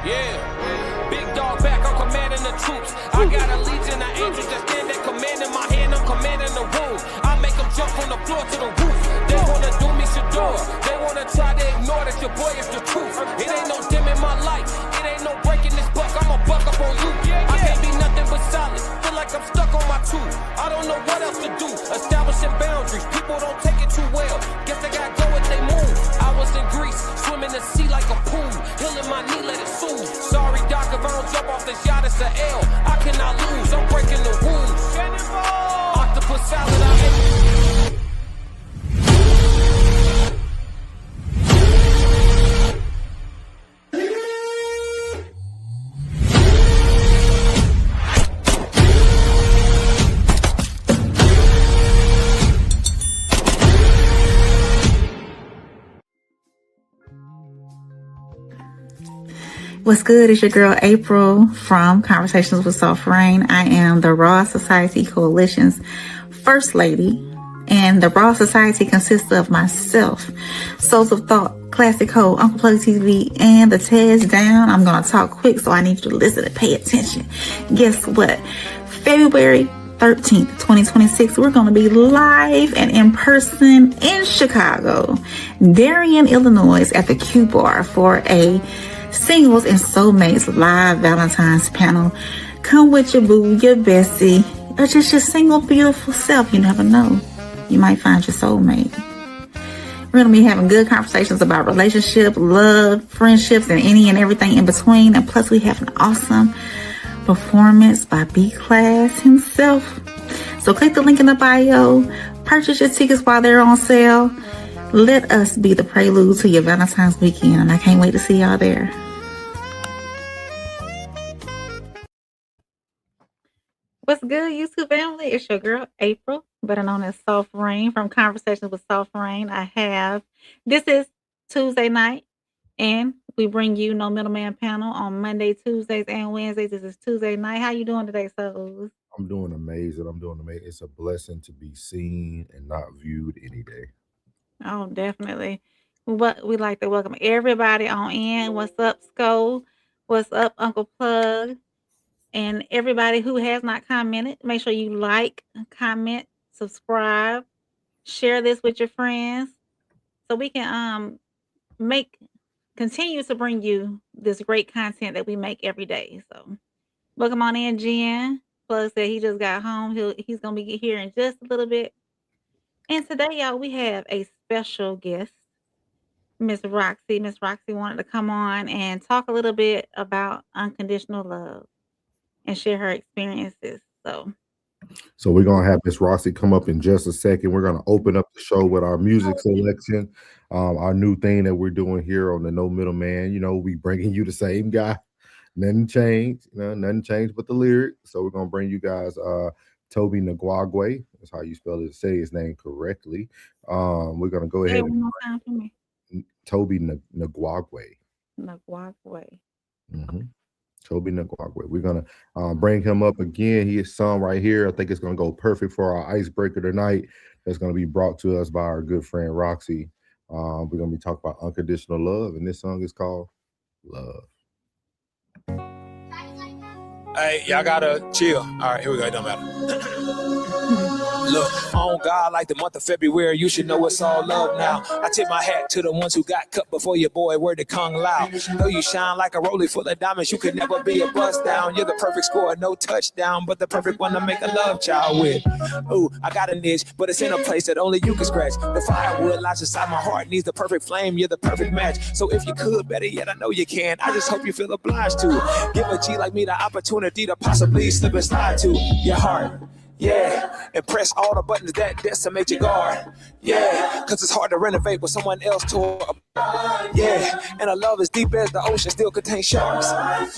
Yeah, big dog back, I'm commanding the troops. I got a legion of angels that stand at command in my hand, I'm commanding the room. I make them jump from the floor to the roof. They wanna do me Shador, they wanna try to ignore that your boy is the truth. It ain't no dim in my life, it ain't no breaking this buck, I'ma buck up on you. I can't be nothing but solid, feel like I'm stuck on my tooth. I don't know what else to do, establishing boundaries, people don't take it too well. Guess they gotta go if they move. I was in Greece, swimming the sea like a pool, healing my knee, let it soothe. Sorry doc, if I don't jump off this yacht, it's a L. I cannot lose, I'm breaking the rules. Octopus salad, I hate. What's good? It's your girl April from Conversations with Soft Rain. I am the Raw Society Coalition's First Lady, and the Raw Society consists of myself, Souls of Thought, Classic Code, Uncle Plug TV, and the Ted's Down. I'm going to talk quick, so I need you to listen and pay attention. Guess what? February 13th, 2026, we're going to be live and in person in Chicago, Darien, Illinois, at the Q Bar for a Singles and Soulmates live Valentine's panel. Come with your boo, your bestie, or just your single beautiful self. You never know. You might find your soulmate. We're going to be having good conversations about relationship, love, friendships, and any and everything in between. And plus, we have an awesome performance by B-Class himself. So click the link in the bio. Purchase your tickets while they're on sale. Let us be the prelude to your Valentine's weekend, and I can't wait to see y'all there. What's good, YouTube family? It's your girl, April, better known as Soft Rain from Conversations with Soft Rain. This is Tuesday night, and we bring you No Middleman panel on Monday, Tuesdays, and Wednesdays. This is Tuesday night. How you doing today, Souls? I'm doing amazing. It's a blessing to be seen and not viewed any day. Oh, definitely. We'd like to welcome everybody on in. What's up, Sko? What's up, Uncle Plug? And everybody who has not commented, make sure you like, comment, subscribe, share this with your friends, so we can continue to bring you this great content that we make every day. So welcome on in, Jen. Plug said he just got home. He's gonna be here in just a little bit. And today, y'all, we have a special guest, Miss Roxy. Miss Roxy wanted to come on and talk a little bit about unconditional love and share her experiences. So we're going to have Miss Roxy come up in just a second. We're going to open up the show with our music selection, our new thing that we're doing here on the No Middleman. You know, we bringing you the same guy. Nothing changed, nothing changed but the lyric. So we're going to bring you guys Toby Nagwagwe. That's how you spell it. Say his name correctly. We're going to go ahead. One more time for me. Toby Nagwagwe. Nagwagwe. Mm-hmm. Toby Nagwagwe. We're going to bring him up again. He is sung right here. I think it's going to go perfect for our icebreaker tonight. That's going to be brought to us by our good friend Roxy. We're going to be talking about unconditional love, and this song is called Love. Hey, y'all gotta chill. All right, here we go. It don't matter. Look, on God, like the month of February, you should know it's all love now. I tip my hat to the ones who got cut before your boy, word to Kung Lao. Though you shine like a rollie full of diamonds, you could never be a bust down. You're the perfect score, no touchdown, but the perfect one to make a love child with. Ooh, I got a niche, but it's in a place that only you can scratch. The firewood lies inside my heart, needs the perfect flame, you're the perfect match. So if you could, better yet, I know you can. I just hope you feel obliged to give a G like me the opportunity to possibly slip and slide to your heart. Yeah, and press all the buttons that decimate your guard. Yeah, cause it's hard to renovate what someone else tore apart. Yeah, and a love as deep as the ocean still contains sharks.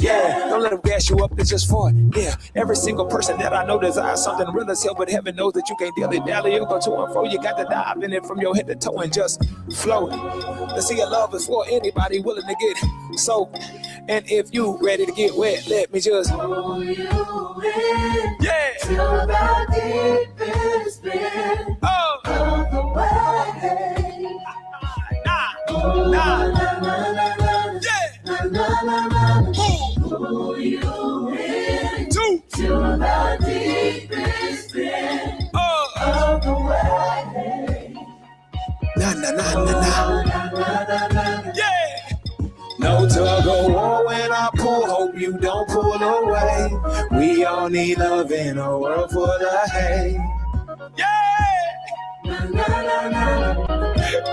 Yeah, don't let them gas you up, it's just fun. Yeah, every single person that I know desires something real as hell, but heaven knows that you can't dilly-dally or go to and fro. You got to dive in it from your head to toe and just flow. Let's see, a love is for anybody willing to get soaked. And if you ready to get wet, let me just pull you in. Yeah. Till the deepest been of the way. Nah. Yeah. Two. To the deepest pit of the way. Na na na na na. Yeah. No tug of war when I pull. Hope you don't pull away. We all need love in a world full of hate. Yeah.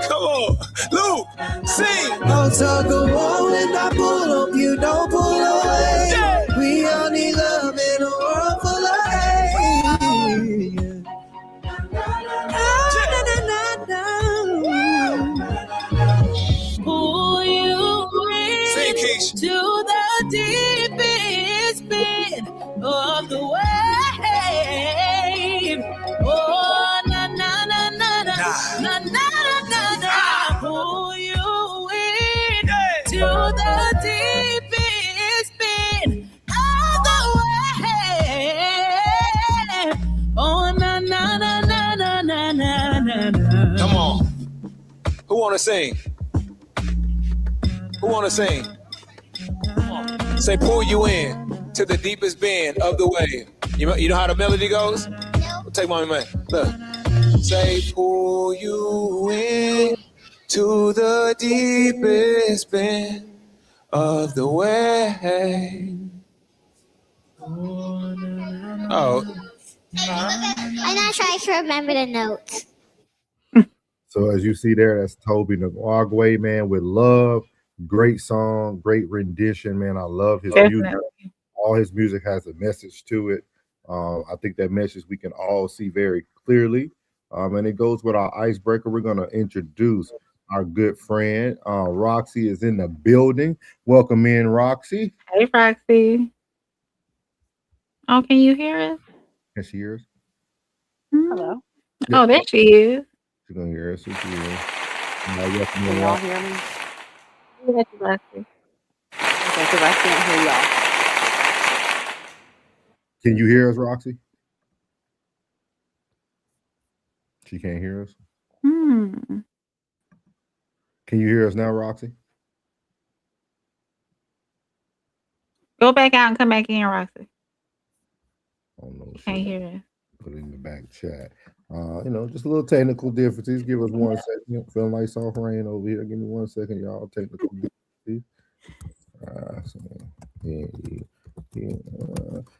Come on, Luke, sing. No tug of war when I pull. Hope you don't pull away. Yeah. We all need love in a world full of hate. Pull you Sing, in Keish. to the deepest pit of the wave. Oh, na na na na na na na na na. Pull you in to the deepest pit of the wave. Oh, na na na na na na na na. Come on. Who wanna sing? Who wanna sing? Come on. Say, pull you in to the deepest bend of the wave. You know how the melody goes? No. Take mommy, man. Look. Say, pull you in to the deepest bend of the wave. Oh. I'm not sure I should remember the notes. So as you see there, that's Toby Nagway, man, with love. Great song, great rendition, man. I love his music. All his music has a message to it. I think that message we can all see very clearly. And it goes with our icebreaker. We're going to introduce our good friend. Roxy is in the building. Welcome in, Roxy. Hey, Roxy. Oh, can you hear us? Can she hear us? Hello. Yeah. Oh, there she is. She's going to hear us. Can y'all hear me? Yes, Roxy. Okay, because I can't hear y'all. Can you hear us, Roxy? She can't hear us. Can you hear us now, Roxy? Go back out and come back in, Roxy. Oh no, Can't hear us. Put it in the back chat. Just a little technical differences. Give us 1 second. Feeling like soft rain over here. Give me 1 second, y'all. Technical differences.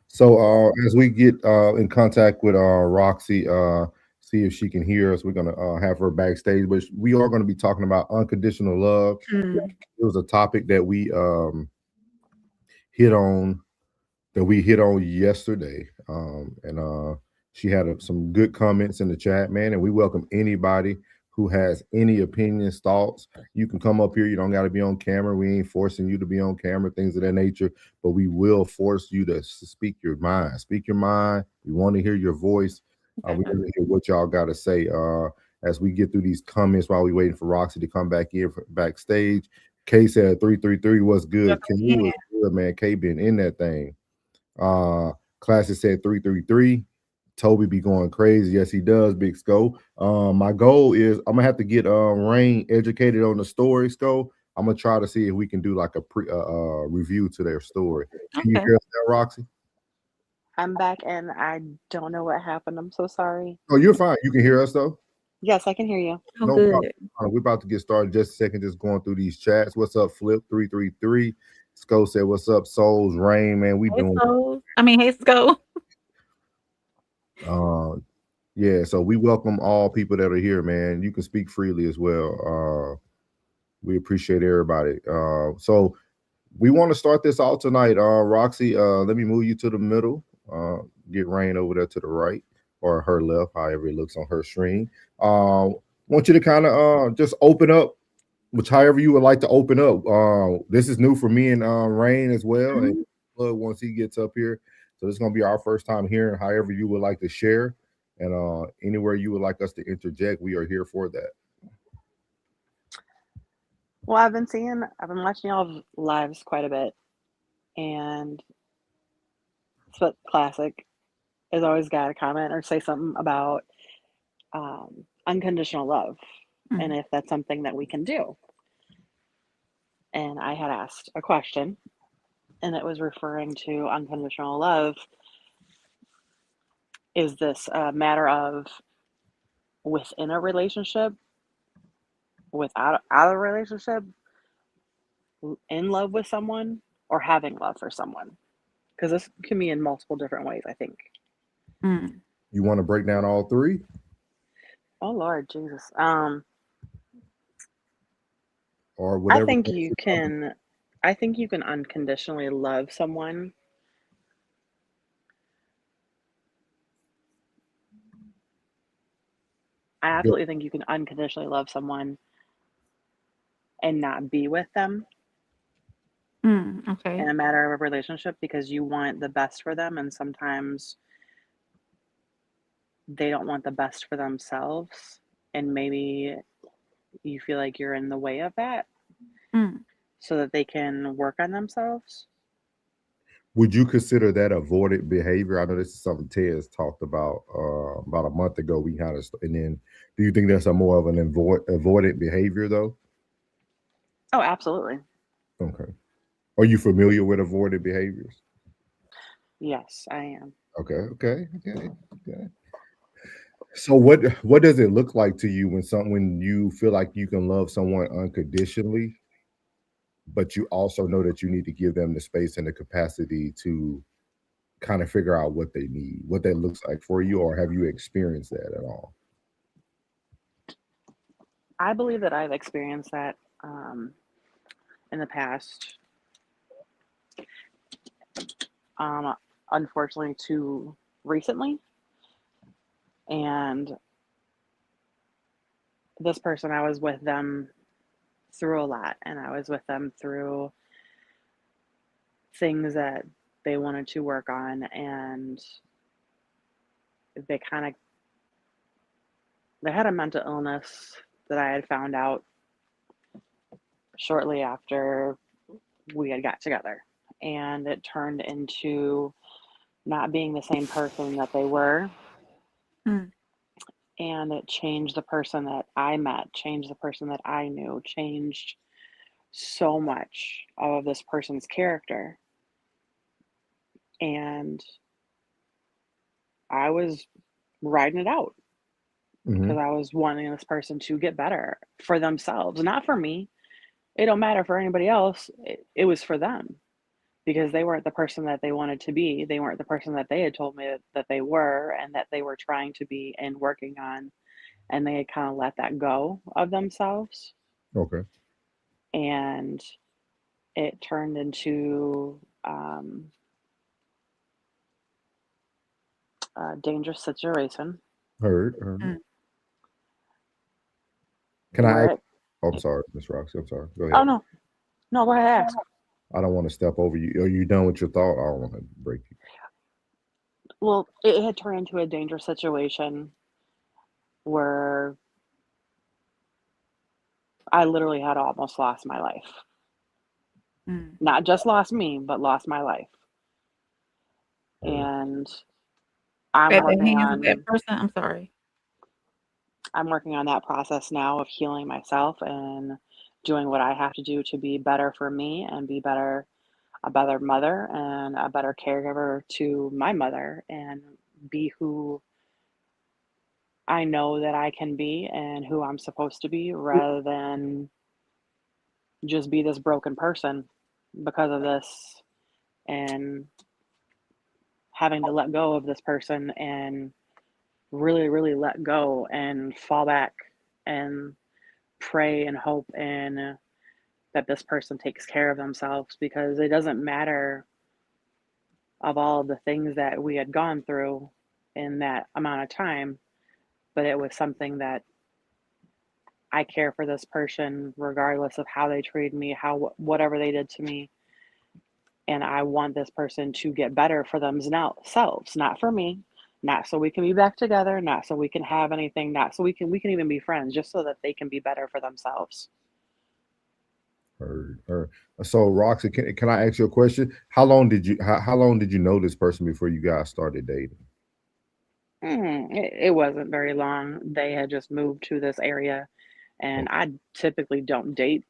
So as we get in contact with Roxy, see if she can hear us. We're gonna have her backstage, but we are going to be talking about unconditional love. It was a topic that we hit on yesterday, and she had some good comments in the chat, man. And we welcome anybody who has any opinions, thoughts. You can come up here. You don't got to be on camera. We ain't forcing you to be on camera, things of that nature. But we will force you to speak your mind. Speak your mind. We want to hear your voice. We want to hear what y'all got to say as we get through these comments while we waiting for Roxy to come back in backstage. Kay said 333 was good. Kay was good, man. Kay been in that thing. Classic said 333. Toby be going crazy. Yes, he does, Big Sco. My goal is I'm gonna have to get Rain educated on the story, Sco. I'm gonna try to see if we can do like a review to their story. Can you hear us now, Roxy? I'm back and I don't know what happened. I'm so sorry. Oh, you're fine. You can hear us though? Yes, I can hear you. Oh, good. We're about to get started. Just a second, just going through these chats. What's up, Flip 333? Sco said, "What's up, Souls?" Rain, man, we doing. Hey, Sco. Yeah, so we welcome all people that are here, man. You can speak freely as well. We appreciate everybody. So we want to start this out tonight. Roxy, let me move you to the middle. Get Rain over there to the right or her left, however it looks on her screen. Want you to kind of just open up, which however you would like to open up. This is new for me and Rain as well. And once he gets up here. So this is going to be our first time hearing however you would like to share. And anywhere you would like us to interject, we are here for that. Well, I've been watching y'all lives quite a bit. And Split Classic has always got to comment or say something about unconditional love and if that's something that we can do. And I had asked a question and it was referring to unconditional love. Is this a matter of within a relationship, without out of a relationship, in love with someone, or having love for someone? Because this can be in multiple different ways, I think. Mm. You want to break down all three? Oh Lord Jesus. Or I whatever? think you can unconditionally love someone. I absolutely think you can unconditionally love someone and not be with them Okay. in a matter of a relationship because you want the best for them, and sometimes they don't want the best for themselves, and maybe you feel like you're in the way of that Mm. so that they can work on themselves. Would you consider that avoidant behavior? I know this is something Tez talked about a month ago. We kind of, and then do you think that's a more of an avoidant behavior though? Oh, absolutely. Okay. Are you familiar with avoidant behaviors? Yes, I am. Okay. So what does it look like to you when you feel like you can love someone unconditionally, but you also know that you need to give them the space and the capacity to kind of figure out what they need, what that looks like for you, or have you experienced that at all? I believe that I've experienced that in the past. Unfortunately, too recently. And this person, I was with them through a lot, and I was with them through things that they wanted to work on, and they kind of they had a mental illness that I had found out shortly after we had got together, and it turned into not being the same person that they were. Mm. And it changed the person that I met, changed the person that I knew, changed so much of this person's character. And I was riding it out because Hmm. I was wanting this person to get better for themselves, not for me. It don't matter for anybody else. It was for them because they weren't the person that they wanted to be. They weren't the person that they had told me that they were and that they were trying to be and working on. And they had kind of let that go of themselves. Okay. And it turned into a dangerous situation Heard. Mm. Can I where ask? it, Oh, I'm sorry, Miss Roxy. I'm sorry. Go oh ahead. no, no, go ahead, ask. I don't want to step over you. Are you done with your thought? I don't want to break you. Well, it had turned into a dangerous situation where I literally had almost lost my life. Mm. Not just lost me, but lost my life. Heard. And I'm At the working hands of that on person. I'm sorry. that process now of healing myself and doing what I have to do to be better for me and be a better mother and a better caregiver to my mother and be who I know that I can be and who I'm supposed to be rather than just be this broken person because of this and having to let go of this person and really, really let go and fall back and pray and hope and that this person takes care of themselves because it doesn't matter of all the things that we had gone through in that amount of time, but it was something that I care for this person regardless of how they treated me, how whatever they did to me, and I want this person to get better for themselves, not for me, not so we can be back together, not so we can have anything, not so we can even be friends, just so that they can be better for themselves. Heard. So, Roxy, can I ask you a question? How long did you know this person before you guys started dating? It wasn't very long. They had just moved to this area, and Oh, I typically don't date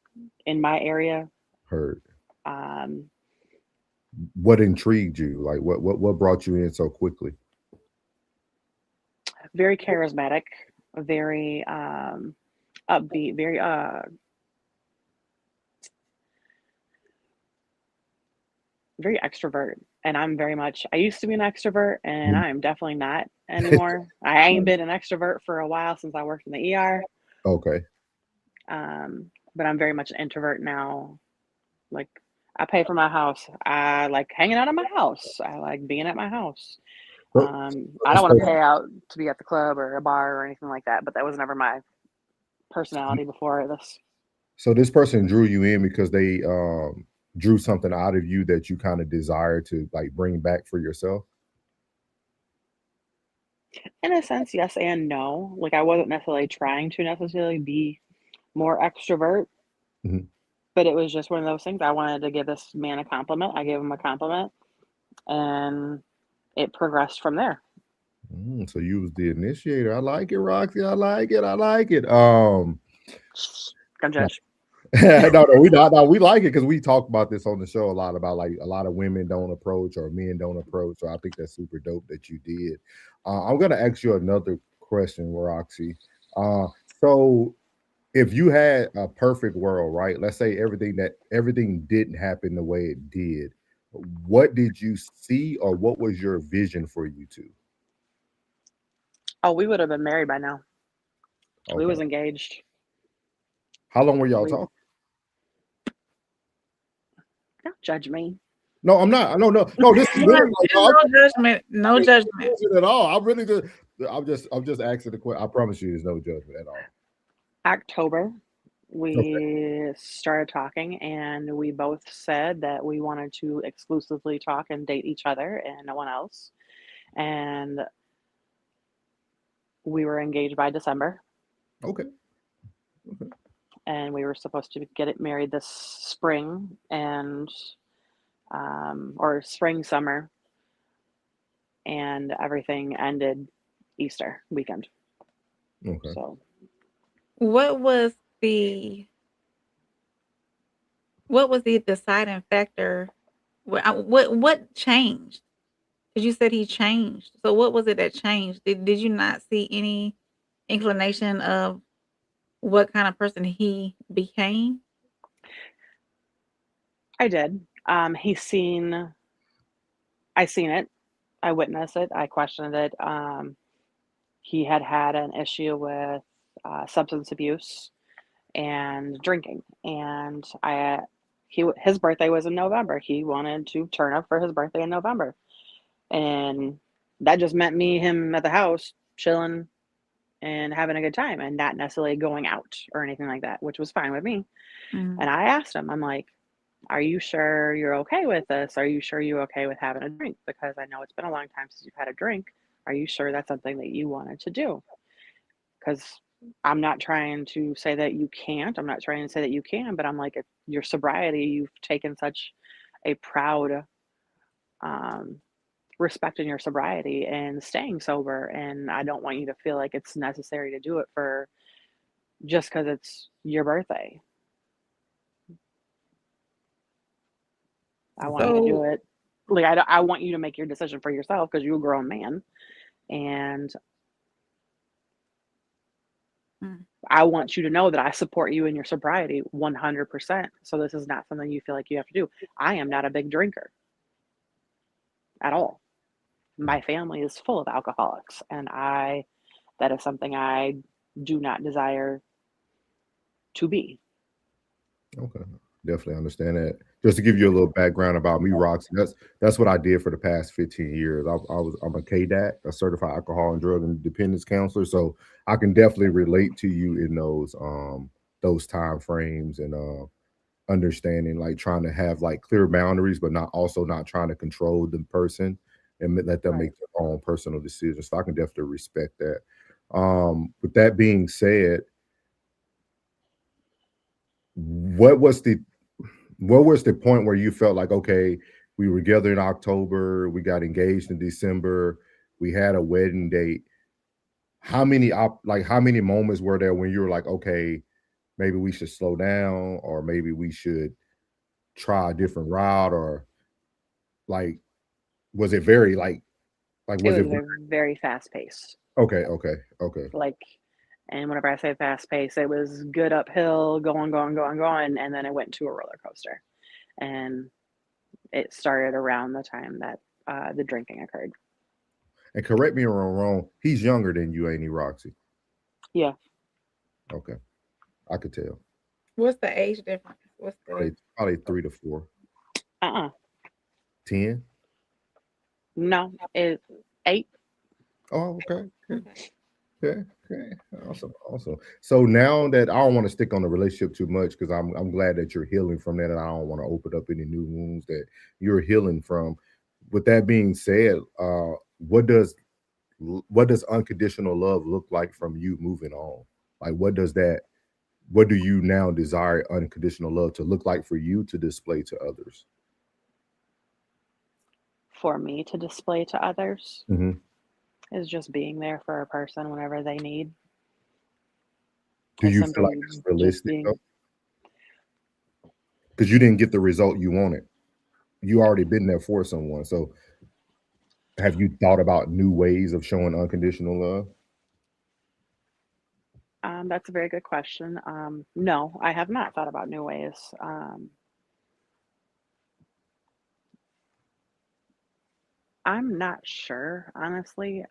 in my area. heard. Um, What intrigued you? Like what brought you in so quickly? Very charismatic, very upbeat, very extrovert. And I'm very much, I used to be an extrovert and Mhm. I am definitely not anymore. I ain't been an extrovert for a while since I worked in the ER. Okay. But I'm very much an introvert now. Like, I pay for my house. I like hanging out at my house. I like being at my house. So, I this don't want to person, pay out to be at the club or a bar or anything like that, but that was never my personality before this. so this person drew you in because they drew something out of you that you kind of desire to like bring back for yourself. In a sense, yes and no. Like, I wasn't necessarily trying to necessarily be more extrovert, Mhm. but it was just one of those things. I wanted to give this man a compliment. I gave him a compliment, and it progressed from there. So you was the initiator. I like it, Roxy. I like it. I like it. Don't judge. No, we not. No, we like it because we talk about this on the show a lot about like a lot of women don't approach or men don't approach. So I think that's super dope that you did. I'm gonna ask you another question, Roxy. So if you had a perfect world, right? Let's say everything didn't happen the way it did. What did you see, or what was your vision for you two? Oh, we would have been married by now. We Okay. was engaged. How long were y'all We talking? don't judge me. No, I'm not. No. This is real. Like, There's no judgment. No judgment. at all. I'm really just. I'm just asking the question. I promise you, there's no judgment at all. October, Okay. we started talking, and we both said that we wanted to exclusively talk and date each other and no one else. And we were engaged by December, Okay. Okay. and we were supposed to get it married this spring and or spring summer, and everything ended Easter weekend. Okay. So What was the deciding factor? What changed? Because you said he changed. So what was it that changed? Did you not see any inclination of what kind of person he became? I did. He's seen. I seen it. I witnessed it. I questioned it. He had had an issue with substance abuse and drinking, and his birthday was in November. He wanted to turn up for his birthday in November, and that just meant him at the house chilling and having a good time, and not necessarily going out or anything like that, which was fine with me. Mm. And I asked him, I'm like, "Are you sure you're okay with this? Are you sure you're okay with having a drink? Because I know it's been a long time since you've had a drink. Are you sure that's something that you wanted to do?" Because I'm not trying to say that you can't. I'm not trying to say that you can, but I'm like, your sobriety, you've taken such a proud um, respect in your sobriety and staying sober. And I don't want you to feel like it's necessary to do it for just because it's your birthday. I want you to do So it. Like, I want you to make your decision for yourself because you're a grown man. And mm, I want you to know that I support you in your sobriety 100%. So this is not something you feel like you have to do. I am not a big drinker at all. My family is full of alcoholics, and that is something I do not desire to be. Okay. Definitely understand that. Just to give you a little background about me, Roxy, that's what I did for the past 15 years. I'm a KDAC, a certified alcohol and drug and dependence counselor. So I can definitely relate to you in those time frames and understanding, like trying to have like clear boundaries, but not trying to control the person and let them Right. make their own personal decisions. So I can definitely respect that. With that being said, what was the point where you felt like, okay, we were together in October, we got engaged in December, we had a wedding date? How many moments were there when you were like, okay, maybe we should slow down, or maybe we should try a different route, or Like, was it very It was was it very fast paced. okay, okay, okay. Like, and whenever I say fast paced, it was good uphill, going, and then it went to a roller coaster. And it started around the time that the drinking occurred. And correct me if I'm wrong, he's younger than you, ain't he, Roxy? Yeah. Okay. I could tell. What's the age difference? What's the Probably 3 to 4. Uh-uh. 10. No, it's 8. Oh, okay. Okay. okay. Okay. Okay. Awesome. Awesome. So now that I don't want to stick on the relationship too much because I'm glad that you're healing from that, and I don't want to open up any new wounds that you're healing from. With that being said, what does unconditional love look like from you moving on? Like, what do you now desire unconditional love to look like for you to display to others? For me to display to others Mhm. is just being there for a person whenever they need. Do Is you feel like simply it's just realistic though? being. Because you didn't get the result you wanted. You already been there for someone. So have you thought about new ways of showing unconditional love? That's a very good question. No, I have not thought about new ways. I'm not sure, honestly.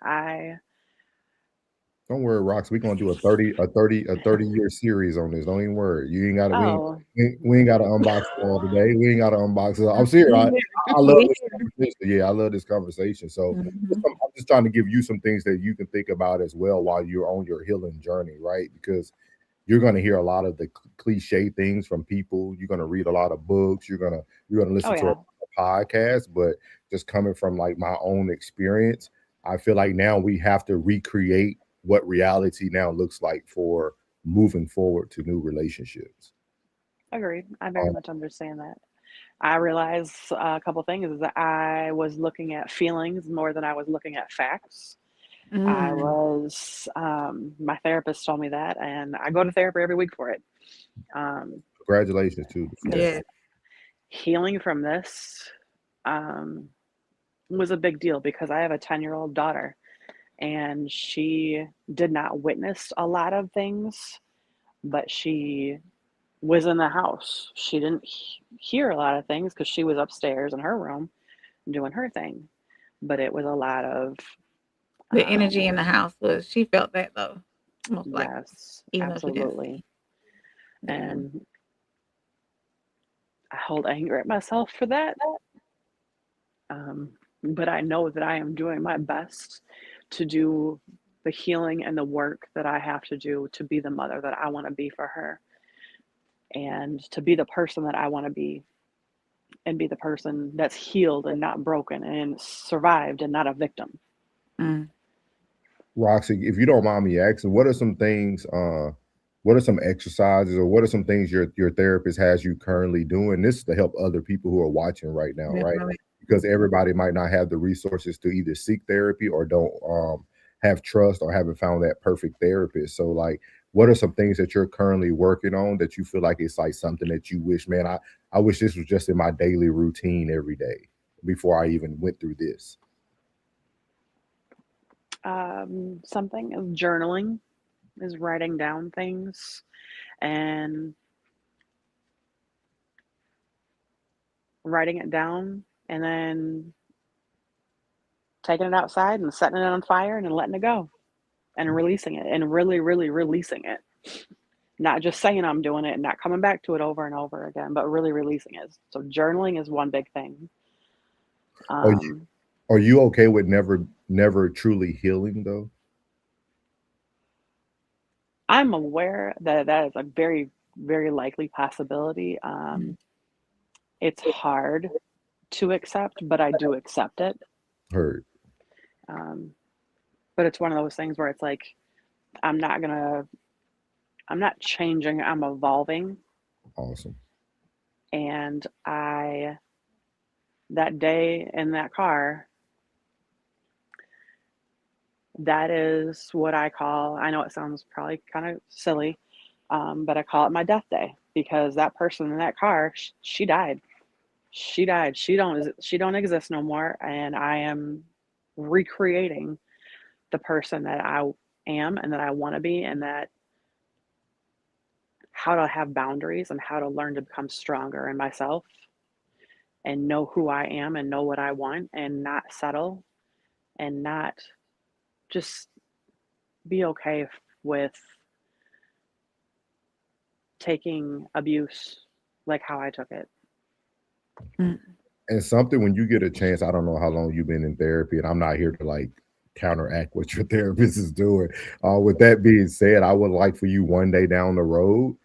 Don't worry, Rox. We're gonna do a 30-year series on this. Don't even worry. You ain't gotta Oh, we ain't gotta unbox it all today. We ain't gotta unbox it. I'm serious. I love We this conversation. Yeah, I love this conversation. So Mhm. I'm just trying to give you some things that you can think about as well while you're on your healing journey, right? Because you're going to hear a lot of the cliche things from people. You're going to read a lot of books. You're going to oh listen to a yeah, lot of podcasts. But just coming from like my own experience, I feel like now we have to recreate what reality now looks like for moving forward to new relationships. agreed. I very Um, much understand that. I realize a couple things is that I was looking at feelings more than I was looking at facts. Mm. My therapist told me that, and I go to therapy every week for it. Um, Congratulations to the because Yeah. healing from this um, was a big deal because I have a 10-year-old daughter and she did not witness a lot of things, but she was in the house. She didn't hear a lot of things because she was upstairs in her room doing her thing. But it was a lot of, The energy um, in the house was she felt that though, most likely, yes, even though she didn't absolutely. see. Yeah. And I hold anger at myself for that. Um, but I know that I am doing my best to do the healing and the work that I have to do to be the mother that I want to be for her and to be the person that I want to be and be the person that's healed and not broken and survived and not a victim. Mm. Roxy, if you don't mind me asking, what are some exercises or what are some things your therapist has you currently doing? This is to help other people who are watching right now, right? Definitely. Because everybody might not have the resources to either seek therapy or don't have trust or haven't found that perfect therapist. So like what are some things that you're currently working on that you feel like it's like something that you wish, man, I wish this was just in my daily routine every day before I even went through this. Something is journaling, is writing down things and writing it down and then taking it outside and setting it on fire and then letting it go and releasing it and really, really releasing it. Not just saying I'm doing it and not coming back to it over and over again, but really releasing it. So journaling is one big thing. Are you, Um, are you okay with never truly healing though? I'm aware that that is a very, very likely possibility. Mm. It's hard to accept, but I do accept it. Heard. Um, but it's one of those things where it's like I'm not gonna, I'm not changing. I'm evolving, Awesome. and that day in that car, that is what I call. I know it sounds probably kind of silly, but I call it my death day because that person in that car, she died. she died. She don't exist no more, and I am recreating the person that I am and that I want to be, and that how to have boundaries and how to learn to become stronger in myself and know who I am and know what I want and not settle and not just be okay with taking abuse like how I took it. And something, when you get a chance, I don't know how long you've been in therapy, and I'm not here to like counteract what your therapist is doing. With that being said, I would like for you one day down the road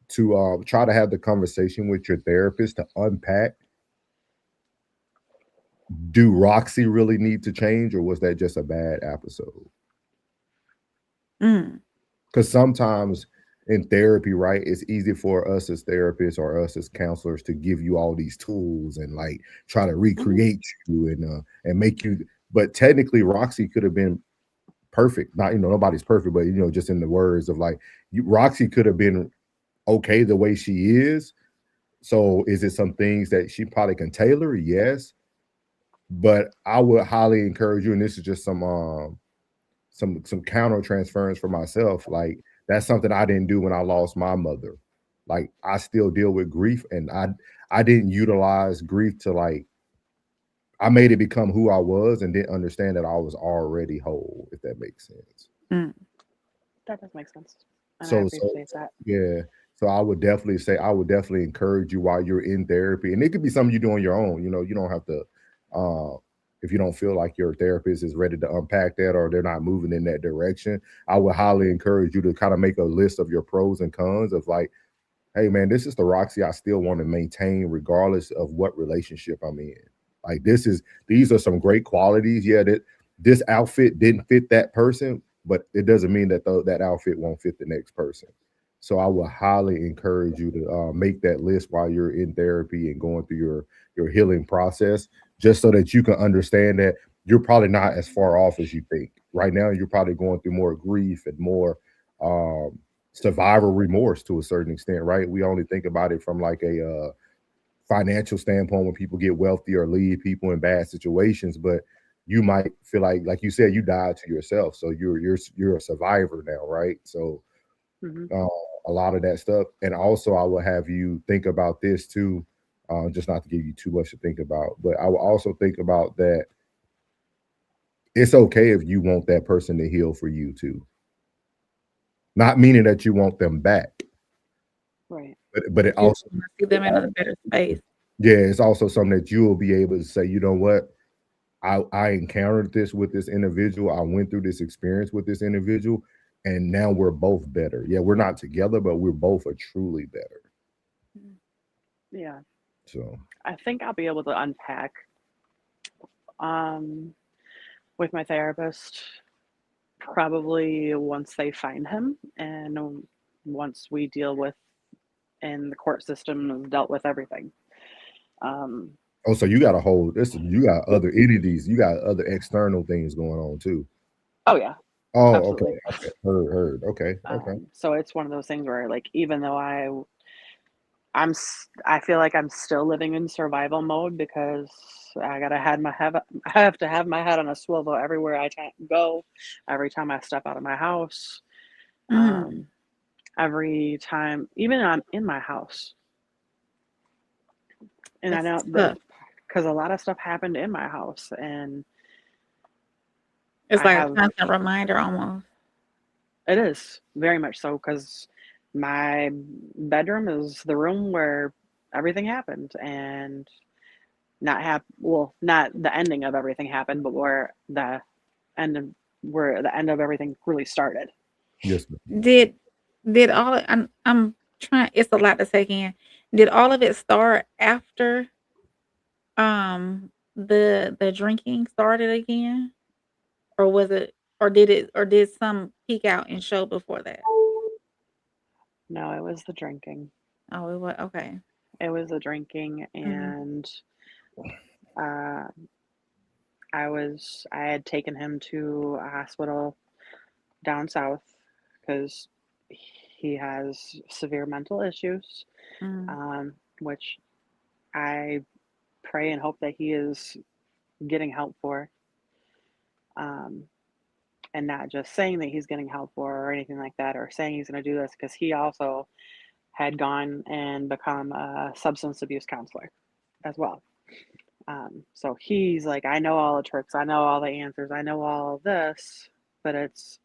to try to have the conversation with your therapist to unpack, do Roxy really need to change, or was that just a bad episode? Because sometimes in therapy, right, it's easy for us as therapists or us as counselors to give you all these tools and like try to recreate you and make you. But technically, Roxy could have been perfect. Not, nobody's perfect, but just in the words of like Roxy could have been okay the way she is. So is it some things that she probably can tailor? Yes. But I would highly encourage you, and this is just some counter transference for myself. Like, that's something I didn't do when I lost my mother. Like, I still deal with grief, and I didn't utilize grief to like, I made it become who I was and didn't understand that I was already whole, if that makes sense. That does make sense. And I So appreciate that. yeah. So I would definitely say, I would definitely encourage you while you're in therapy, and it could be something you do on your own. You don't have to, if you don't feel like your therapist is ready to unpack that or they're not moving in that direction. I would highly encourage you to kind of make a list of your pros and cons of like, hey man, this is the Roxy I still want to maintain regardless of what relationship I'm in. Like, these are some great qualities. Yeah, that this outfit didn't fit that person, but it doesn't mean that that outfit won't fit the next person. So I would highly encourage you to make that list while you're in therapy and going through your healing process, just so that you can understand that you're probably not as far off as you think. Right now, you're probably going through more grief and more survival remorse to a certain extent, right? We only think about it from like a financial standpoint when people get wealthy or leave people in bad situations, but you might feel like you said, you died to yourself, so you're a survivor now, right? So a lot of that stuff. And also, I will have you think about this too, just not to give you too much to think about, but I will also think about that it's okay if you want that person to heal for you too. Not meaning that you want them back, Right. but it You also, wanna see them in a better space. yeah, it's also something that you will be able to say, you know what, I encountered this with this individual. I went through this experience with this individual, and now we're both better. Yeah, we're not together, but we're both are truly better. Yeah. So I think I'll be able to unpack with my therapist probably once they find him and once we deal with and the court system has dealt with everything. oh, so you got a whole this you got other entities, you got other external things going on too. Oh yeah, Oh, okay. absolutely. Okay. Heard. Okay. Okay. So it's one of those things where like even though I feel like I'm still living in survival mode because I have to have my head on a swivel everywhere I go, every time I step out of my house, every time, even I'm in my house. And I know That's that tough. because a lot of stuff happened in my house, and It's I like a have constant reminder almost. it is very much so because my bedroom is the room where everything happened, and not the ending of everything happened, but where the end of everything really started. Yes, ma'am. Did all I'm trying, it's a lot to take in. Did all of it start after the drinking started again? Or was it or did some peak out and show before that? No, it was the drinking. Oh, it was okay. It was the drinking, Mhm. and uh, I had taken him to a hospital down south because he has severe mental issues, Mm. which I pray and hope that he is getting help for. And not just saying that he's getting help for or anything like that, or saying he's going to do this, because he also had gone and become a substance abuse counselor as well. So he's like, I know all the tricks, I know all the answers, I know all of this, but it's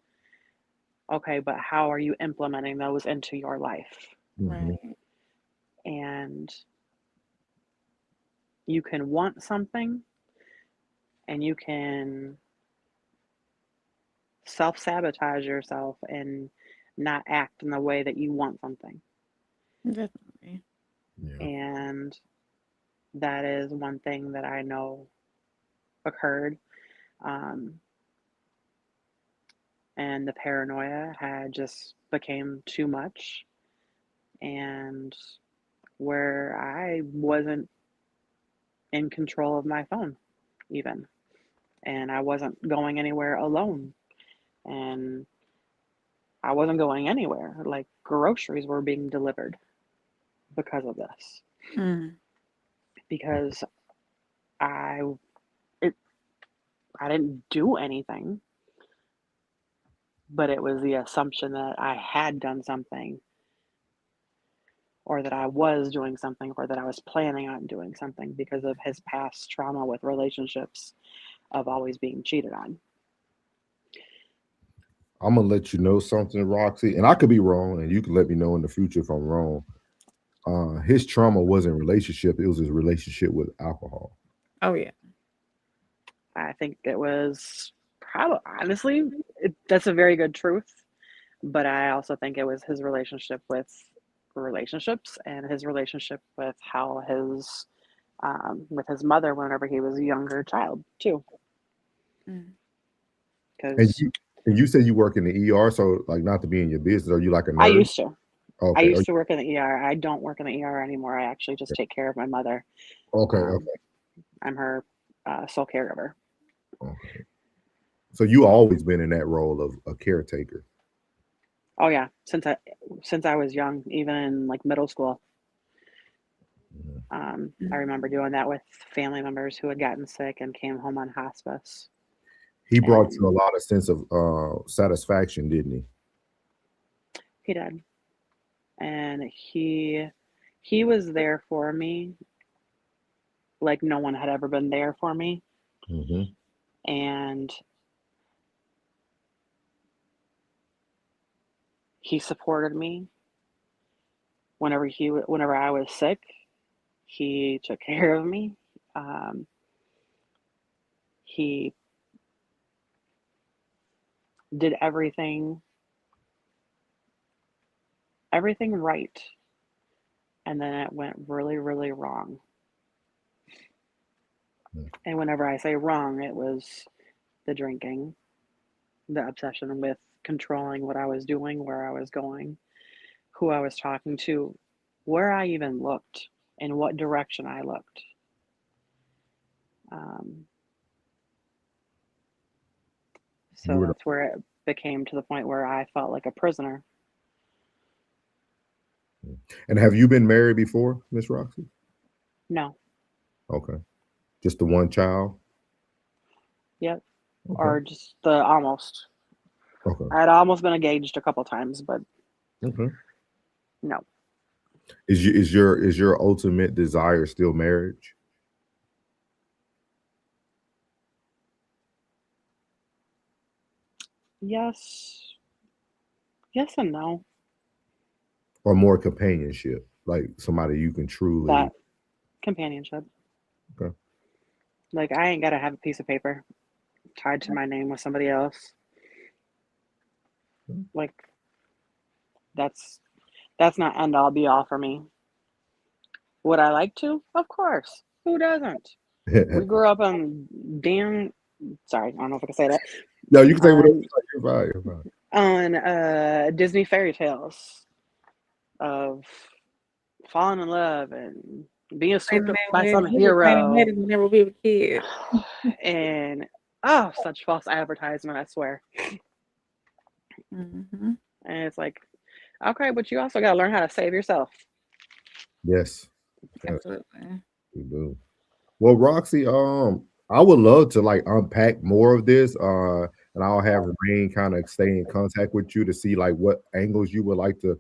okay, but how are you implementing those into your life? Right. And you can want something and you can self-sabotage yourself and not act in the way that you want something. Definitely. Yeah. And that is one thing that I know occurred. And the paranoia had just became too much, and where I wasn't in control of my phone even, and I wasn't going anywhere alone, and I wasn't going anywhere. Like groceries were being delivered because of this. Because I didn't do anything, but it was the assumption that I had done something, or that I was doing something, or that I was planning on doing something because of his past trauma with relationships of always being cheated on. I'm gonna let you know something, Roxy, and I could be wrong, and you can let me know in the future if I'm wrong. His trauma wasn't relationship; it was his relationship with alcohol. Oh yeah. I think it was probably, honestly, that's a very good truth. But I also think it was his relationship with relationships, and his relationship with how with his mother whenever he was a younger child too. And Because you said you work in the ER, so like not to be in your business, are you like a I nurse? used to. I Okay. used to work in the ER. I don't work in the ER anymore. I actually just take care of my mother. Okay. I'm her sole caregiver. Okay. So you always been in that role of a caretaker. Oh yeah, since I was young, even in like middle school. I remember doing that with family members who had gotten sick and came home on hospice. He brought And you a lot of sense of satisfaction, didn't he? he did. And he was there for me like no one had ever been there for me. And he supported me whenever I was sick. He took care of me. He did everything right, and then it went really, really wrong. And whenever I say wrong, it was the drinking, the obsession with controlling what I was doing, where I was going, who I was talking to, where I even looked, in what direction I looked. So that's where it became to the point where I felt like a prisoner. And have you been married before, Miss Roxy? No. Okay. Just the one child? Yep. Okay. Or just the almost. Okay. I had almost been engaged a couple times, but no. Is your ultimate desire still marriage? Yes and no. Or more companionship, like somebody you can truly That companionship. Okay. Like I ain't gotta have a piece of paper tied to my name with somebody else. Like that's not end all be all for me. Would I like to? Of course. Who doesn't? We grew up on sorry, I don't know if I can say that. No, you can say whatever. You're fine. On Disney fairy tales of falling in love and being swooped up by some hero. Whenever we were kids. And such false advertisement, I swear. And it's like, okay, but you also got to learn how to save yourself. Yes. Absolutely. We do. Well, Roxy, I would love to like unpack more of this. And I'll have Rain kind of stay in contact with you to see like what angles you would like to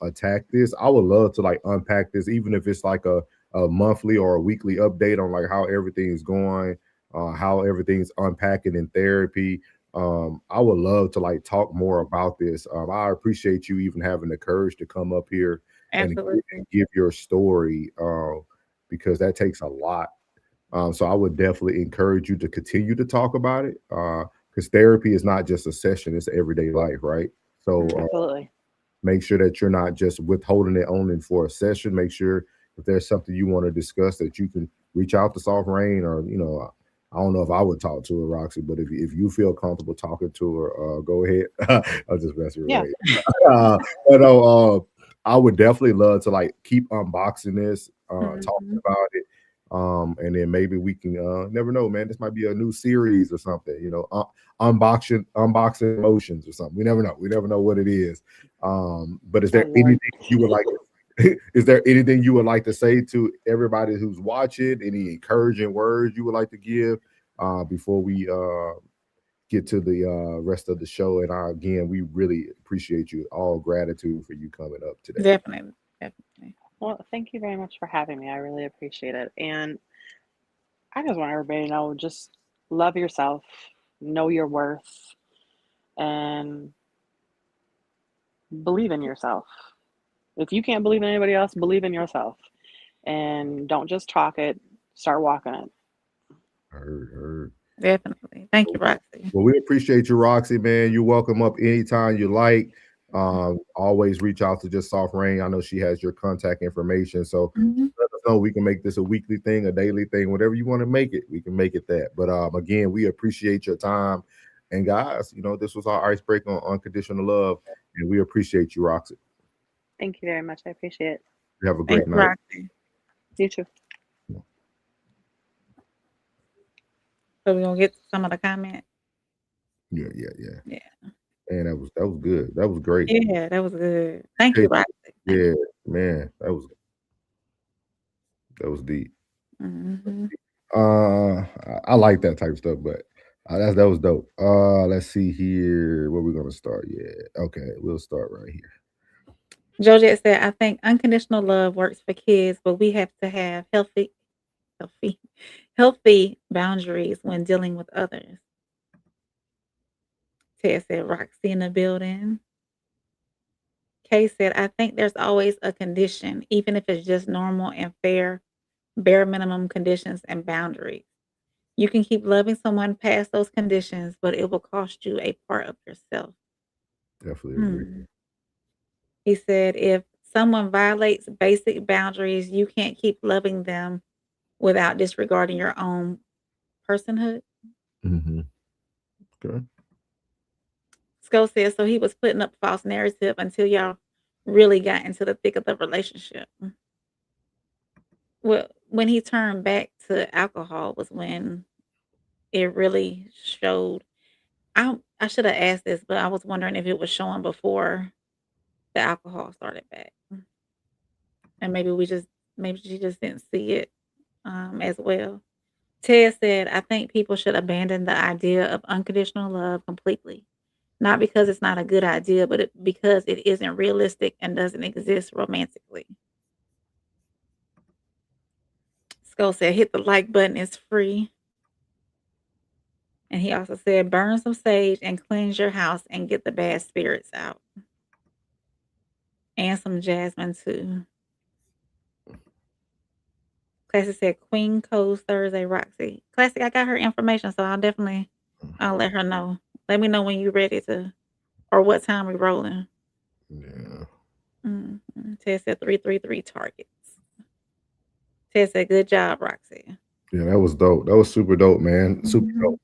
attack this. I would love to like unpack this, even if it's like a monthly or a weekly update on like how everything's going, how everything's unpacking in therapy. I would love to like talk more about this. I appreciate you even having the courage to come up here and Absolutely. give your story. Because that takes a lot. So I would definitely encourage you to continue to talk about it because therapy is not just a session; it's everyday life, right? So Absolutely. make sure that you're not just withholding it only for a session. Make sure if there's something you want to discuss that you can reach out to Soft Rain, or I don't know if I would talk to her, Roxy, but if you feel comfortable talking to her, go ahead. I'll just mess with Yeah. Rain. But I would definitely love to like keep unboxing this, talking about it. And then maybe we can never know, man. This might be a new series or something, unboxing emotions or something. We never know. We never know what it is. But is Oh there Lord. anything you would like is there anything you would like to say to everybody who's watching? Any encouraging words you would like to give before we get to the rest of the show? And again, we really appreciate you. All gratitude for you coming up today. Definitely. Definitely. Well, thank you very much for having me. I really appreciate it. And I just want everybody to know, just love yourself, know your worth, and believe in yourself. If you can't believe in anybody else, believe in yourself. And don't just talk it, start walking it. Heard. Definitely. Thank you, Roxy. Well, we appreciate you, Roxy, man. You're welcome up anytime you like. Always reach out to just Soft Rain. I know she has your contact information. So let us know. We can make this a weekly thing, a daily thing, whatever you want to make it. We can make it that. But again, we appreciate your time. And guys, this was our icebreaker on unconditional love. And we appreciate you, Roxy. Thank you very much. I appreciate it. You have a Thank great you, night. Roxy. You too. So we're gonna get to some of the comments. Yeah. Yeah. Man, that was good. That was great. Yeah, that was good. Thank you, Roxy. Yeah, man, that was deep. Mm-hmm. I like that type of stuff, but that was dope. Let's see here where we're gonna start. Yeah, okay, we'll start right here. Georgette said, I think unconditional love works for kids, but we have to have healthy boundaries when dealing with others. Ted said, Roxy in the building. Kay said, I think there's always a condition, even if it's just normal and fair, bare minimum conditions and boundaries. You can keep loving someone past those conditions, but it will cost you a part of yourself. Definitely agree. He said, if someone violates basic boundaries, you can't keep loving them without disregarding your own personhood. Okay. Sco says, so he was putting up false narrative until y'all really got into the thick of the relationship. Well, when he turned back to alcohol was when it really showed. I should have asked this, but I was wondering if it was showing before the alcohol started back. And maybe she just didn't see it as well. Ted said, I think people should abandon the idea of unconditional love completely. Not because it's not a good idea, but because it isn't realistic and doesn't exist romantically. Skull said, hit the like button, it's free. And he also said, burn some sage and cleanse your house and get the bad spirits out. And some jasmine too. Classic said, Queen Coast Thursday, Roxy. Classic, I got her information, so I'll let her know. Let me know when you're ready to, or what time we're rolling. Yeah. Ted said 333 targets. Ted said, good job, Roxy. Yeah, that was dope. That was super dope, man. Super dope.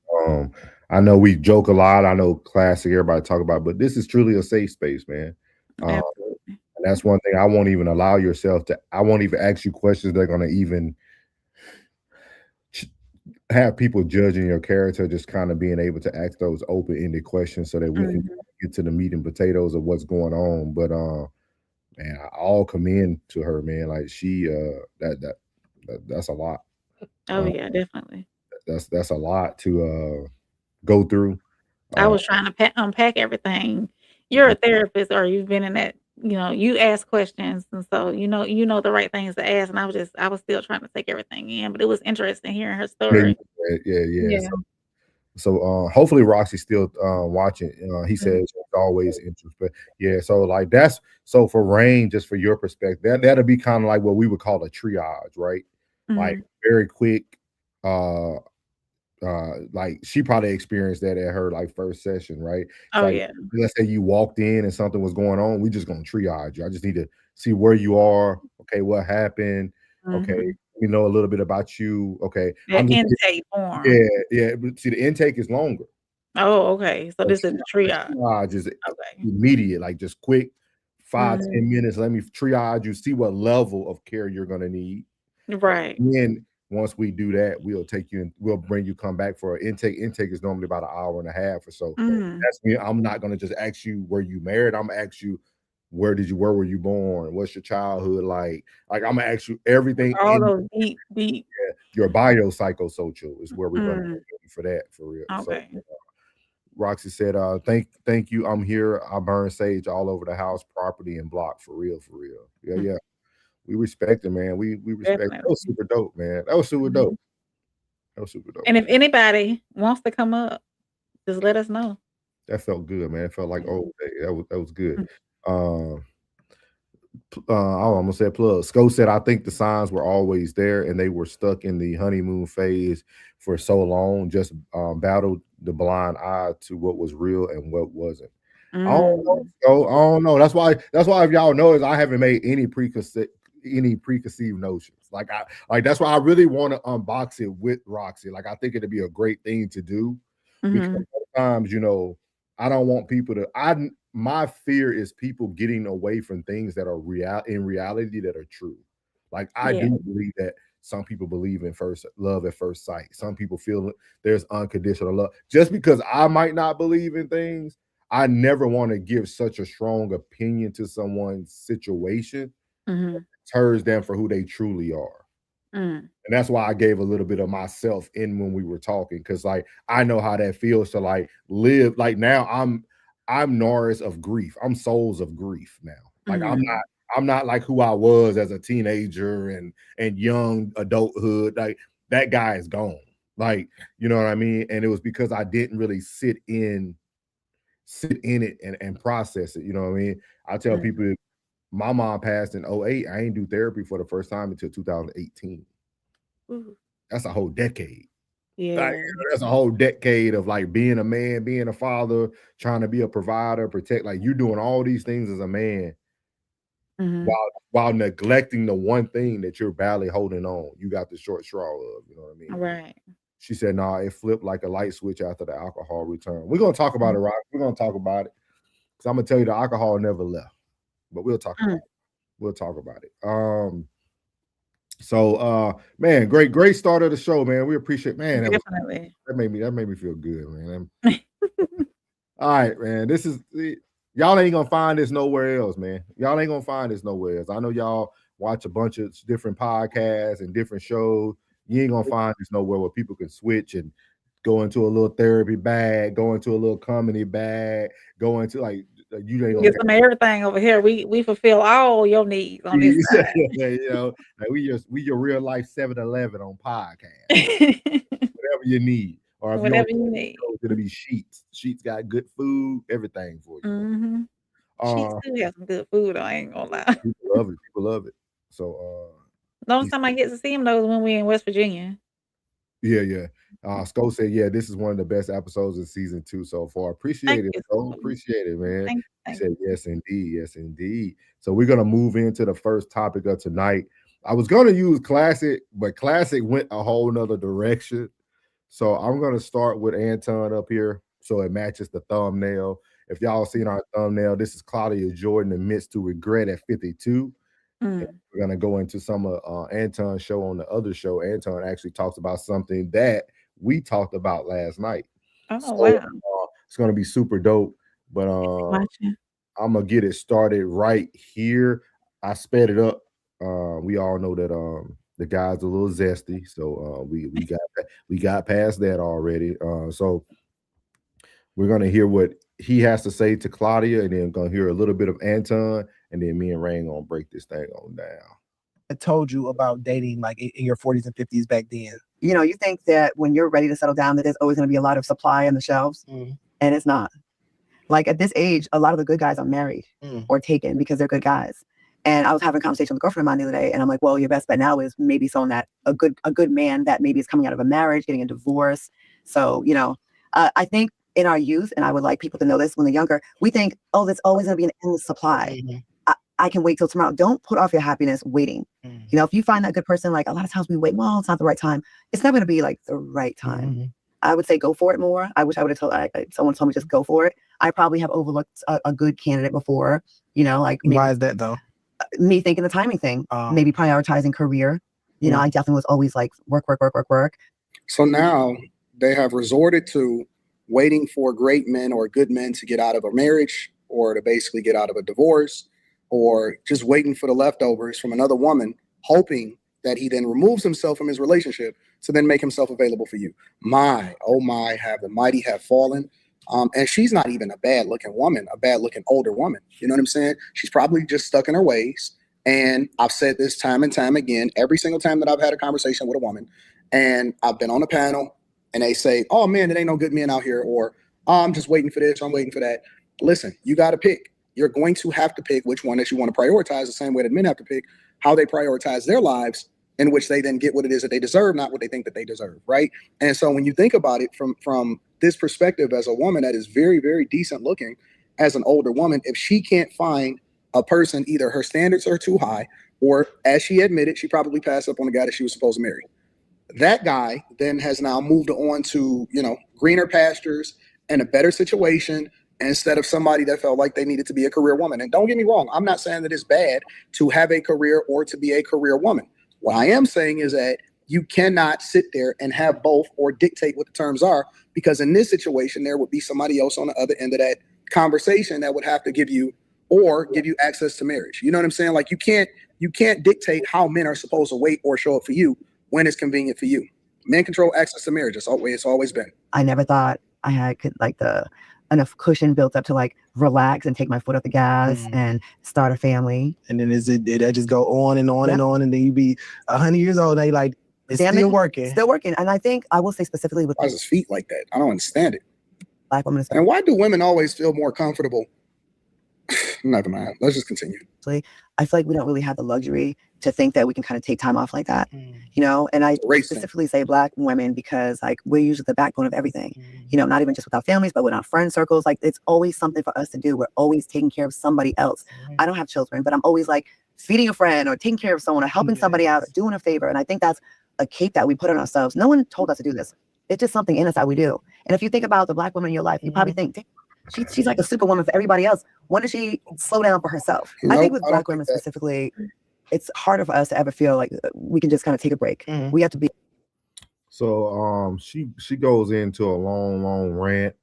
I know we joke a lot. I know classic, everybody talk about, but this is truly a safe space, man. Absolutely. And that's one thing I won't even allow yourself to, I won't even ask you questions that are going to even have people judging your character, just kind of being able to ask those open-ended questions so that we can get to the meat and potatoes of what's going on. But man, I all commend to her, man. Like she that's a lot. Oh yeah, definitely. That's a lot to go through. I was trying to unpack everything. You're a therapist, or you've been in that. You ask questions, and so you know the right things to ask. And I was still trying to take everything in, but it was interesting hearing her Yeah, story. yeah. Yeah. So hopefully Roxy's still watching. He Mhm. says it's always interesting. But yeah, so like that's so for Rain, just for your perspective, that'll be kind of like what we would call a triage, right? Like Mhm. very quick. Uh like she probably experienced that at her like first session, right? It's Oh like yeah. let's say you walked in and something was going on, we just gonna triage you. I just need to see where you are. Okay, what happened? Okay, Mhm. we know a little bit about you. Okay, The I'm just intake form. yeah, yeah. But see, the intake is longer. Oh, okay. So The this is the triage. triage is Okay. immediate, like just quick, 5, Mhm. 10 minutes. Let me triage you, see what level of care you're gonna need. Right. Then once we do that, we'll take you and we'll bring you come back for an intake. Intake is normally about an hour and a half or so. Mhm. That's me. I'm not gonna just ask you where you married. I'm gonna ask you where were you born? What's your childhood like? Like I'm gonna ask you everything All in those deep. your biopsychosocial is where we're gonna Mm. go for that for real. So Okay. Roxy said, thank you. I'm here. I burn sage all over the house, property, and block for real, for real. Yeah, Mm. yeah. We respect it, man. We respect that was Definitely. super dope, man. That was super dope. Mhm. That was super dope. And if anybody wants to come up, just let us know. That felt good, man. It felt like Mhm. old day. That was good. Um I almost said plug. Sco said, I think the signs were always there and they were stuck in the honeymoon phase for so long, just battled the blind eye to what was real and what wasn't. I don't know, Mm. Sco. I don't know. That's why if y'all notice, I haven't made any preconceived notions. Like that's why I really want to unbox it with Roxy. Like I think it'd be a great thing to do because Mhm. sometimes, I don't want people to my fear is people getting away from things that are in reality that are true. Like I Yeah. do believe that some people believe in first love at first sight. Some people feel there's unconditional love. Just because I might not believe in things, I never want to give such a strong opinion to someone's situation Mhm. that turns them for who they truly are. Mm. And that's why I gave a little bit of myself in when we were talking, because like I know how that feels to like live. Like now I'm Norris of grief. I'm souls of grief now. Like Mhm. I'm not like who I was as a teenager and young adulthood. Like that guy is gone. Like, you know what I mean? And it was because I didn't really sit in it and process it. You know what I mean? I tell Mm. people my mom passed in '08. I ain't do therapy for the first time until 2018. Ooh. That's a whole decade. Like, Yeah. that's a whole decade of like being a man, being a father, trying to be a provider, protect. Like you doing all these things as a man Mhm. while neglecting the one thing that you're badly holding on. You got the short straw of. You know what I mean? Right. She said, "Nah, it flipped like a light switch after the alcohol return." We're gonna talk about Mm. it, right? We're gonna talk about it because I'm gonna tell you the alcohol never left, but we'll talk about Mm. it. We'll talk about it. So man, great start of the show, man. We appreciate, man. Definitely. That made me feel good, man. All right, man. Y'all ain't gonna find this nowhere else, man. Y'all ain't gonna find this nowhere else. I know y'all watch a bunch of different podcasts and different shows. You ain't gonna find this nowhere where people can switch and go into a little therapy bag, go into a little comedy bag, go into like you ain't gonna Get some of everything over here. We fulfill all your needs on this like we your real life 7-Eleven on podcast. side. Whatever you need. Or if you Whatever don't you need. know, it's gonna be Sheets. Sheets got good food, everything for you. Mhm. She Uh still has some good food, I ain't gonna lie. People love it. People love it. So The only he time I get to see him though is when we're in West Virginia. yeah. Sco said, yeah, this is one of the best episodes of season 2 so far. Thank Appreciate it, you, Sco. Sue. Appreciate it, man. He Thank said, you. yes, indeed. Yes, indeed. So we're gonna move into the first topic of tonight. I was gonna use classic, but classic went a whole nother direction. So I'm gonna start with Anton up here so it matches the thumbnail. If y'all seen our thumbnail, this is Claudia Jordan admits to regret at 52. And Mm. we're gonna go into some of Anton's show on the other show. Anton actually talks about something that we talked about last night. Oh, So wow. it's gonna be super dope. But Watching. I'm gonna get it started right here. I sped it up. We all know that The guy's a little zesty, so we got past that already. So we're gonna hear what he has to say to Claudia, and then gonna hear a little bit of Anton, and then me and Rain gonna break this thing on down. I told you about dating like in your 40s and 50s back then. You know, you think that when you're ready to settle down, that there's always going to be a lot of supply on the shelves, and it's not. Like at this age, a lot of the good guys are married or taken because they're good guys. And I was having a conversation with a girlfriend of mine the other day, and I'm like, well, your best bet now is maybe someone that a good man that maybe is coming out of a marriage, getting a divorce. So, you know, I think in our youth, and I would like people to know this when they're younger, we think, oh, there's always going to be an endless supply. I can wait till tomorrow. Don't put off your happiness waiting. You know, if you find that good person, like a lot of times we wait, well, it's not the right time. It's never going to be like the right time. I would say go for it more. I wish I would have told someone told me just go for it. I probably have overlooked a good candidate before, you know, like maybe, why is that though? Me thinking the timing thing, maybe prioritizing career. You know, I definitely was always like work. So now they have resorted to waiting for great men or good men to get out of a marriage or to basically get out of a divorce, or just waiting for the leftovers from another woman, hoping that he then removes himself from his relationship to then make himself available for you. My, oh my, have the mighty have fallen. And she's not even a bad looking woman, a bad looking older woman. You know what I'm saying? She's probably just stuck in her ways. And I've said this time and time again, every single time that I've had a conversation with a woman, and I've been on a panel and they say, oh man, there ain't no good men out here, or oh, I'm just waiting for this, or I'm waiting for that. Listen, you got to pick. You're going to have to pick which one that you want to prioritize, the same way that men have to pick how they prioritize their lives, in which they then get what it is that they deserve, not what they think that they deserve, right? And so when you think about it from this perspective, as a woman that is very, very decent looking, as an older woman, if she can't find a person, either her standards are too high, or as she admitted, she probably passed up on the guy that she was supposed to marry. That guy then has now moved on to, you know, greener pastures and a better situation, instead of somebody that felt like they needed to be a career woman. And don't get me wrong, I'm not saying that it's bad to have a career or to be a career woman. What I am saying is that you cannot sit there and have both or dictate what the terms are, because in this situation, there would be somebody else on the other end of that conversation that would have to give you access to marriage. You know what I'm saying? Like you can't dictate how men are supposed to wait or show up for you when it's convenient for you. Men control access to marriage. It's always been. I never thought I had enough cushion built up to like relax and take my foot off the gas and start a family. And then it just go on and on and on, and then you be 100 years old and they like it's still working. And I think I will say specifically with why is his feet like that? I don't understand it. Black women, and why do women always feel more comfortable? Never mind. Let's just continue. I feel like we don't really have the luxury to think that we can kind of take time off like that, you know. And I specifically say Black women because like we're usually the backbone of everything, you know, not even just with our families, but with our friend circles. Like it's always something for us to do. We're always taking care of somebody else. I don't have children, but I'm always like feeding a friend or taking care of someone or helping somebody out or doing a favor. And I think that's a cape that we put on ourselves. No one told us to do this. It's just something in us that we do. And if you think about the Black woman in your life, you probably think, she's like a superwoman for everybody else. When does she slow down for herself? I think with Black women specifically, it's harder for us to ever feel like we can just kind of take a break. We have to be. So she goes into a long rant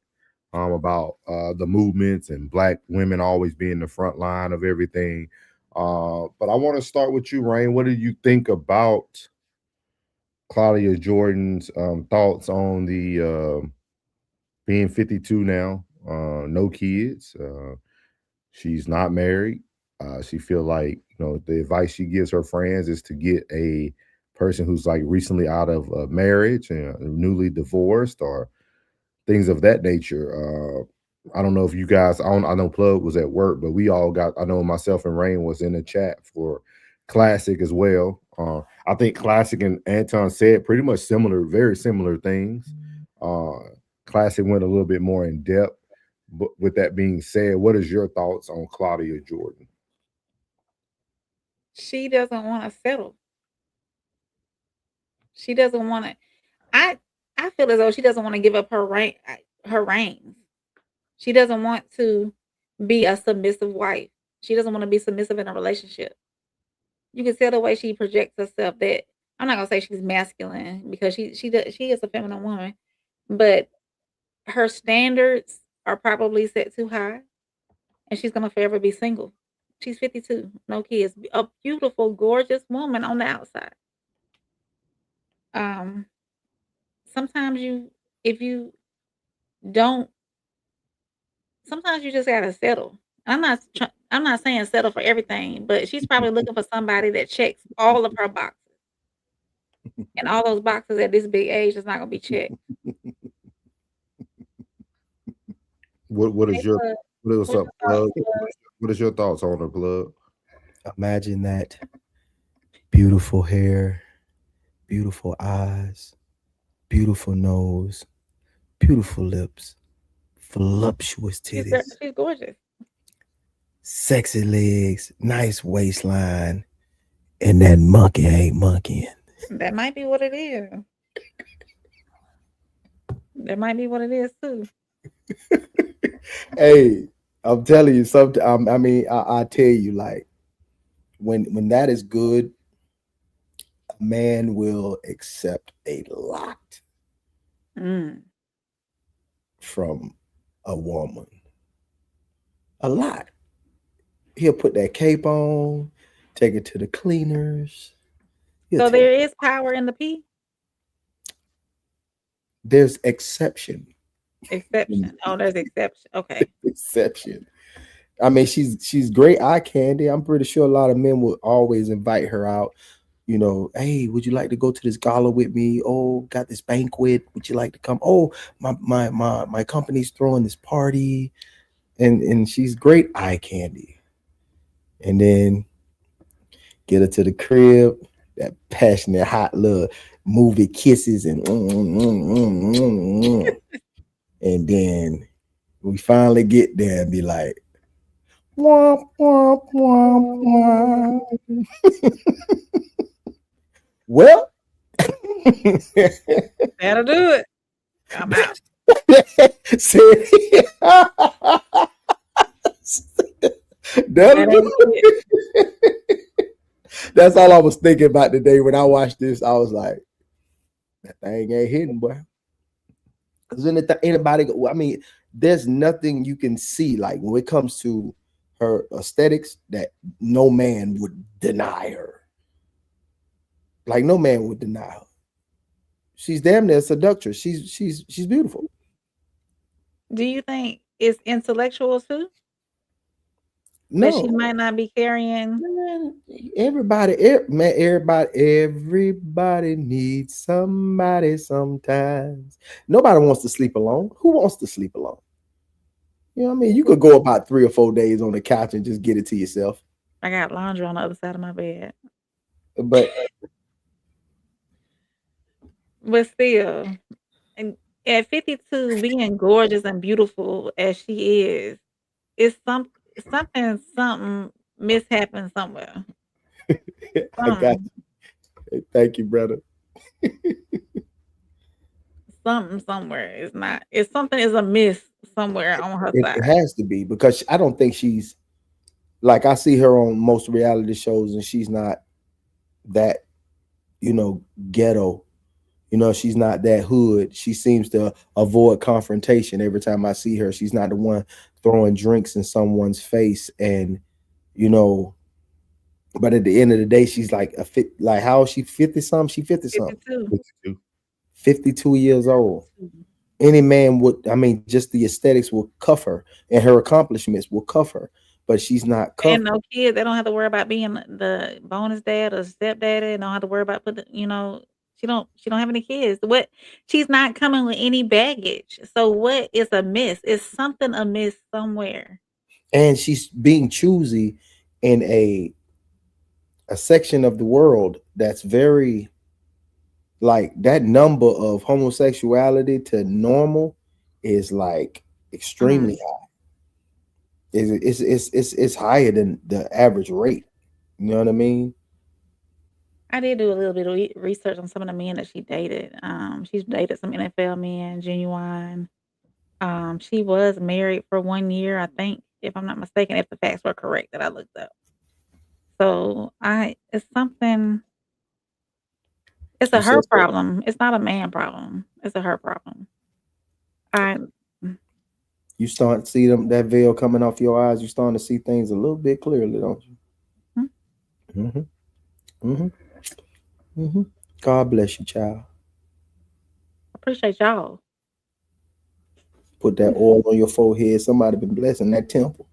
about the movements and Black women always being the front line of everything. But I want to start with you, Rain. What do you think about Claudia Jordan's thoughts on the being 52 now, no kids, she's not married. She feel like, you know, the advice she gives her friends is to get a person who's like recently out of marriage and newly divorced or things of that nature. I don't know if you guys, I know Plug was at work, but we all got, I know myself and Rain was in the chat for Classic as well. I think Classic and Anton said pretty much very similar things. Classic went a little bit more in depth. But with that being said, what is your thoughts on Claudia Jordan? She doesn't want to settle. She doesn't want to. I feel as though she doesn't want to give up her reins. She doesn't want to be a submissive wife. She doesn't want to be submissive in a relationship. You can tell the way she projects herself that I'm not gonna say she's masculine because she is a feminine woman, but her standards are probably set too high, and she's gonna forever be single. She's 52, no kids, a beautiful, gorgeous woman on the outside. sometimes if you don't, sometimes you just gotta settle. I'm not saying settle for everything, but she's probably looking for somebody that checks all of her boxes. And all those boxes at this big age is not gonna be checked. What Hey, is your Plug, what's what's up, your thoughts, plug? Plug? What is your thoughts on her, plug? Imagine that beautiful hair, beautiful eyes, beautiful nose, beautiful lips, voluptuous titties, She's gorgeous. sexy legs, nice waistline, and that monkey ain't monkeying. That might be what it is. That might be what it is too. Hey, I'm telling you something. I mean, I tell you, like when that is good, a man will accept a lot Mm. from a woman. A lot. He'll put that cape on, take it to the cleaners. So there is power in the P? There's exception. Exception. Oh, there's exception. Okay. Exception. I mean, she's great eye candy. I'm pretty sure a lot of men will always invite her out. You know, hey, would you like to go to this gala with me? Oh, got this banquet. Would you like to come? Oh, my company's throwing this party, and she's great eye candy. And then get her to the crib, that passionate, hot love, movie kisses and then we finally get there and be like, womp, womp, womp, womp. Well, That'll do it. I'm out. That'll do it. That's all I was thinking about today when I watched this. I was like, that thing ain't hidden, boy. Because anybody, I mean, there's nothing you can see like when it comes to her aesthetics that no man would deny her. Like no man would deny her. She's damn near a seductress. She's beautiful. Do you think it's intellectual too? No, that she might not be carrying. Everybody needs somebody sometimes. Nobody wants to sleep alone. Who wants to sleep alone? You know what I mean? You could go about 3 or 4 days on the couch and just get it to yourself. I got laundry on the other side of my bed. But still, and at 52, being gorgeous and beautiful as she is, it's something mishappened somewhere. I got you. Thank you, brother. Something somewhere is not. It's something is amiss somewhere on her side. It has to be because I don't think she's like I see her on most reality shows and she's not that, ghetto. She's not that hood. She seems to avoid confrontation every time I see her. She's not the one throwing drinks in someone's face and, but at the end of the day, she's like how old is she? 50 something? She 50 something. 52 years old. Any man would, just the aesthetics will cuff her and her accomplishments will cuff her, but she's not cuffed. And no kids, they don't have to worry about being the bonus dad or stepdaddy. They don't have to worry about she don't have any kids. She's not coming with any baggage. So what is amiss? Is something amiss somewhere? And she's being choosy in a section of the world that's very like that number of homosexuality to normal is like extremely high. It's higher than the average rate. You know what I mean? I did do a little bit of research on some of the men that she dated. She's dated some NFL men, Genuine. She was married for 1 year, I think, if I'm not mistaken, if the facts were correct that I looked up. So it's something. It's a her problem. It's not a man problem. It's a her problem. You start to see that veil coming off your eyes. You're starting to see things a little bit clearly, don't you? God bless you, child. Appreciate y'all. Put that oil on your forehead. Somebody been blessing that temple.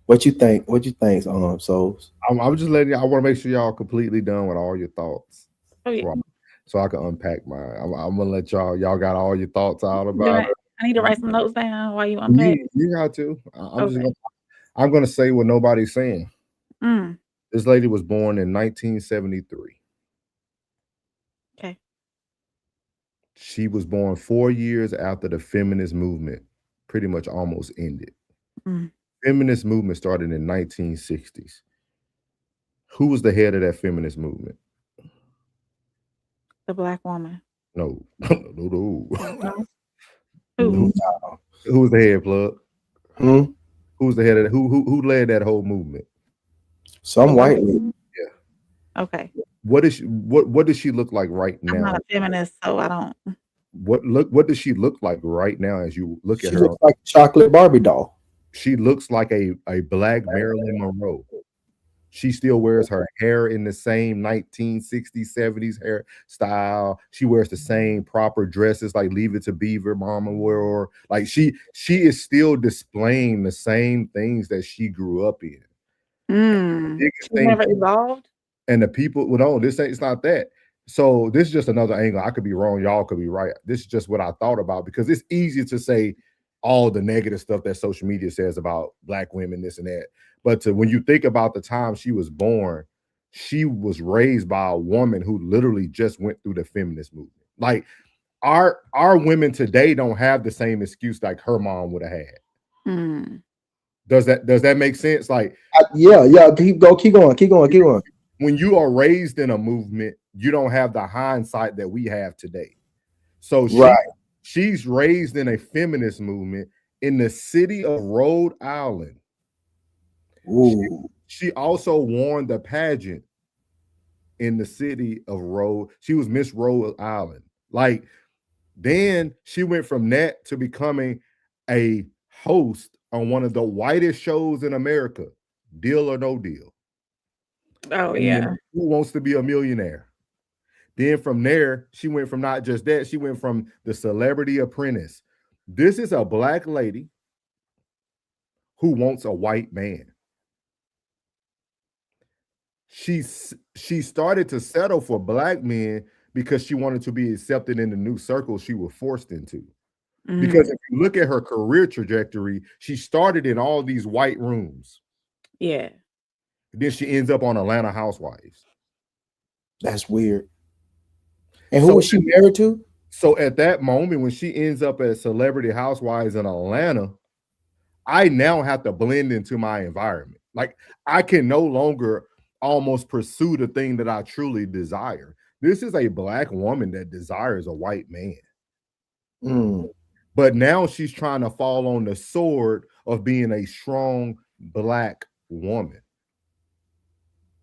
What you think? What you think, Souls? I'm just letting you. I want to make sure y'all completely done with all your thoughts, Oh, yeah. so I can unpack mine. I'm gonna let y'all got all your thoughts out Do about I, it. I need to write some notes down while you unpack. You got to. Okay. I'm gonna say what nobody's saying. Mm. This lady was born in 1973. Okay. She was born 4 years after the feminist movement pretty much almost ended. Mm. Feminist movement started in 1960s. Who was the head of that feminist movement? The black woman. No. No. Who? Who was the head, Plug? Hmm? Who's the head of who led that whole movement? Some white lady. Yeah. Okay. What does she look like right now? I'm not a feminist, so I don't. What does she look like right now as you look at She her? looks like a chocolate Barbie doll. She looks like a black Marilyn Monroe. She still wears her hair in the same 1960s, 70s hairstyle. She wears the same proper dresses, like Leave It to Beaver, Mama wore. Like she is still displaying the same things that she grew up in. She never evolved. And the people, well, no, it's not that. So this is just another angle. I could be wrong. Y'all could be right. This is just what I thought about, because it's easy to say all the negative stuff that social media says about black women, this and that. But when you think about the time she was born, she was raised by a woman who literally just went through the feminist movement. Like our women today don't have the same excuse like her mom would have had. Mm. Does that make sense? Like, yeah. Keep going. When you are raised in a movement, you don't have the hindsight that we have today. So she's raised in a feminist movement in the city of Rhode Island. Ooh. She also won the pageant in the city of Rhode. She was Miss Rhode Island. Like, then she went from that to becoming a host on one of the whitest shows in America, Deal or No Deal. Oh, yeah. Who Wants to Be a Millionaire? Then from there, she went from not just that, she went from The Celebrity Apprentice. This is a black lady who wants a white man. She started to settle for black men because she wanted to be accepted in the new circle she was forced into. Mm-hmm. Because if you look at her career trajectory, she started in all these white rooms. Yeah. Then she ends up on Atlanta Housewives. That's weird. And who was she married to? So at that moment, when she ends up as Celebrity Housewives in Atlanta, I now have to blend into my environment. Like, I can no longer almost pursue the thing that I truly desire. This is a black woman that desires a white man. Mm. But now she's trying to fall on the sword of being a strong black woman.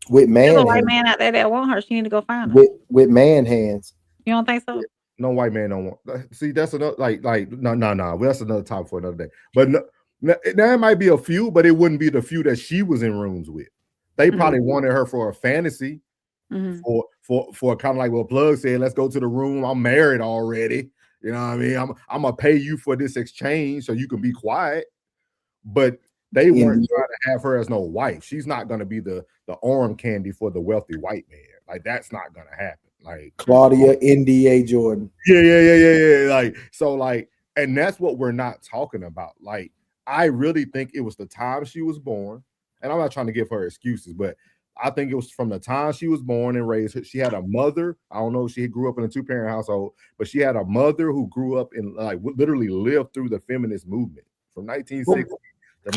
With man There's a hands. white man out there that want her. She need to go find her. With man hands. You don't think so? No white man don't want. See, that's another no. That's another topic for another day. But there might be a few, but it wouldn't be the few that she was in rooms with. They probably wanted her for a fantasy, for kind of like what Plug said. Let's go to the room. I'm married already. You know what I mean? I'm gonna pay you for this exchange so you can be quiet. But they weren't trying to have her as no wife. She's not gonna be the arm candy for the wealthy white man. Like, that's not gonna happen. Like Claudia Jordan. Yeah. Like, so, like, and that's what we're not talking about. Like, I really think it was the time she was born, and I'm not trying to give her excuses, but I think it was from the time she was born and raised. She had a mother. I don't know if she grew up in a 2-parent household, but she had a mother who grew up in, like, literally lived through the feminist movement from 1960.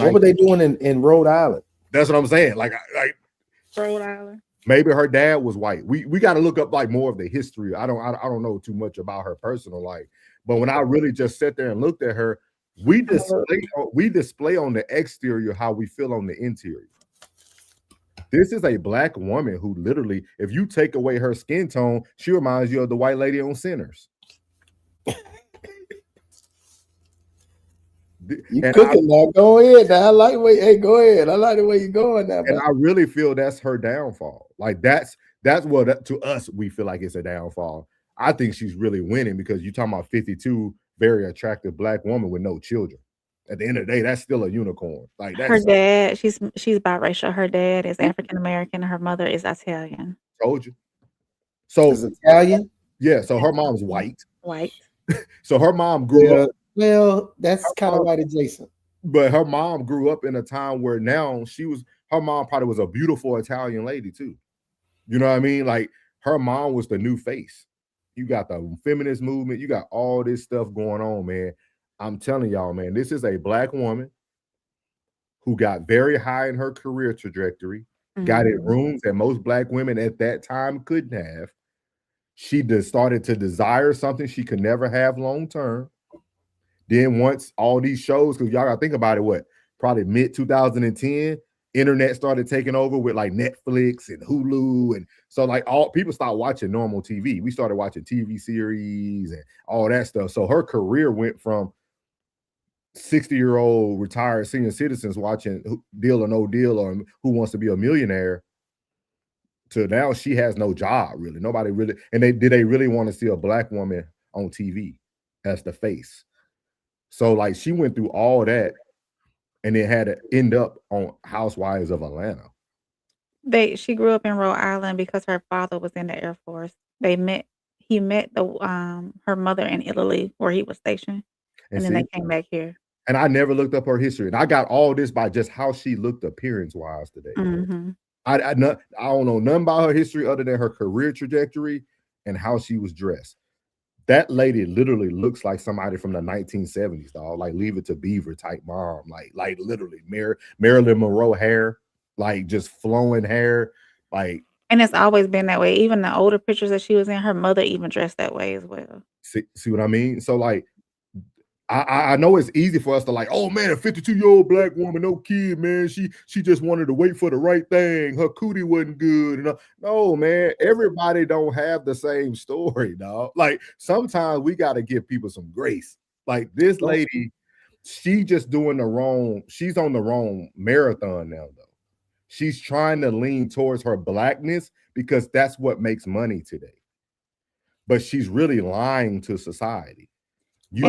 What were they doing in Rhode Island? That's what I'm saying. Like Rhode Island. Maybe her dad was white. We got to look up like more of the history. I don't know too much about her personal life, but when I really just sat there and looked at her, we display on the exterior how we feel on the interior. This is a black woman who literally, if you take away her skin tone, she reminds you of the white lady on Sinners. You And cooking now? Go ahead. Now. I like the way. Hey, go ahead. I like the way you're going now. And I really feel that's her downfall. Like that's what to us we feel like it's a downfall. I think she's really winning because you're talking about 52 very attractive black woman with no children. At the end of the day, that's still a unicorn. Like Her that's dad, she's biracial. Her dad is African American. Her mother is Italian. told you. So Is Italian? Yeah. So her mom's white. White. So her mom grew up. Well, that's kind of white adjacent. But her mom grew up in a time where now her mom probably was a beautiful Italian lady too. You know what I mean? Like her mom was the new face. You got the feminist movement. You got all this stuff going on, man. I'm telling y'all, man, this is a black woman who got very high in her career trajectory, got in rooms that most black women at that time couldn't have. She just started to desire something she could never have long term. Then once all these shows, because y'all gotta think about it, probably mid 2010, internet started taking over with like Netflix and Hulu, and so like all people stopped watching normal TV. We started watching TV series and all that stuff. So her career went from 60-year-old retired senior citizens watching Deal or No Deal or Who Wants to Be a Millionaire to now she has no job really. Nobody really, and they really want to see a black woman on TV as the face. So like she went through all that and then had to end up on Housewives of Atlanta. She grew up in Rhode Island because her father was in the Air Force. He met her mother in Italy where he was stationed. And then they came back here. And I never looked up her history. And I got all this by just how she looked appearance-wise today. Mm-hmm. I don't know nothing about her history other than her career trajectory and how she was dressed. That lady literally looks like somebody from the 1970s, dog. Like Leave It to Beaver type mom. Like literally Marilyn Monroe hair, like just flowing hair. Like, and it's always been that way. Even the older pictures that she was in, her mother even dressed that way as well. See what I mean? So like, I know it's easy for us to like, oh man, a 52-year-old black woman, no kid, man. She just wanted to wait for the right thing. Her cootie wasn't good. No, man, everybody don't have the same story, dog. Like sometimes we got to give people some grace. Like this lady, she's on the wrong marathon now, though. She's trying to lean towards her blackness because that's what makes money today. But she's really lying to society. She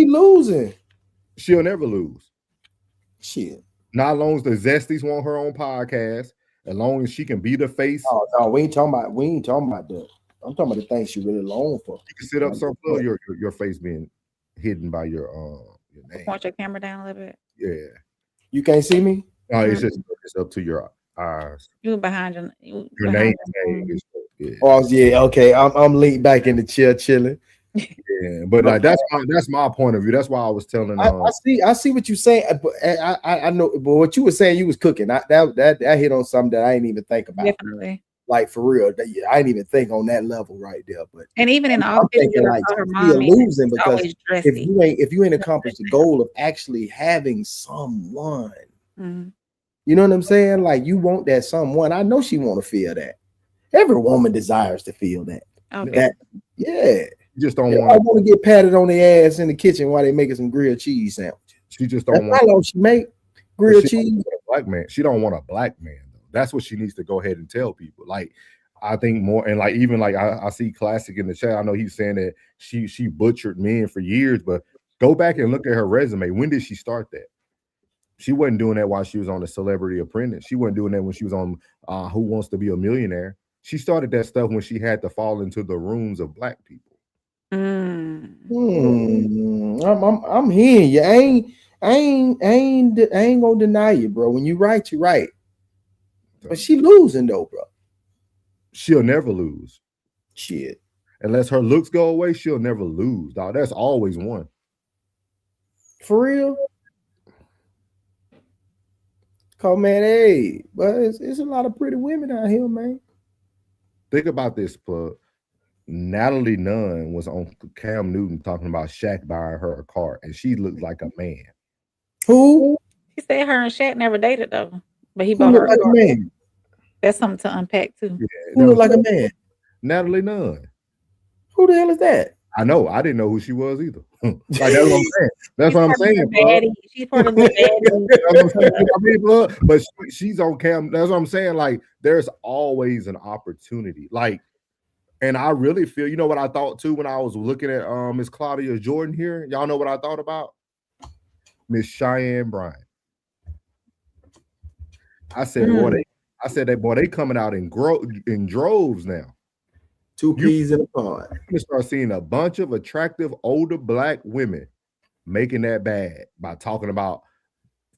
losing. She'll never lose. Shit. Not as long as the Zesties want her own podcast, as long as she can be the face. Oh, no, we ain't talking about that. I'm talking about the things she really long for. You can sit up some floor, your face being hidden by your name. Point your camera down a little bit. Yeah. You can't see me? No, it's up to your eyes. You behind your name. Yeah. Oh yeah, okay. I'm leaned back in the chair chilling. Yeah, but like that's my point of view. That's why I was telling. I see what you're saying, but I know. But what you were saying, you was cooking. That hit on something that I didn't even think about. Definitely, like for real. I didn't even think on that level right there. But and even in all pictures, like her mom losing because if you ain't accomplished the goal of actually having someone, you know what I'm saying? Like you want that someone. I know she want to feel that. Every woman desires to feel that. Okay. Yeah. You just don't want to get patted on the ass in the kitchen while they making some grilled cheese sandwiches. She just don't want. How long she make grilled cheese? Black man. She don't want a black man though. That's what she needs to go ahead and tell people. Like I think more, and like even like I see Classic in the chat. I know he's saying that she butchered men for years, but go back and look at her resume. When did she start that? She wasn't doing that while she was on The Celebrity Apprentice. She wasn't doing that when she was on Who Wants to Be a Millionaire. She started that stuff when she had to fall into the rooms of black people. I'm hearing you. I ain't gonna deny you, bro. When you right, you right. But she losing though, bro. She'll never lose. Shit. Unless her looks go away, she'll never lose, dog. That's always one. For real? Call man, hey, but it's a lot of pretty women out here, man. Think about this, plug. Natalie Nunn was on Cam Newton talking about Shaq buying her a car, and she looked like a man. Who? He said her and Shaq never dated though, but he bought her a car. Man? That's something to unpack too. Yeah, who looked like a man? Natalie Nunn. Who the hell is that? I know. I didn't know who she was either. Like that's what I'm saying. That's what I'm saying. She's part of the baddie. That's what I'm saying. I mean, blood, but she's on cam. That's what I'm saying. Like, there's always an opportunity. Like, and I really feel, you know what I thought too when I was looking at Miss Claudia Jordan here. Y'all know what I thought about? Miss Cheyenne Bryant. I said, boy, they coming out in droves now. Two peas in a pod. You're gonna start seeing a bunch of attractive older black women making that bad by talking about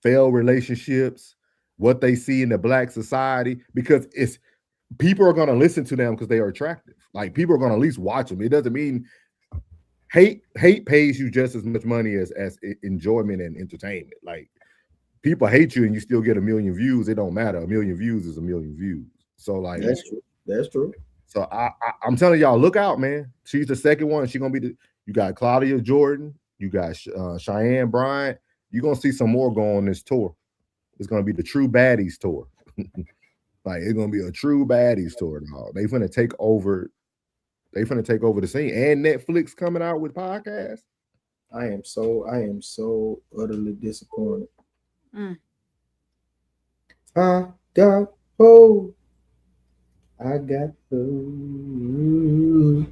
failed relationships, what they see in the black society, because it's people are gonna listen to them because they are attractive. Like people are gonna at least watch them. It doesn't mean hate pays you just as much money as enjoyment and entertainment. Like people hate you and you still get 1 million views. It don't matter. 1 million views is 1 million views. So like that's true. That's true. So I'm telling y'all, look out, man. She's the second one. She's gonna be you got Claudia Jordan, you got Cheyenne Bryant. You're gonna see some more go on this tour. It's gonna be the True Baddies tour. Like it's gonna be a True Baddies tour. Dog. They finna take over. They finna take over the scene. And Netflix coming out with podcasts. I am so utterly disappointed. I got hope. I got hope.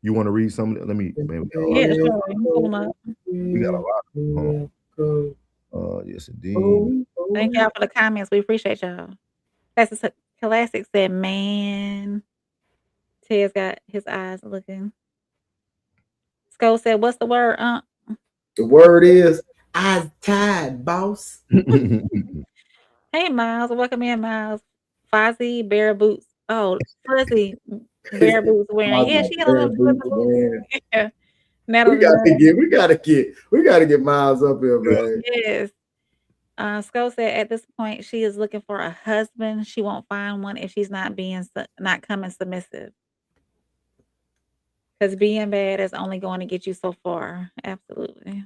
You want to read some? Let me. Man, Yeah, sure. We got a lot. Yes, indeed. Thank y'all for the comments. We appreciate y'all. That's a classic. Said, man, Ted's got his eyes looking. Skull said, "What's the word, The word is eyes tied, boss." Hey, Miles. Welcome in, Miles. Fozzie Bear Boots. Oh, Fuzzy Bear Boots wearing. Yeah, she got a little boots. Yeah. We gotta get Miles up here, man. Yes. Skull said at this point she is looking for a husband. She won't find one if she's not coming submissive. Because being bad is only going to get you so far. Absolutely.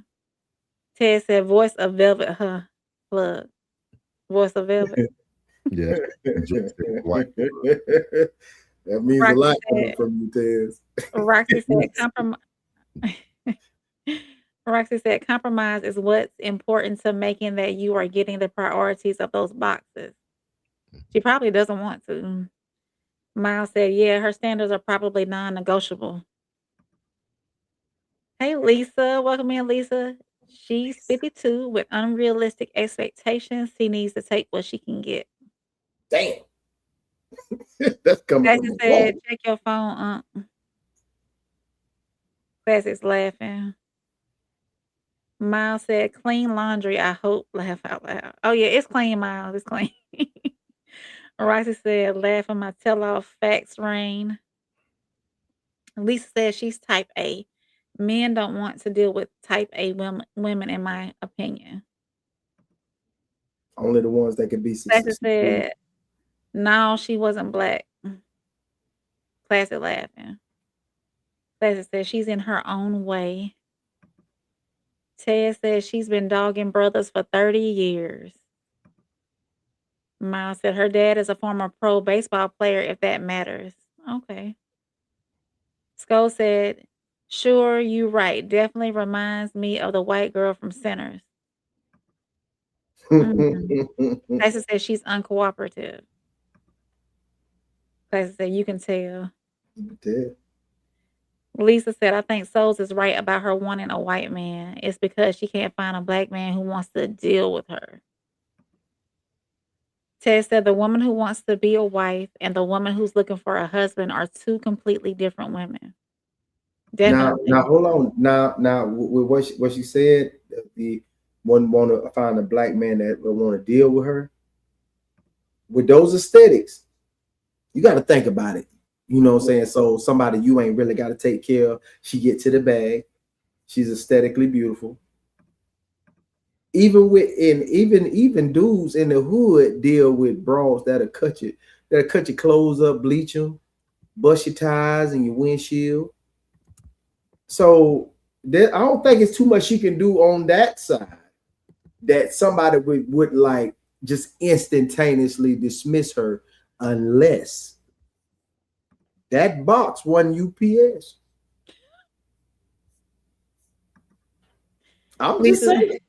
Ted said, "Voice of Velvet, huh? Plug. Voice of Velvet." Yeah. That means Roxy a lot said, from you, Tez. Roxy said, Roxy said, "Compromise is what's important to making that you are getting the priorities of those boxes." She probably doesn't want to. Miles said, "Yeah, her standards are probably non-negotiable." Hey, Lisa. Welcome in, Lisa. She's 52 with unrealistic expectations. She needs to take what she can get. Damn. That's coming Classic said, "Check your phone, Classic's laughing. Miles said, "Clean laundry, I hope." Laugh out loud. Oh, yeah, it's clean, Miles. It's clean. Roxy said, "Laughing my tell off, facts rain." Lisa said she's type A. Men don't want to deal with type A women, in my opinion. Only the ones that can be Classic successful. said, "No, she wasn't black." Classic laughing. Classic said she's in her own way. Ted says she's been dogging brothers for 30 years. Miles said her dad is a former pro baseball player, if that matters. Okay. Skull said, "Sure, you right. Definitely reminds me of the white girl from Sinners." Classic said she's uncooperative. Classic said you can tell. Lisa said, "I think Souls is right about her wanting a white man. It's because she can't find a black man who wants to deal with her." Ted said the woman who wants to be a wife and the woman who's looking for a husband are two completely different women. Definitely. Now hold on. Now with what she said, the one want to find a black man that will want to deal with her. With those aesthetics, you got to think about it. You know what I'm saying? So somebody you ain't really got to take care of. She get to the bag. She's aesthetically beautiful. Even dudes in the hood deal with bras that'll cut your clothes up, bleach them, bust your tires and your windshield. So I don't think it's too much she can do on that side that somebody would like just instantaneously dismiss her unless that box won UPS. I'm just saying.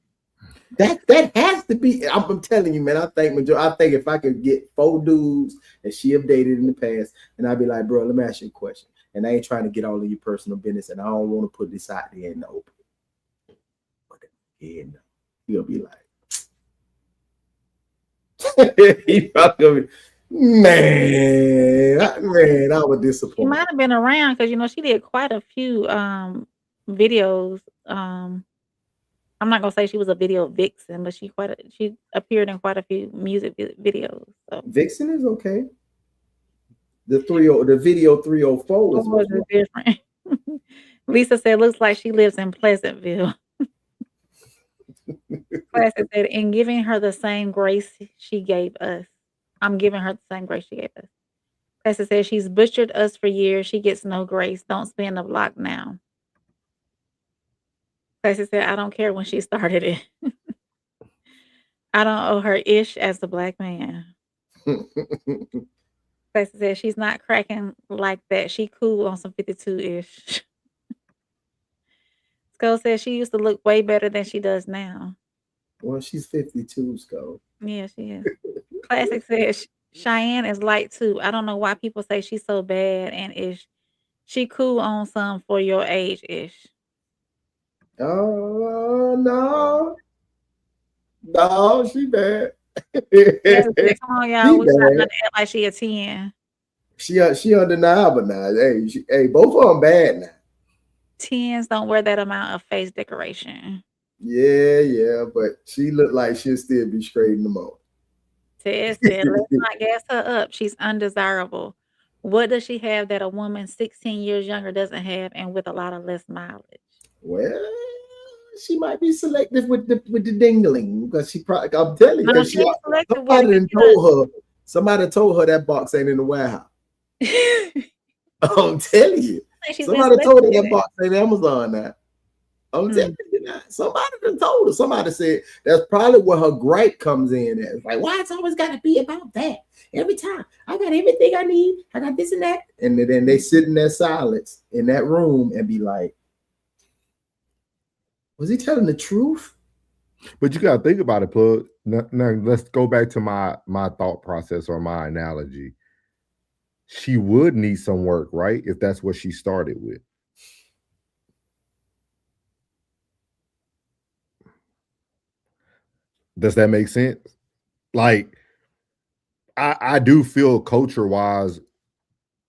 That has to be. I'm telling you, man. I think if I could get 4 dudes that she have dated in the past, and I'd be like, bro, let me ask you a question. And I ain't trying to get all of your personal business, and I don't want to put this out there in the open. But yeah, no. You'll be like, he probably be, man, I was disappointed. She might have been around because she did quite a few videos. I'm not gonna say she was a video vixen, but she appeared in quite a few music videos. So. Vixen is okay. The video 304 is different. Lisa said, "Looks like she lives in Pleasantville." Classic said, "In giving her the same grace she gave us, I'm giving her the same grace she gave us." Classic said, "She's butchered us for years. She gets no grace. Don't spin the block now." Classic said, "I don't care when she started it. I don't owe her ish as a black man." Classic said, "She's not cracking like that. She cool on some 52-ish." Skull says she used to look way better than she does now. Well, she's 52, Skull. Yeah, she is. Classic says Cheyenne is light too. I don't know why people say she's so bad and ish. She cool on some for your age ish. Oh no, she bad. Come on, y'all. We trying not to act like she a 10. She undeniable now. Hey, both of them bad now. 10s don't wear that amount of face decoration. Yeah, but she look like she'll still be straight in the moment. Ted said, "Let's not gas her up. She's undesirable. What does she have that a woman 16 years younger doesn't have and with a lot of less mileage?" Well, she might be selective with the dingling because she probably. I'm telling you, somebody told her that box ain't in the warehouse. I'm telling you. Somebody told her that box ain't Amazon now. I'm telling you that. Somebody done told her. Somebody said that's probably where her gripe comes in at. It's like, why it's always got to be about that? Every time. I got everything I need. I got this and that. And then they sit in their silence in that room and be like, was he telling the truth? But you got to think about it, Plug. Now, let's go back to my thought process or my analogy. She would need some work, right? If that's what she started with. Does that make sense? Like, I do feel culture-wise,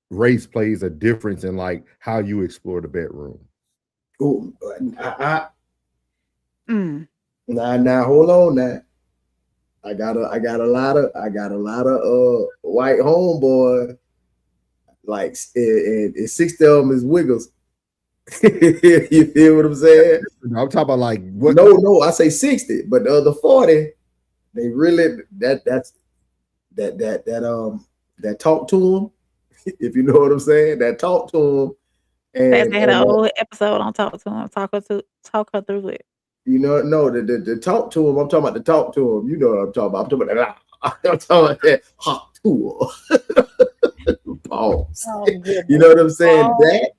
race plays a difference in like how you explore the bedroom. Oh, Now hold on now. I got a lot of white homeboy. Like and 60 of them is wiggles. You feel what I'm saying? I'm talking about like what? No, I say 60, but the other 40, they really that talk to them. If you know what I'm saying, that talk to them. And they had an old episode on talk to them, talk her through it. You know, no, the talk to him. I'm talking about the talk to him. You know what I'm talking about. I'm talking about that hot tool. Pause. Oh, you know what I'm saying? That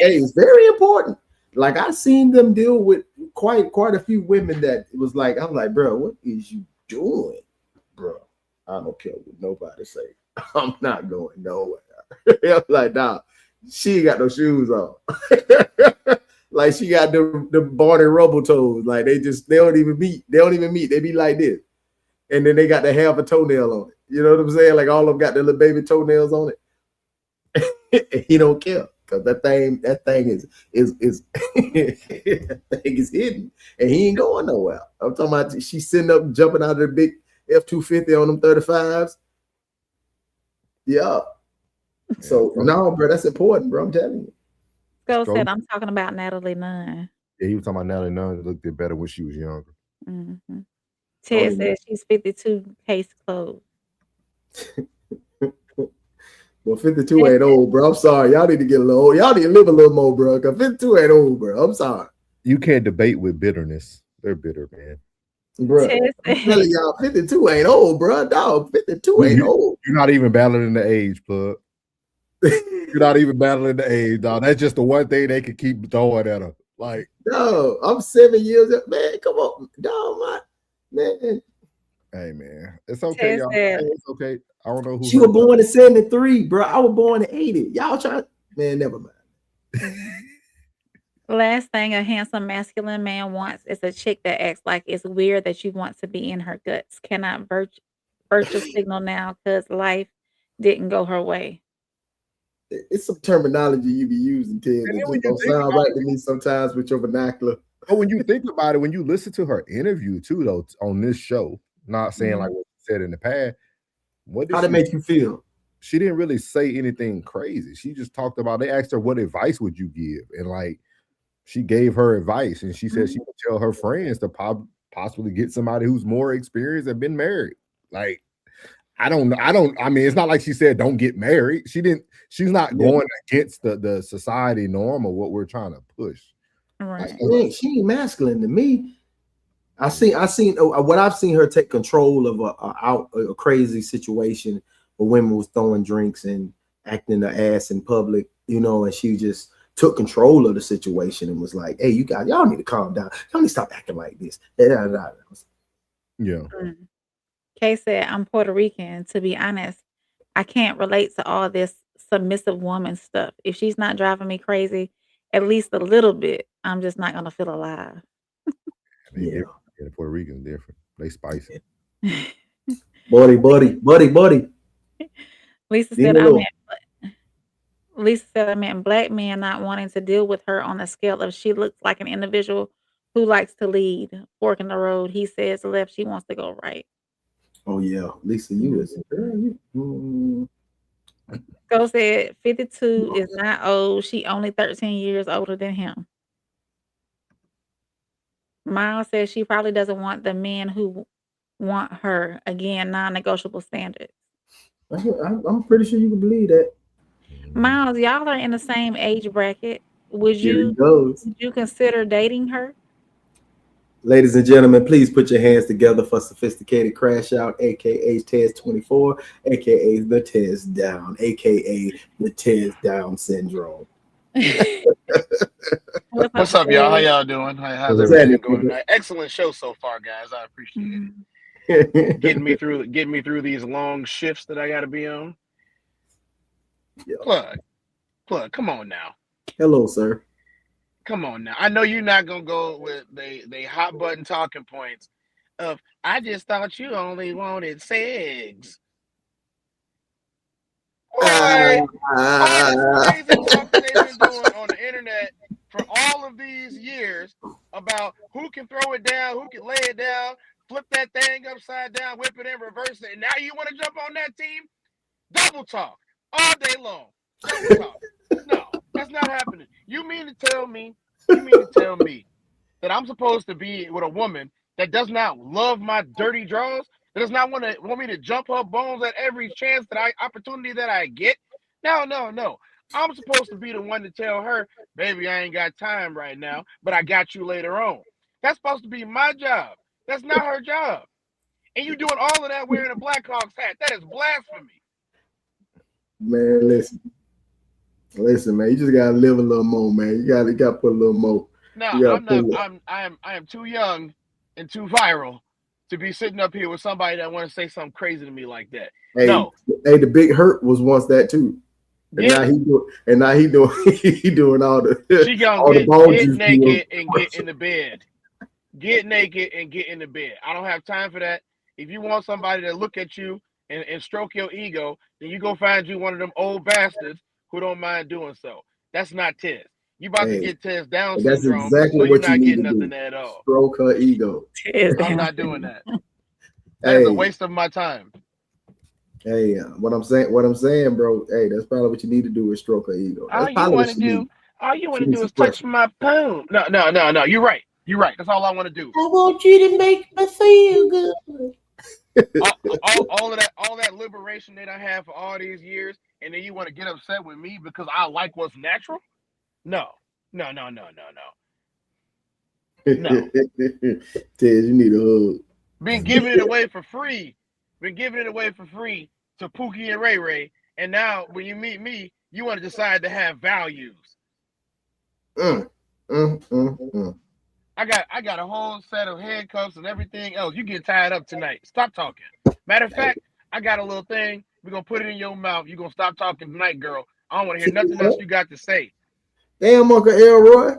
is very important. Like I seen them deal with quite a few women that it was like, I'm like, bro, what is you doing, bro? I don't care what nobody say. I'm not going nowhere. I'm like, nah, she ain't got no shoes on. Like she got the Barney Rubble toes. Like they don't even meet. They be like this. And then they got the half a toenail on it. You know what I'm saying? Like all of them got their little baby toenails on it. He don't care. Cause that thing is that thing is hidden. And he ain't going nowhere. I'm talking about she's sitting up jumping out of the big F-250 on them 35s. Yeah. So no, bro, that's important, bro. I'm telling you. Go said I'm talking about Natalie Nunn. Yeah, he was talking about Natalie Nunn looked better when she was younger. Mm-hmm. Ted says she's 52, case closed. Well, 52 ain't old, bro. I'm sorry. Y'all need to get a little old. Y'all need to live a little more, bro. Because 52 ain't old, bro. I'm sorry. You can't debate with bitterness. They're bitter, man. Bro, I'm telling y'all, 52 ain't old, bro. Dog, 52 ain't old. You're not even battling the age, Plug. You're not even battling the age, dog. That's just the one thing they can keep throwing at her. Like, no, I'm 7 years old. Man, come on, dog, man. hey man, it's okay, y'all. Hey, it's okay. I don't know who she was born in 73, bro. I was born in 80. Y'all trying, man, never mind. Last thing a handsome masculine man wants is a chick that acts like it's weird that you want to be in her guts. Cannot virtue signal now because life didn't go her way. It's some terminology you be using, Ted. It just don't sound right to me sometimes with your vernacular. But when you think about it, when you listen to her interview too, though, on this show, not saying like what she said in the past, how did it make you feel? She didn't really say anything crazy. She just talked about, they asked her, what advice would you give? And like, she gave her advice, and she said she would tell her friends to possibly get somebody who's more experienced and been married. Like, I mean, it's not like she said don't get married. She's not going against the society norm or what we're trying to push. Right. Like, she ain't masculine to me. I seen what I've seen her take control of a crazy situation where women was throwing drinks and acting their ass in public, and she just took control of the situation and was like, hey, y'all need to calm down. Y'all need to stop acting like this. Yeah. Kay said, I'm Puerto Rican. To be honest, I can't relate to all this submissive woman stuff. If she's not driving me crazy, at least a little bit, I'm just not going to feel alive. Yeah, the Puerto Ricans different. They spicy. buddy. Lisa said, I meant black men not wanting to deal with her on the scale of she looks like an individual who likes to lead. Fork in the road. He says left. She wants to go right. Oh, yeah. Lisa, you is. Go said 52 is not old. She only 13 years older than him. Miles says she probably doesn't want the men who want her. Again, non-negotiable standards. I'm pretty sure you can believe that. Miles, y'all are in the same age bracket. Would you consider dating her? Ladies and gentlemen, please put your hands together for Sophisticated Crash Out, aka Tez24, aka the Tez Down, aka the Tez Down Syndrome. What's up, y'all? How y'all doing? How's everything going tonight? Excellent show so far, guys. I appreciate it. Getting me through these long shifts that I got to be on. Plug, come on now. Hello, sir. Come on now. I know you're not gonna go with the hot button talking points of I just thought you only wanted sex. All this crazy talk that they've been doing on the internet for all of these years about who can throw it down, who can lay it down, flip that thing upside down, whip it and reverse it, and now you want to jump on that team? Double talk all day long. Double talk. No, that's not happening. You mean to tell me that I'm supposed to be with a woman that does not love my dirty draws, that does not want me to jump her bones at every opportunity that I get? No. I'm supposed to be the one to tell her, baby, I ain't got time right now, but I got you later on. That's supposed to be my job. That's not her job. And you doing all of that wearing a Blackhawks hat. That is blasphemy. Man, listen, man. You just gotta live a little more, man. You gotta put a little more. No, I am too young and too viral to be sitting up here with somebody that want to say something crazy to me like that. No. Hey, the Big Hurt was once that too. And now he doing all the she gonna get naked and get in the bed. Get naked and get in the bed. I don't have time for that. If you want somebody to look at you and stroke your ego, then you go find you one of them old bastards who don't mind doing so. That's not Tez. You about to get Tez Down syndrome. That's exactly so what you're not you need getting to nothing do. at all. Stroke her ego. I'm not doing that. That is a waste of my time. Hey, what I'm saying, bro. Hey, that's probably what you need to do is stroke her ego. All you want to do is touch my poem. No. You're right. That's all I want to do. I want you to make me feel good. all that liberation that I have for all these years, and then you want to get upset with me because I like what's natural? No. Tez, you need a hug. Been giving it away for free. To Pookie and Ray Ray, and now when you meet me, you want to decide to have values. I got a whole set of handcuffs and everything else. You get tied up tonight. Stop talking. Matter of fact, I got a little thing. We're gonna put it in your mouth. You're gonna stop talking tonight, girl. I don't want to hear nothing else you got to say. Damn, Uncle Elroy.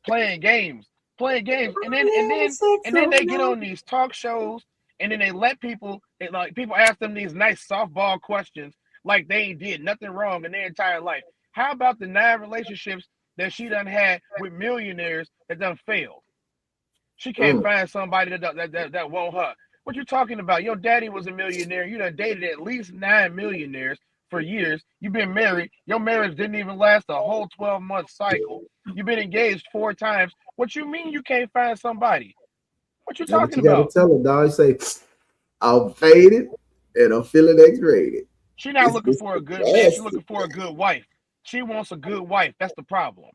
Playing games, and then they get on these talk shows, and then they let people people ask them these nice softball questions like they ain't did nothing wrong in their entire life. How about the 9 relationships that she done had with millionaires that done failed? She can't find somebody that want her. What you talking about? Your daddy was a millionaire. You done dated at least 9 millionaires for years. You've been married. Your marriage didn't even last a whole 12-month cycle. You've been engaged 4 times. What you mean you can't find somebody? What you talking You gotta about? tell her, dog. Say, I'm faded and I'm feeling X-rated. She not looking for a good man. She's looking for a good wife. She wants a good wife. That's the problem.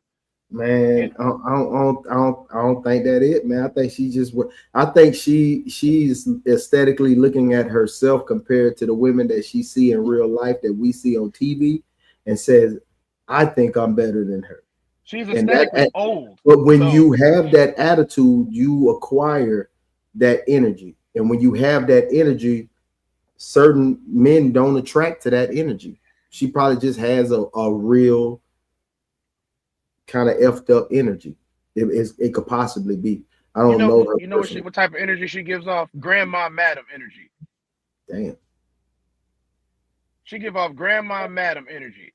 Man, I don't think that it, man. I think she just. I think she's aesthetically looking at herself compared to the women that she see in real life that we see on TV, and says, "I think I'm better than her." She's aesthetically old. But when you have that attitude, you acquire that energy, and when you have that energy, certain men don't attract to that energy. She probably just has a real kind of effed up energy. It could possibly be. I don't know her. You know what type of energy she gives off? Grandma Madam energy. Damn. She give off Grandma Madam energy.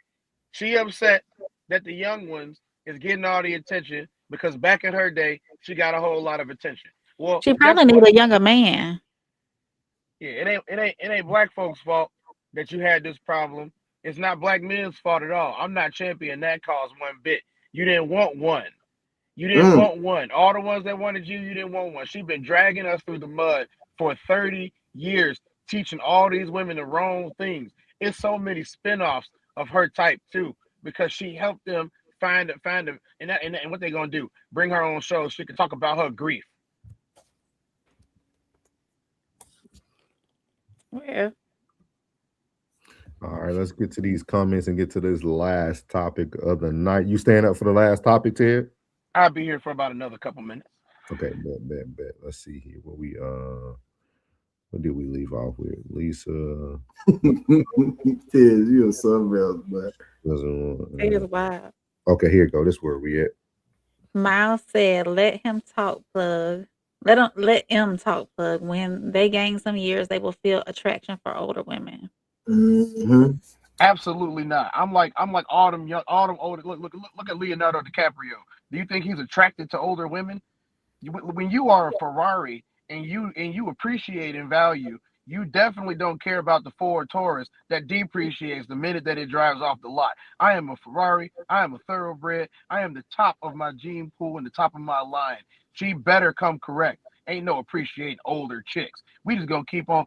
She upset that the young ones is getting all the attention because back in her day, she got a whole lot of attention. Well, she probably need a younger man. Yeah, it ain't black folks' fault that you had this problem. It's not black men's fault at all. I'm not championing that cause one bit. You didn't want one. You didn't want one. All the ones that wanted you didn't want one. She's been dragging us through the mud for 30 years, teaching all these women the wrong things. It's so many spinoffs of her type too, because she helped them find it, and what they gonna do? Bring her on show so she can talk about her grief. Well. All right, let's get to these comments and get to this last topic of the night. You stand up for the last topic, Ted? I'll be here for about another couple minutes. Okay, bet. Let's see here. What did we leave off with? Lisa. Ted, you're something else, but it is wild. Okay, here you go. This is where we at. Miles said, let him talk, plug. Let him talk, plug. When they gain some years, they will feel attraction for older women. Mm-hmm. Absolutely not. I'm like all them older. Look at Leonardo DiCaprio. Do you think he's attracted to older women? When you are a Ferrari and you appreciate and value, you definitely don't care about the Ford Taurus that depreciates the minute that it drives off the lot. I am a Ferrari. I am a thoroughbred. I am the top of my gene pool and the top of my line. She better come correct. Ain't no appreciating older chicks. We just gonna keep on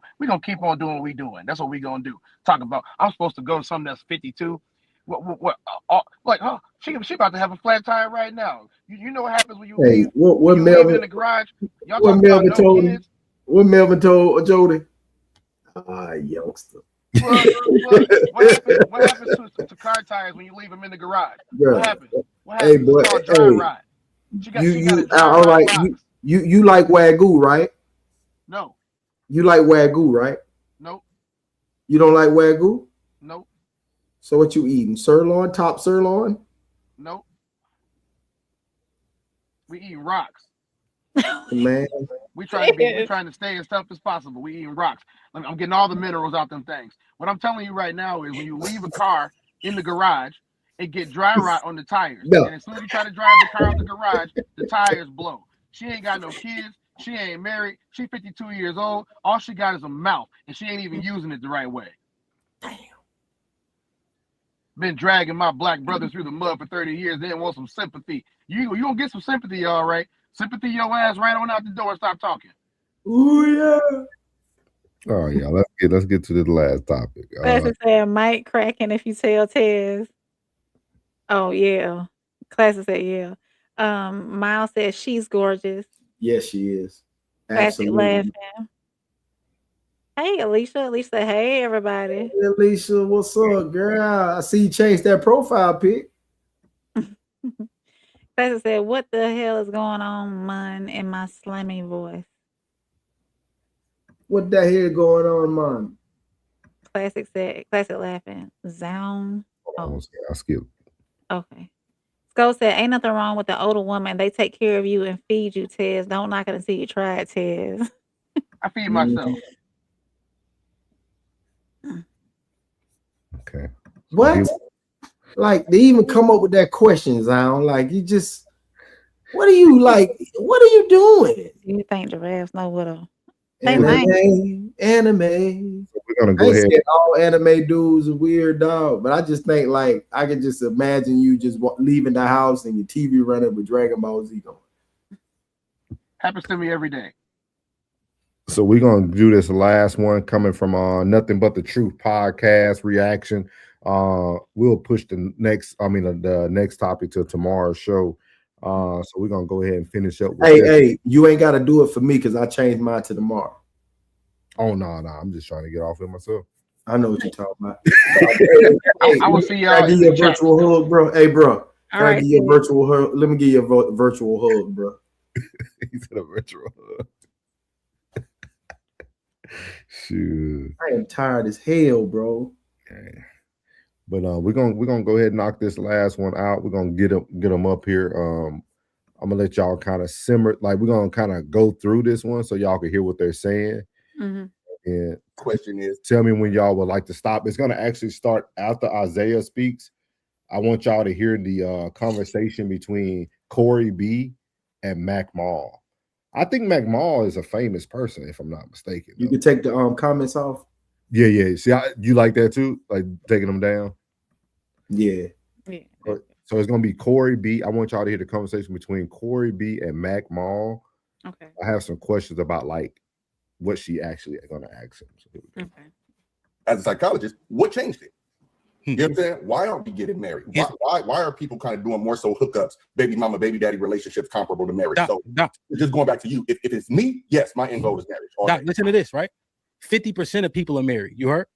doing what we doing. That's what we gonna do. Talk about I'm supposed to go to something that's 52. She about to have a flat tire right now. You know what happens when you leave? What you Melvin leave in the garage? Y'all what talking Melvin about no told kids? What Melvin told Jody? Youngster. What happens to car tires when you leave them in the garage? Girl. What happens? Hey, boy, It's called dry ride. She got a dry all right. box. You like Wagyu, right? No. You like Wagyu, right? Nope. You don't like Wagyu? Nope. So what you eating? Sirloin, top sirloin? Nope. We eating rocks. Man. We trying to stay as tough as possible. We eating rocks. I'm getting all the minerals out them things. What I'm telling you right now is when you leave a car in the garage, it get dry rot on the tires. No. And as soon as you try to drive the car out the garage, the tires blow. She ain't got no kids. She ain't married. She 52 years old. All she got is a mouth, and she ain't even using it the right way. Damn. Been dragging my black brother through the mud for 30 years. They didn't want some sympathy. You gonna get some sympathy, all right? Sympathy your ass right on out the door and stop talking. Ooh, yeah. Oh yeah, let's get to the last topic. Classic said Mike cracking if you tell Tez. Oh yeah. Classic said yeah. Miles said she's gorgeous. Yes, she is. Classic Absolutely. laughing. Hey Alicia. Alicia, hey everybody. Hey, Alicia, what's up, girl? I see you changed that profile pic. Classic said, "What the hell is going on, man?" In my slimy voice. What the hell going on, man? Classic said, "Classic laughing." Zound. Oh, I skipped. okay. Sko said, "Ain't nothing wrong with the older woman. They take care of you and feed you, Tez. Don't knock it until you try it, Tez." I feed myself. Okay. What? Like they even come up with that question, Zion. Like you just, what are you like? What are you doing? You think giraffes know what a Anime. We're gonna go I ahead. said all anime dudes are weird, dog. But I just think like I can just imagine you just leaving the house and your TV running with Dragon Ball Z going. Happens to me every day. So we're gonna do this last one coming from Nothing But the Truth podcast reaction. We'll push the next topic to tomorrow's show. So we're gonna go ahead and finish up with Hey, you ain't gotta do it for me because I changed mine to tomorrow. Oh no, I'm just trying to get off it myself. I know what you're talking about. I will see y'all. Can I give you a virtual hug, bro? Hey, bro. Can I give you a right. virtual hug? Let me give you a virtual hug, bro. He said a virtual hug. Shoot. I am tired as hell, bro. Okay. But we're gonna go ahead and knock this last one out. We're gonna get them up here. I'm gonna let y'all kind of simmer. Like we're gonna kind of go through this one so y'all can hear what they're saying. Mm-hmm. And question is, tell me when y'all would like to stop. It's gonna actually start after Isaiah speaks. I want y'all to hear the conversation between Corey B and Mac Mall. I think Mac Mall is a famous person, if I'm not mistaken. You can take the comments off. Yeah. See, you like that too? Like taking them down? Yeah. So it's gonna be Corey B. I want y'all to hear the conversation between Corey B and Mac Mall. Okay. I have some questions about like what she actually gonna ask him. So okay. As a psychologist, what changed it? You know what I'm saying? Why aren't we getting married? Why are people kind of doing more so hookups, baby mama, baby daddy relationships comparable to marriage? Just going back to you, if it's me, yes, my end goal is marriage. Doc, listen to this, right? 50% of people are married. You heard?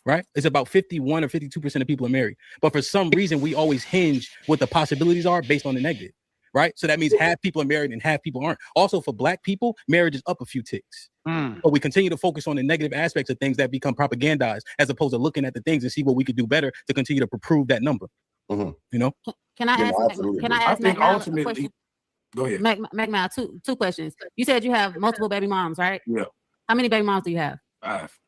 Right? It's about 51 or 52% of people are married. But for some reason, we always hinge what the possibilities are based on the negative, right? So that means half people are married and half people aren't. Also, for Black people, marriage is up a few ticks. But we continue to focus on the negative aspects of things that become propagandized as opposed to looking at the things and see what we could do better to continue to prove that number. You know? Can I ask Mac a question? Go ahead. Mac, two questions. You said you have multiple baby moms, right? Yeah. How many baby moms do you have? 5.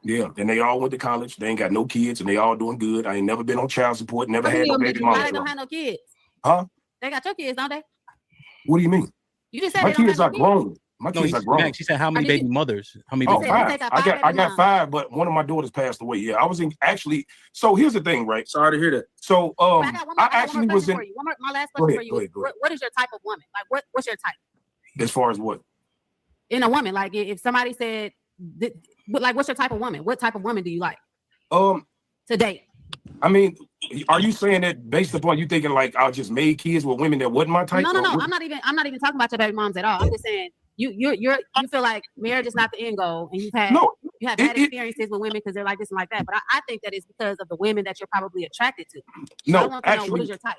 Yeah, and they all went to college. They ain't got no kids, and they all doing good. I ain't never been on child support. Never had no baby mama. Why they don't have no kids? Huh? They got your kids, don't they? What do you mean? You just said my kids are grown. My kids are grown. She said, "How many baby mothers? How many?" Oh, 5. I got 5, but one of my daughters passed away. Yeah, I was in actually. So here's the thing, right? Sorry to hear that. So I actually was in. My last question for you. Go ahead. What is your type of woman? Like, what's your type? As far as what? In a woman, like if somebody said, like, what's your type of woman? What type of woman do you like? To date. I mean, are you saying that based upon you thinking like I just made kids with women that wasn't my type? No. I'm not even talking about your baby moms at all. I'm just saying you feel like marriage is not the end goal, and you have bad experiences with women because they're like this and like that. But I think that it's because of the women that you're probably attracted to. So I want to know, what is your type?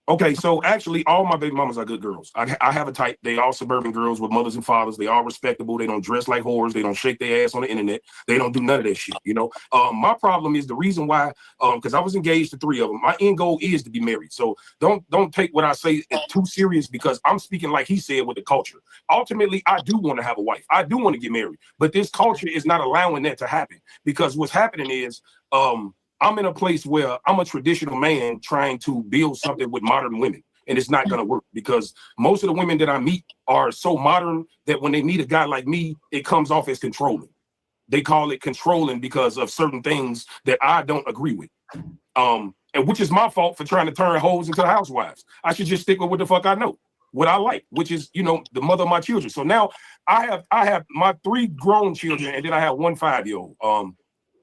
Okay, so actually, all my baby mamas are good girls. I have a type. They all suburban girls with mothers and fathers. They all respectable. They don't dress like whores. They don't shake their ass on the internet. They don't do none of that shit, you know? My problem is the reason why, because I was engaged to 3 of them. My end goal is to be married. So don't take what I say too serious because I'm speaking like he said with the culture. Ultimately, I do want to have a wife. I do want to get married. But this culture is not allowing that to happen because what's happening is, I'm in a place where I'm a traditional man trying to build something with modern women, and it's not going to work because most of the women that I meet are so modern that when they meet a guy like me, it comes off as controlling. They call it controlling because of certain things that I don't agree with. And which is my fault for trying to turn hoes into housewives. I should just stick with what the fuck I know, what I like, which is, you know, the mother of my children. So now I have my 3 grown children, and then I have 1 5-year-old.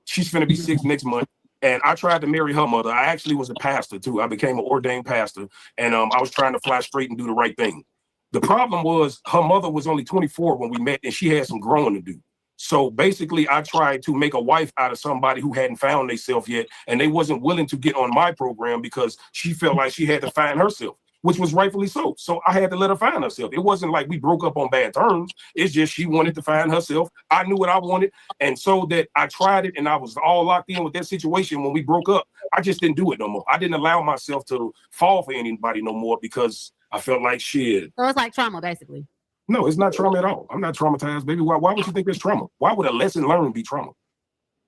She's finna be 6 next month. And I tried to marry her mother. I actually was a pastor too. I became an ordained pastor, and I was trying to fly straight and do the right thing. The problem was her mother was only 24 when we met, and she had some growing to do. So basically, I tried to make a wife out of somebody who hadn't found themselves yet, and they wasn't willing to get on my program because she felt like she had to find herself, which was rightfully so. So I had to let her find herself. It wasn't like we broke up on bad terms. It's just she wanted to find herself. I knew what I wanted, and so that I tried it, and I was all locked in with that situation. When we broke up, I just didn't do it no more. I didn't allow myself to fall for anybody no more because I felt like shit. So it's like trauma, basically. No, it's not trauma at all. I'm not traumatized, baby. Why would you think it's trauma? Why would a lesson learned be trauma?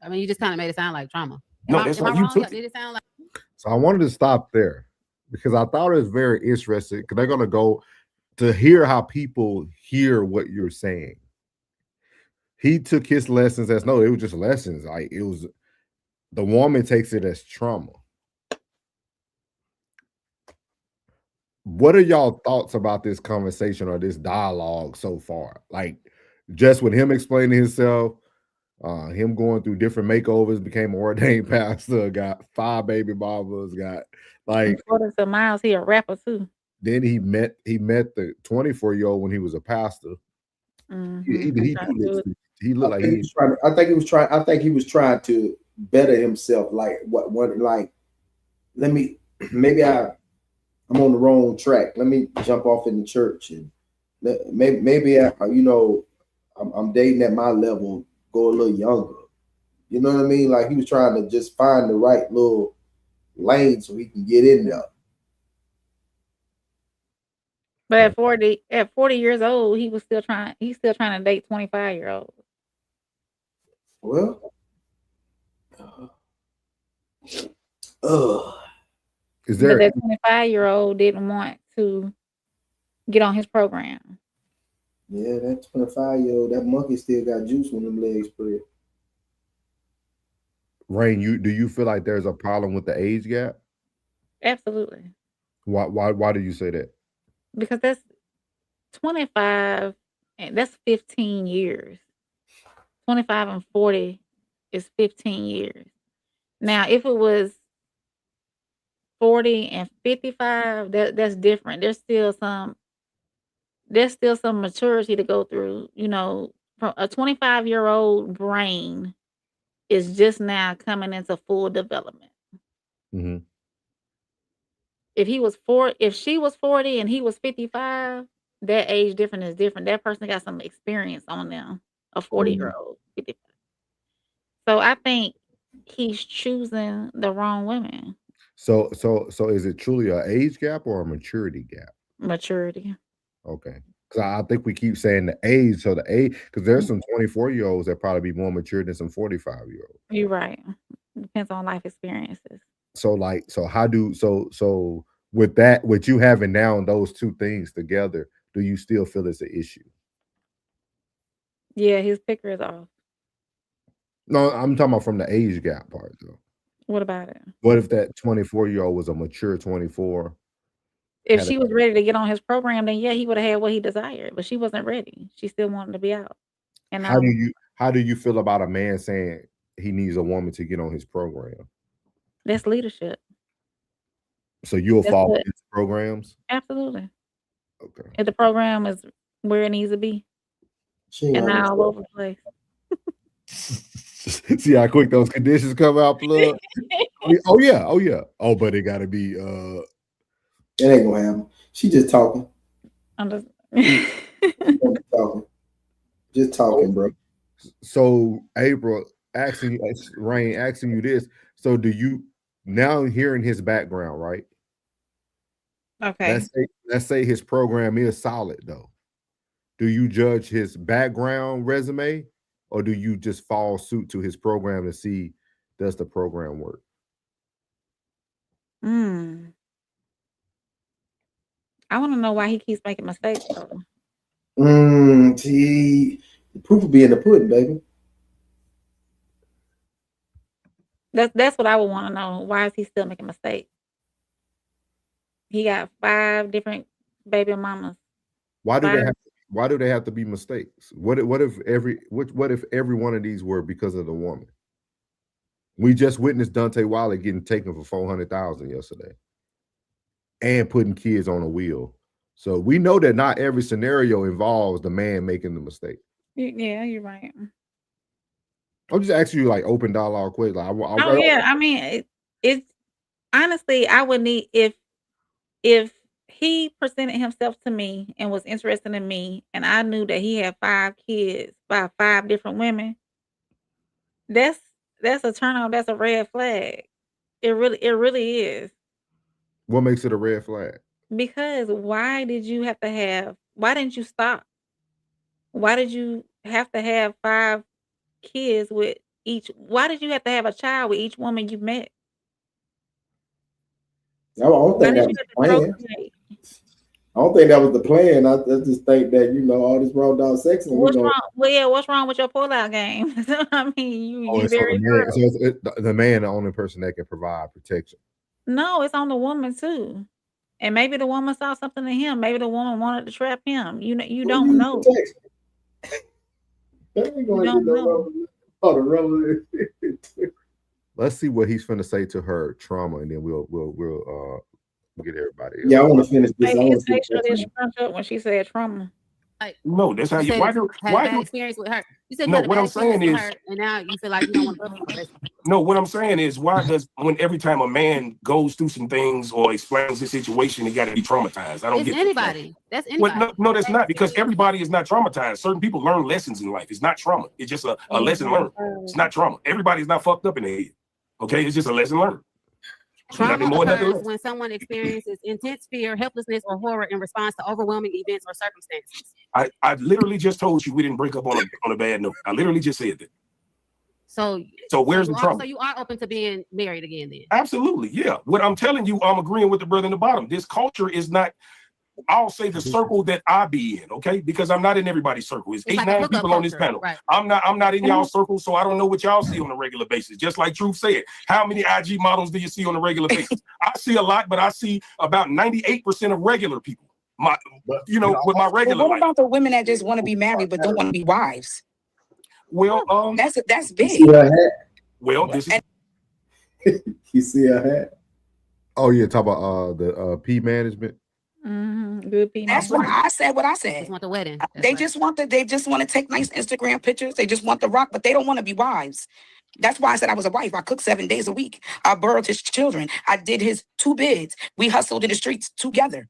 I mean, you just kind of made it sound like trauma. No, that's not you took Did it sound like? So I wanted to stop there because I thought it was very interesting because they're going to go to hear how people hear what you're saying. He took his lessons as no, it was just lessons. Like it was, the woman takes it as trauma. What are y'all thoughts about this conversation or this dialogue so far? Like just with him explaining himself, him going through different makeovers, became an ordained pastor, got 5 baby mamas, got like According to Miles, he a rapper too. Then he met the 24-year-old when he was a pastor. Mm-hmm. He looked like he was trying. I think he was trying to better himself. Like what like maybe I'm on the wrong track. Let me jump off in the church and maybe I'm dating at my level, go a little younger. You know what I mean? Like he was trying to just find the right little lane so he can get in there. But at 40 years old, he's still trying to date 25-year-olds. Well, is there? But that 25-year-old didn't want to get on his program. Yeah, that 25-year-old, that monkey still got juice when them legs spread. Rain, do you feel like there's a problem with the age gap? Absolutely. Why do you say that? Because that's 25 and that's 15 years. 25 and 40 is 15 years. Now, if it was 40 and 55, that's different. There's still some maturity to go through. You know, from a 25-year-old brain is just now coming into full development. Mm-hmm. If she was 40 and he was 55, that age difference is different. That person got some experience on them, a 40-year-old. 55. So I think he's choosing the wrong women. So is it truly an age gap or a maturity gap? Maturity. Okay. Because I think we keep saying the age. So the age, because there's some 24-year-olds that probably be more mature than some 45-year-olds. You're right. Depends on life experiences. So with that, with you having now those two things together, do you still feel it's an issue? Yeah, his picker is off. No, I'm talking about from the age gap part though. What about it? What if that 24-year-old was a mature 24? If she was ready to get on his program, then yeah, he would have had what he desired. But she wasn't ready. She still wanted to be out. And how do you feel about a man saying he needs a woman to get on his program? That's leadership. So you'll follow his programs? Absolutely. Okay. If the program is where it needs to be. And not all over the place. See how quick those conditions come out, plug? Oh yeah. Oh, but it gotta be it ain't gonna happen. She just talking. I'm just just talking, bro. So April asking you this. So do you now hearing his background, right? Okay. Let's say his program is solid though. Do you judge his background resume or do you just follow suit to his program to see does the program work? I want to know why he keeps making mistakes though. See, the proof will be in the pudding, baby. That's what I would want to know. Why is he still making mistakes? He got 5 different baby mamas. Why do they have to be mistakes? What if every one of these were because of the woman? We just witnessed Dante Wiley getting taken for $400,000 yesterday and putting kids on a wheel. So we know that not every scenario involves the man making the mistake. Yeah, you're right. I'm just asking you like open dialogue quick. Like, Oh yeah, I mean, it's honestly, I would need if he presented himself to me and was interested in me, and I knew that he had 5 kids by 5 different women. That's a turn on. That's a red flag. It really is. What makes it a red flag? Because why didn't you stop? Why did you have to have 5 kids with each? Why did you have to have a child with each woman you met? I don't think that was the plan. I don't think that was the plan. I just think that, you know, all this raw dog sex. What's wrong? Well, yeah, what's wrong with your pull-out game? I mean, you very thorough. So the man, the only person that can provide protection. No, it's on the woman too. And maybe the woman saw something in him. Maybe the woman wanted to trap him. You don't know. You don't know. Let's see what he's finna say to her trauma, and then we'll get everybody else. Yeah, I want to finish this. Maybe his facial didn't scrunch up when she said trauma. Like, No, that's how you. Why do? Experience with her? You said No, you had a what bad I'm saying experience with is- her, and now you feel like you don't want to love her. No, what I'm saying is, why does when every time a man goes through some things or explains the situation, he got to be traumatized? I don't It's get anybody. That's Well, anybody. no, that's not, because everybody is not traumatized. Certain people learn lessons in life. It's not trauma. It's just a lesson learned. It's not trauma. Everybody's not fucked up in the head. Okay, it's just a lesson learned. Trauma Nothing more, nothing occurs less. when someone experiences intense fear, helplessness, or horror in response to overwhelming events or circumstances. I literally just told you we didn't break up on a bad note. I literally just said that. So where's the trauma? So you are open to being married again then? Absolutely, yeah. What I'm telling you, I'm agreeing with the brother in the bottom. This culture is not, I'll say the circle that I be in, okay? Because I'm not in everybody's circle. It's 8, like 9 people on this panel. Right. I'm not in y'all circle, so I don't know what y'all see on a regular basis. Just like Truth said, how many IG models do you see on a regular basis? I see a lot, but I see about 98% of regular people. With my regular What life. about the women that just want to be married but don't want to be wives? Well, that's big. See her hat? Well, this is. You see her hat? Oh yeah, talk about the P management. Good P. That's why I said what I said. Just want the wedding. They just want to take nice Instagram pictures. They just want the rock, but they don't want to be wives. That's why I said I was a wife. I cooked 7 days a week. I birthed his children. I did his 2 bids. We hustled in the streets together.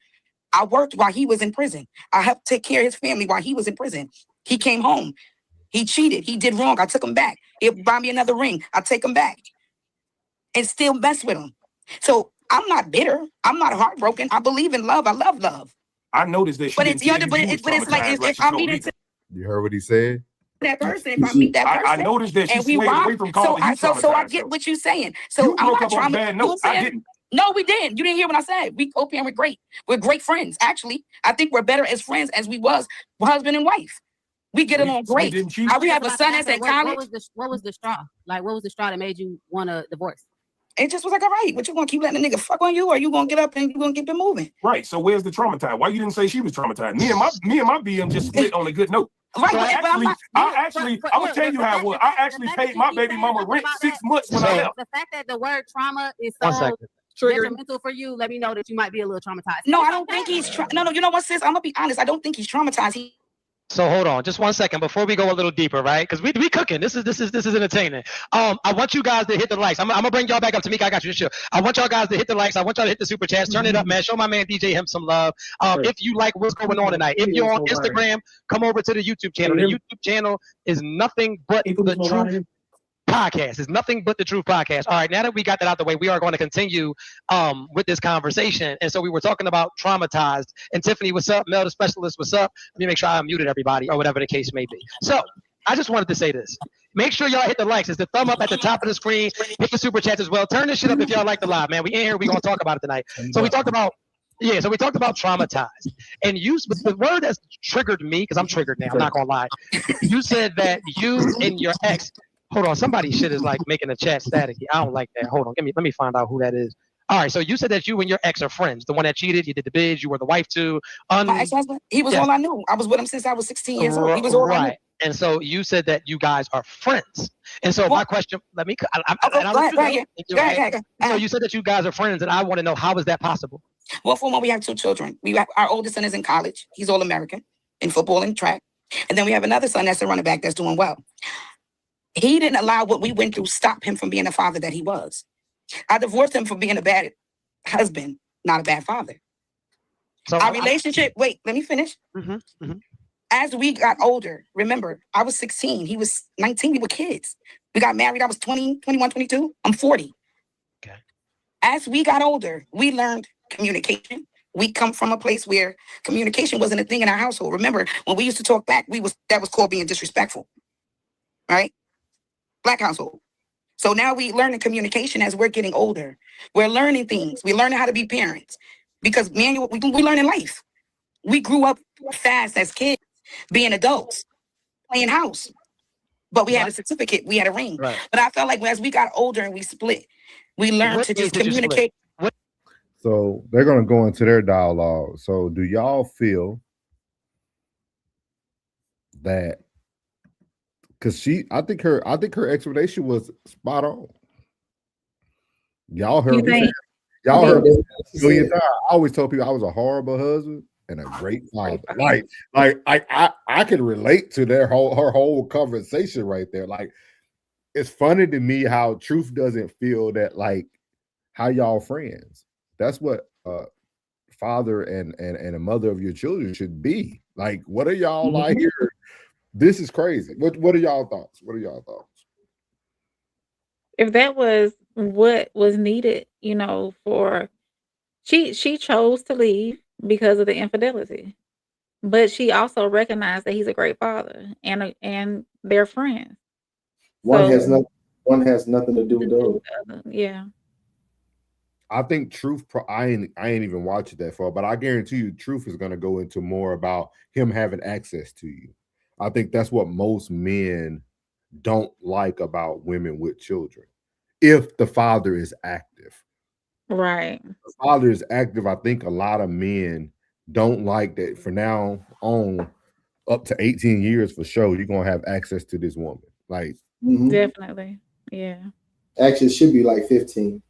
I worked while he was in prison. I helped take care of his family while he was in prison. He came home. He cheated. He did wrong. I took him back. He'll buy me another ring. I take him back and still mess with him. So I'm not bitter. I'm not heartbroken. I believe in love. I love love. I noticed that. But it's like if I meet into You heard what he said? that person, if I meet that person, I noticed that she and we swayed away rock, from calling you so I traumatized, get though. what you're saying. So You I'm broke not up on a bad note. I didn't. No, we didn't. You didn't hear what I said. We co-parent. We're great. We're great friends. Actually, I think we're better as friends as we was husband and wife. We get along great. We have a son that's in college. What was the straw? Like, what was the straw that made you want a divorce? It just was like, all right, but you gonna keep letting the nigga fuck on you, or you gonna get up and you gonna keep it moving? Right. So where's the traumatized? Why you didn't say she was traumatized? Me and my BM just split on a good note. Right, So but I will tell you how it was. I actually paid my baby mama rent 6 months when I left. The fact that the word trauma is One so second. detrimental for you, let me know that you might be a little traumatized. No, I don't think he's no. You know what, sis? I'm gonna be honest. I don't think he's traumatized. So hold on, just 1 second before we go a little deeper, right? Because we cooking. This is entertaining. I want you guys to hit the likes. I'm gonna bring y'all back up. Tamika, I got you. Sure. I want y'all guys to hit the likes. I want y'all to hit the super chats. Turn it up, man. Show my man DJ him some love. If you like what's going on tonight, if you're on Instagram, come over to the YouTube channel. The YouTube channel is nothing but the truth podcast. It's nothing but the truth podcast. All right, now that we got that out the way, we are going to continue with this conversation. And so we were talking about traumatized. And Tiffany, what's up? Mel, the specialist, what's up? Let me make sure I muted everybody or whatever the case may be. So I just wanted to say this. Make sure y'all hit the likes. It's the thumb up at the top of the screen. Hit the super chats as well. Turn this shit up if y'all like the live, man. We in here. We're going to talk about it tonight. So we talked about traumatized. And the word that's triggered me, because I'm triggered now, I'm not going to lie. You said that you and your ex. Hold on, somebody shit is like making the chat staticky. I don't like that. Hold on, let me find out who that is. All right, so you said that you and your ex are friends. The one that cheated, you did the bids, you were the wife to. My ex-husband, he was all I knew. I was with him since I was 16 years old. He was all I knew. And so you said that you guys are friends. And so my question, let me. Go ahead. So you said that you guys are friends, and I want to know, how is that possible? Well, for one, we have 2 children. Our oldest son is in college. He's all American in football and track. And then we have another son that's a running back that's doing well. He didn't allow what we went through stop him from being the father that he was. I divorced him for being a bad husband, not a bad father. So our relationship, wait, let me finish. As we got older, remember, I was 16, he was 19, we were kids. We got married, I was 20, 21, 22, I'm 40. Okay. As we got older, we learned communication. We come from a place where communication wasn't a thing in our household. Remember, when we used to talk back, that was called being disrespectful, right? Black household. So now we learn the communication as we're getting older. We're learning things. We're learning how to be parents because we learn in life. We grew up fast as kids, being adults, playing house. But we had a certificate, we had a ring. Right. But I felt like as we got older and we split, we learned to just communicate. So they're going to go into their dialogue. So do y'all feel that? Because I think her explanation was spot on. Y'all heard me. Y'all heard me. I always told people I was a horrible husband and a great father. Like I can relate to her whole conversation right there. Like, it's funny to me how Truth doesn't feel that, like, how y'all friends. That's what father and a mother of your children should be. Like, what are y'all like here? This is crazy. What are y'all thoughts? What are y'all thoughts? If that was what was needed, for she chose to leave because of the infidelity, but she also recognized that he's a great father and they're friends. One has nothing to do with the other. Yeah. I think Truth. I ain't even watched it that far, but I guarantee you, Truth is going to go into more about him having access to you. I think that's what most men don't like about women with children. If the father is active, right? If the father is active. I think a lot of men don't like that. For now on, up to 18 years for sure, you're gonna have access to this woman. Like, definitely, yeah. Actually, it should be like 15.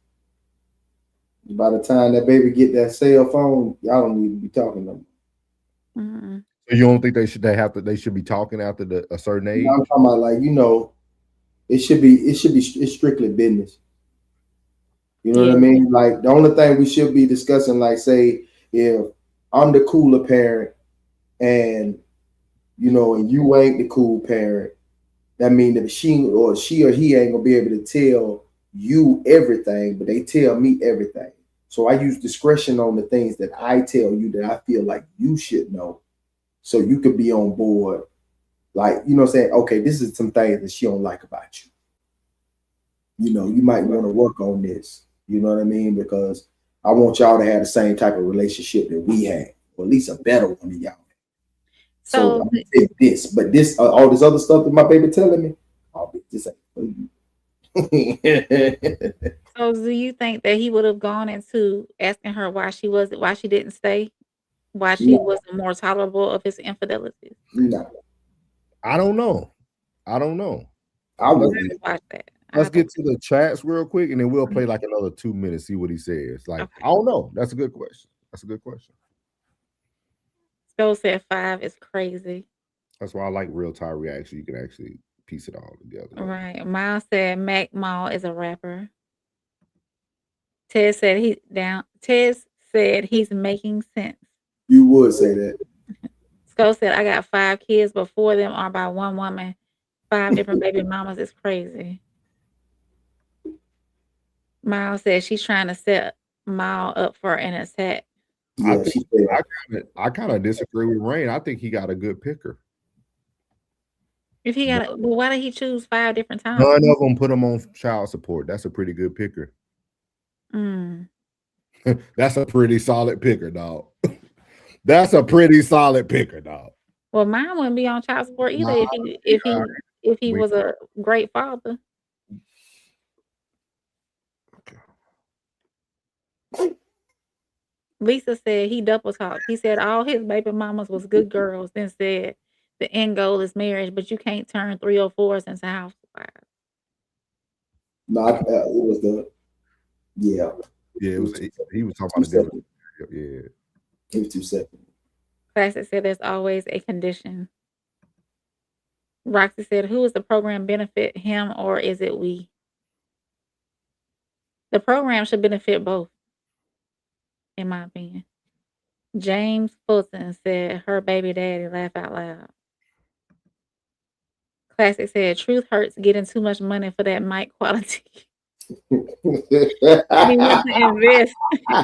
By the time that baby get that cell phone, y'all don't need to be talking to them. So you don't think they should be talking after a certain age? I'm talking about, like, it's strictly business. You know what I mean? Like, the only thing we should be discussing, like, say, if I'm the cooler parent and and you ain't the cool parent, that means that she or he ain't gonna be able to tell you everything, but they tell me everything. So I use discretion on the things that I tell you that I feel like you should know, so you could be on board. Like, saying, okay, this is some things that she don't like about you. You might want to work on this. You know what I mean? Because I want y'all to have the same type of relationship that we had, or at least a better one than y'all. So I'm gonna take this, but this all this other stuff that my baby telling me, this ain't for you. So do you think that he would have gone into asking her why she didn't stay, why she wasn't more tolerable of his infidelity? No, I don't know. I would watch that. Let's get to the chats real quick, and then we'll play like another 2 minutes, see what he says. Like, I don't know. That's a good question. Joe said 5 is crazy. That's why I like real time reaction. You can actually piece it all together. Right. Miles said Mac Mall is a rapper. Ted said he's making sense. You would say that. Sco said I got 5 kids, but 4 of them are by one woman. 5 different baby mamas is crazy. Miles said she's trying to set Miles up for an attack. Yeah, I kind of disagree with Rain. I think he got a good picker. If he got, well, why did he choose 5 different times? None of them put him on child support. That's a pretty good picker. That's a pretty solid picker, dog. That's a pretty solid picker, dog. Well, mine wouldn't be on child support either if he was a great father. Lisa said he double talked. He said all his baby mamas was good girls, then said the end goal is marriage, but you can't turn 304s into housewives. No, it was the it was. He was talking about a different. Yeah, it was 2 seconds. Classic said there's always a condition. Roxy said, who is the program benefit, him or is it we? The program should benefit both, in my opinion. James Fulton said, her baby daddy, laugh out loud. Classic said, truth hurts getting too much money for that mic quality. He wants to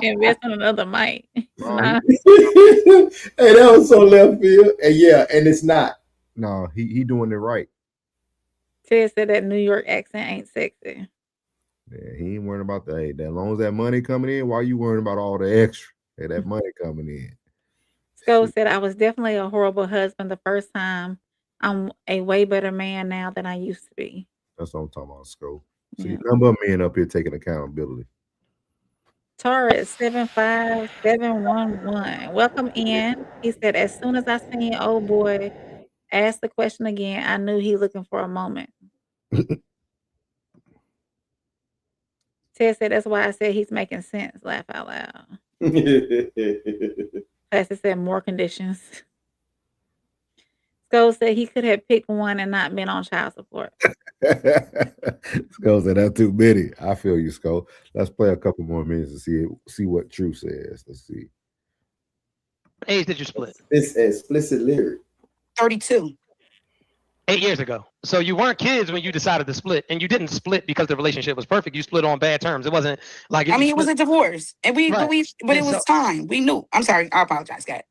invest on another mic. Nah. Hey, that was so left field. And yeah, and it's not. No, he doing it right. Ted said that New York accent ain't sexy. Yeah, he ain't worrying about that. Hey, as long as that money coming in, why you worrying about all the extra? Hey, that money coming in. Sco said, I was definitely a horrible husband the first time. I'm a way better man now than I used to be. That's what I'm talking about, Sco. So Yeah. you number men up here taking accountability. Taurus 75711. Welcome in. He said, as soon as I seen old boy ask the question again, I knew he looking for a moment. Ted said, that's why I said he's making sense. Laugh out loud. Pastor said more conditions. Sco said he could have picked one and not been on child support. Sco said that's too many. I feel you, Sco. Let's play a couple more minutes to see what True says. Let's see. What age did you split? It's explicit lyric. 32. 8 years ago. So you weren't kids when you decided to split, and you didn't split because the relationship was perfect. You split on bad terms. It wasn't like I mean, it was a divorce, and Right. but it And was so- time. We knew. I'm sorry. I apologize, guys.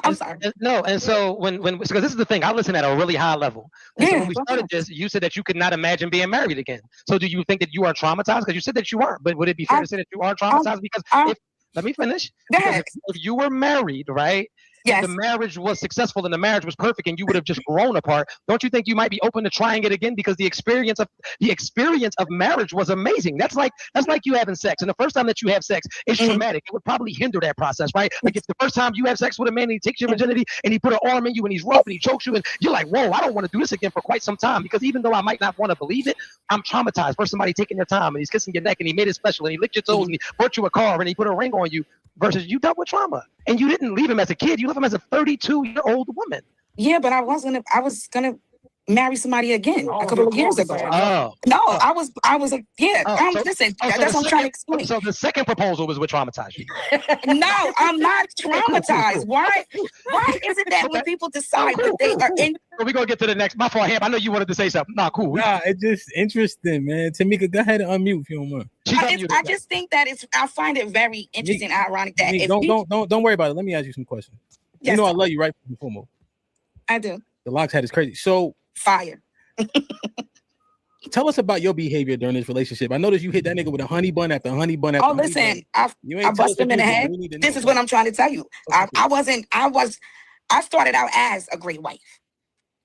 I'm sorry. No, and so when because this is the thing, I listen at a really high level. And so Yeah, when we go started this, you said that you could not imagine being married again. So do you think that you are traumatized? Because you said that you weren't, but would it be fair to say that you are traumatized? Because if let me finish. Because if you were married, right? Yes. The marriage was successful and the marriage was perfect and you would have just grown apart. Don't you think you might be open to trying it again? Because the experience of marriage was amazing. That's like you having sex. And the first time that you have sex, it's traumatic. It would probably hinder that process, right? Like if the first time you have sex with a man and he takes your virginity and he put an arm in you and he's rough and he chokes you and you're like, whoa, I don't want to do this again for quite some time. Because even though I might not want to believe it, I'm traumatized for somebody taking their time and he's kissing your neck and he made it special and he licked your toes and he bought you a car and he put a ring on you versus you dealt with trauma. And you didn't leave him as a kid, you left him as a 32-year-old woman. Yeah, but I was gonna marry somebody again a couple of years ago. Oh. No, I was listen, that's what I'm trying to explain. So the second proposal was what traumatized you. No, I'm not traumatized. Why is it that when people decide that they are in We're gonna get to the next. My fault, Ham. I know you wanted to say something. Nah, cool. Nah, it's just interesting, man. Tamika, go ahead and unmute if you don't mind. I just think that I find it very interesting and ironic that if don't worry about it. Let me ask you some questions. Yes, you know I love you, right? From foremost. I do. The Locks hat is crazy. So fire. Tell us about your behavior during this relationship. I noticed you hit that nigga with a honey bun after honey bun after. Oh, listen, I tell busted us him in the what you head. did. We need to This know. is what I'm trying to tell you. I started out as a great wife.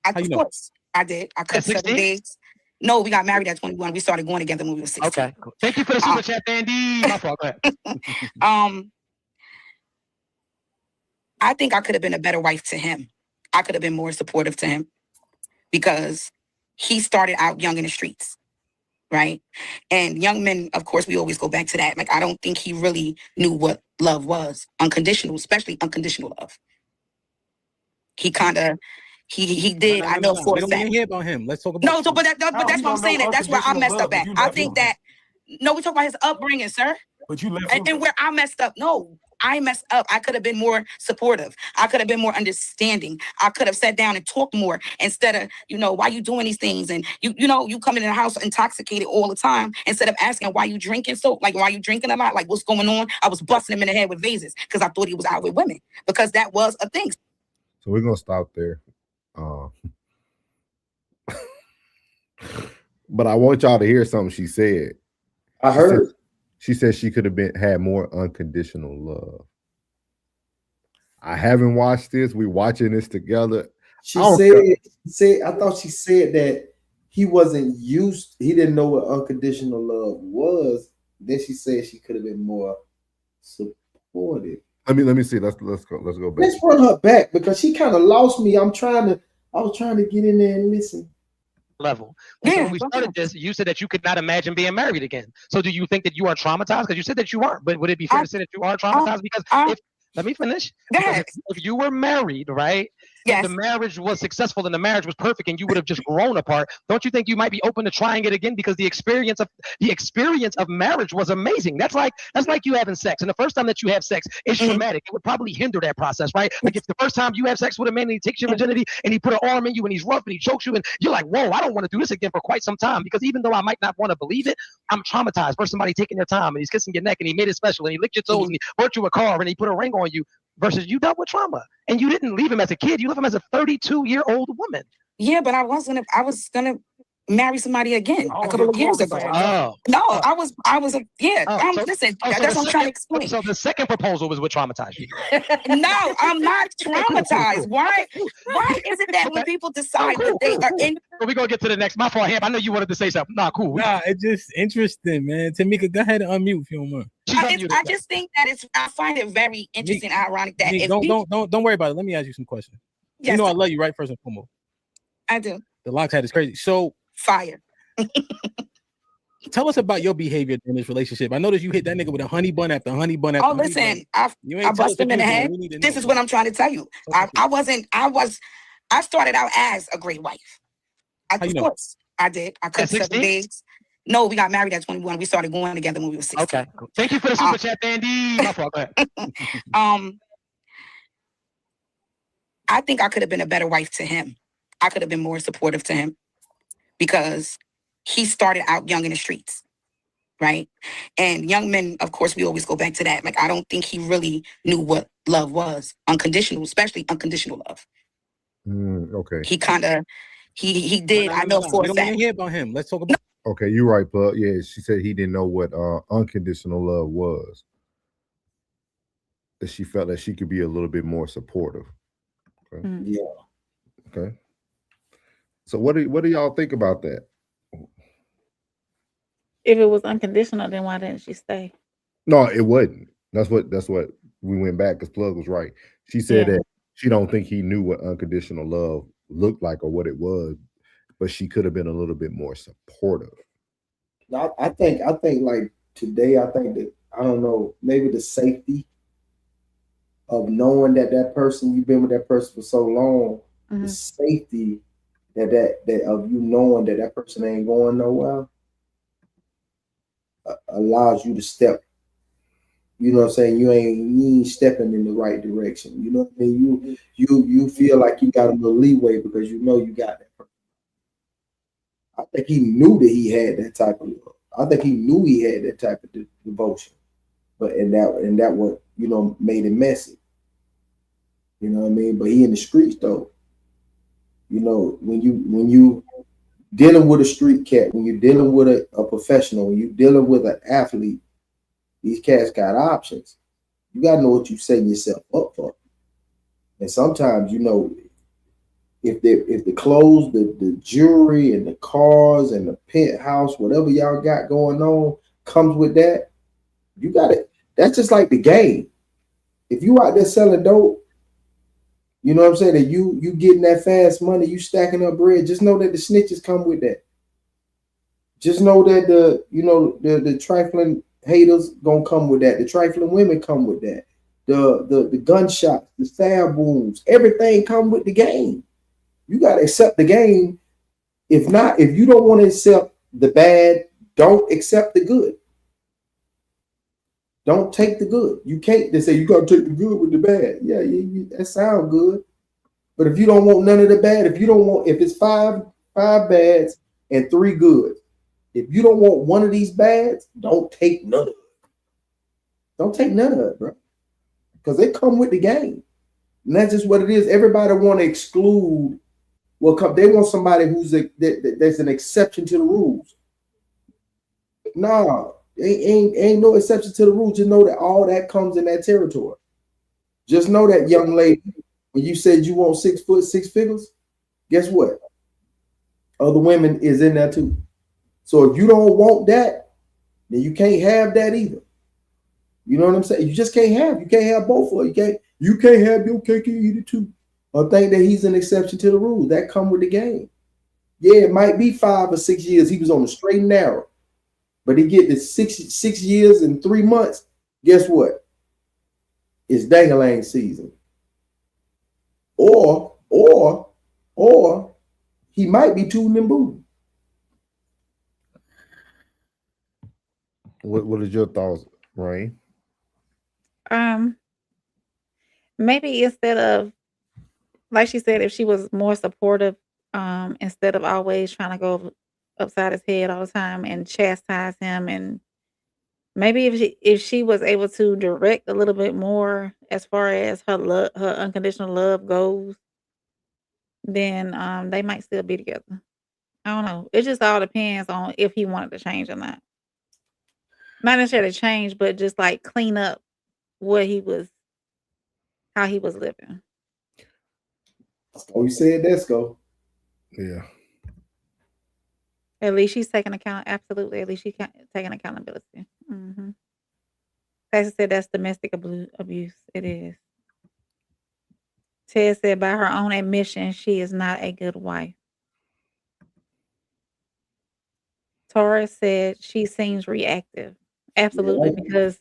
How you know? Of course, I did. I cooked 7 days. No, we got married at 21. We started going together when we were 16. Okay, cool. Thank you for the super chat, Andy. My fault. Go ahead. I think I could have been a better wife to him. I could have been more supportive to him because he started out young in the streets, right? And young men, of course, we always go back to that. Like, I don't think he really knew what love was, unconditional, especially unconditional love. He kind of, he did. I know for we a don't fact. want to hear about him. Let's talk about No, but that's what I'm saying. That's where I messed up at. I think that, no, we talk about his upbringing, sir. But you left and where I messed up. No, I messed up. I could have been more supportive. I could have been more understanding. I could have sat down and talked more instead of, why you doing these things? And you coming in the house intoxicated all the time instead of asking why you drinking why you drinking a lot? Like, what's going on? I was busting him in the head with vases because I thought he was out with women because that was a thing. So we're gonna stop there. But I want y'all to hear something she said. I heard. She said she could have had more unconditional love. I haven't watched this. We're watching this together. I thought she said that he didn't know what unconditional love was. Then she said she could have been more supportive. Let me see. Let's go back. Let's run her back because she kind of lost me. I was trying to get in there and listen. Level. And so when we started this, you said that you could not imagine being married again. So do you think that you are traumatized? Because you said that you weren't, but would it be fair to say that you are traumatized? Because let me finish. Because if you were married, right? if the marriage was successful and the marriage was perfect and you would have just grown apart, don't you think you might be open to trying it again? Because the experience of marriage was amazing. That's like you having sex, and the first time that you have sex is traumatic. It would probably hinder that process, right? Like if the first time you have sex with a man and he takes your virginity and he put an arm in you and he's rough and he chokes you and you're like, whoa, I don't want to do this again for quite some time, because even though I might not want to believe it, I'm traumatized for somebody taking their time and he's kissing your neck and he made it special and he licked your toes and he bought you a car and he put a ring on you, versus you dealt with trauma and you didn't leave him as a kid, you left him as a 32-year-old woman. Yeah, but I was gonna marry somebody again a couple of years ago. Listen, that's what I'm trying to explain. So the second proposal was what traumatized you. No, I'm not traumatized. Why is it that when people decide that they are in? We're gonna get to the next. My fault, Hamp. I know you wanted to say something. Nah, cool. Nah, it's just interesting, man. Tamika, go ahead and unmute if you don't mind. I just think that I find it very interesting and ironic that Nick, don't worry about it. Let me ask you some questions. Yes, you know I love you, right? First and foremost. I do. The Locks hat is crazy. So fire. Tell us about your behavior in this relationship. I noticed you hit that nigga with a honey bun after honey bun after honey listen, bun. I bust him in the head. This is what I'm trying to tell you. I started out as a great wife. Of course, I did. I cooked 7 days. No, we got married at 21. We started going together when we were 16. Okay, cool. Thank you for the super chat, Bandy. My fault. Go ahead. I think I could have been a better wife to him. I could have been more supportive to him because he started out young in the streets, right? And young men, of course, we always go back to that. Like, I don't think he really knew what love was, unconditional, especially unconditional love. Okay. He kind of, he did. I know for a fact. We don't want to hear about him. Let's talk about. Okay, you're right, but yeah, she said he didn't know what unconditional love was. That she felt that she could be a little bit more supportive. Okay. Yeah. Okay. So what do y'all think about that? If it was unconditional, then why didn't she stay? No, it wasn't. That's what we went back because Plug was right. She said that she don't think he knew what unconditional love looked like or what it was, but she could have been a little bit more supportive. I think like today, I think that, I don't know, maybe the safety of knowing that person, you've been with that person for so long, the safety that of you knowing that person ain't going nowhere allows you to step. You know what I'm saying? You ain't stepping in the right direction. You know what I mean? You feel like you got a little leeway because you know you got that person. I think he knew that he had that type of love. I think he knew he had that type of devotion, but and that what made it messy. You know what I mean? But he in the streets though. You know, when you dealing with a street cat, when you're dealing with a professional, when you're dealing with an athlete, these cats got options. You gotta know what you're setting yourself up for. And sometimes, if the clothes, the jewelry and the cars and the penthouse, whatever y'all got going on comes with that, you got it. That's just like the game. If you out there selling dope, you know what I'm saying, that you getting that fast money, you stacking up bread, just know that the snitches come with that. Just know that the trifling haters gonna come with that. The trifling women come with that. The gunshots, the stab wounds, everything come with the game. You gotta accept the game. If not, if you don't want to accept the bad, don't accept the good. Don't take the good. You can't. They say you gotta take the good with the bad. Yeah, that sounds good. But if you don't want none of the bad, if it's five bads and 3 goods, if you don't want one of these bads, don't take none of it. Don't take none of it, bro. Because they come with the game. And that's just what it is. Everybody want to exclude. Well, they want somebody that's an exception to the rules. No, ain't no exception to the rules. Just know that all that comes in that territory. Just know that, young lady, when you said you want 6 foot, 6 figures, guess what? Other women is in there too. So if you don't want that, then you can't have that either. You know what I'm saying? You just can't have. You can't have both of them. You can't have your cake and eat it too. Or think that he's an exception to the rules. That come with the game. Yeah, it might be 5 or 6 years. He was on the straight and narrow. But he get the 6 years and 3 months. Guess what? It's dang-a-lang season. Or or he might be tooting and booting. What is your thoughts, Rain? Maybe instead of, like she said, if she was more supportive, instead of always trying to go upside his head all the time and chastise him, and maybe if she was able to direct a little bit more as far as her unconditional love goes, then they might still be together. I don't know. It just all depends on if he wanted to change or not. Not necessarily change, but just like clean up what he was, how he was living. Oh, you said let's go. Yeah. At least she's taking account. Absolutely. At least she's taking accountability. Mm-hmm. Texas said that's domestic abuse. It is. Ted said by her own admission, she is not a good wife. Taurus said she seems reactive. Absolutely, because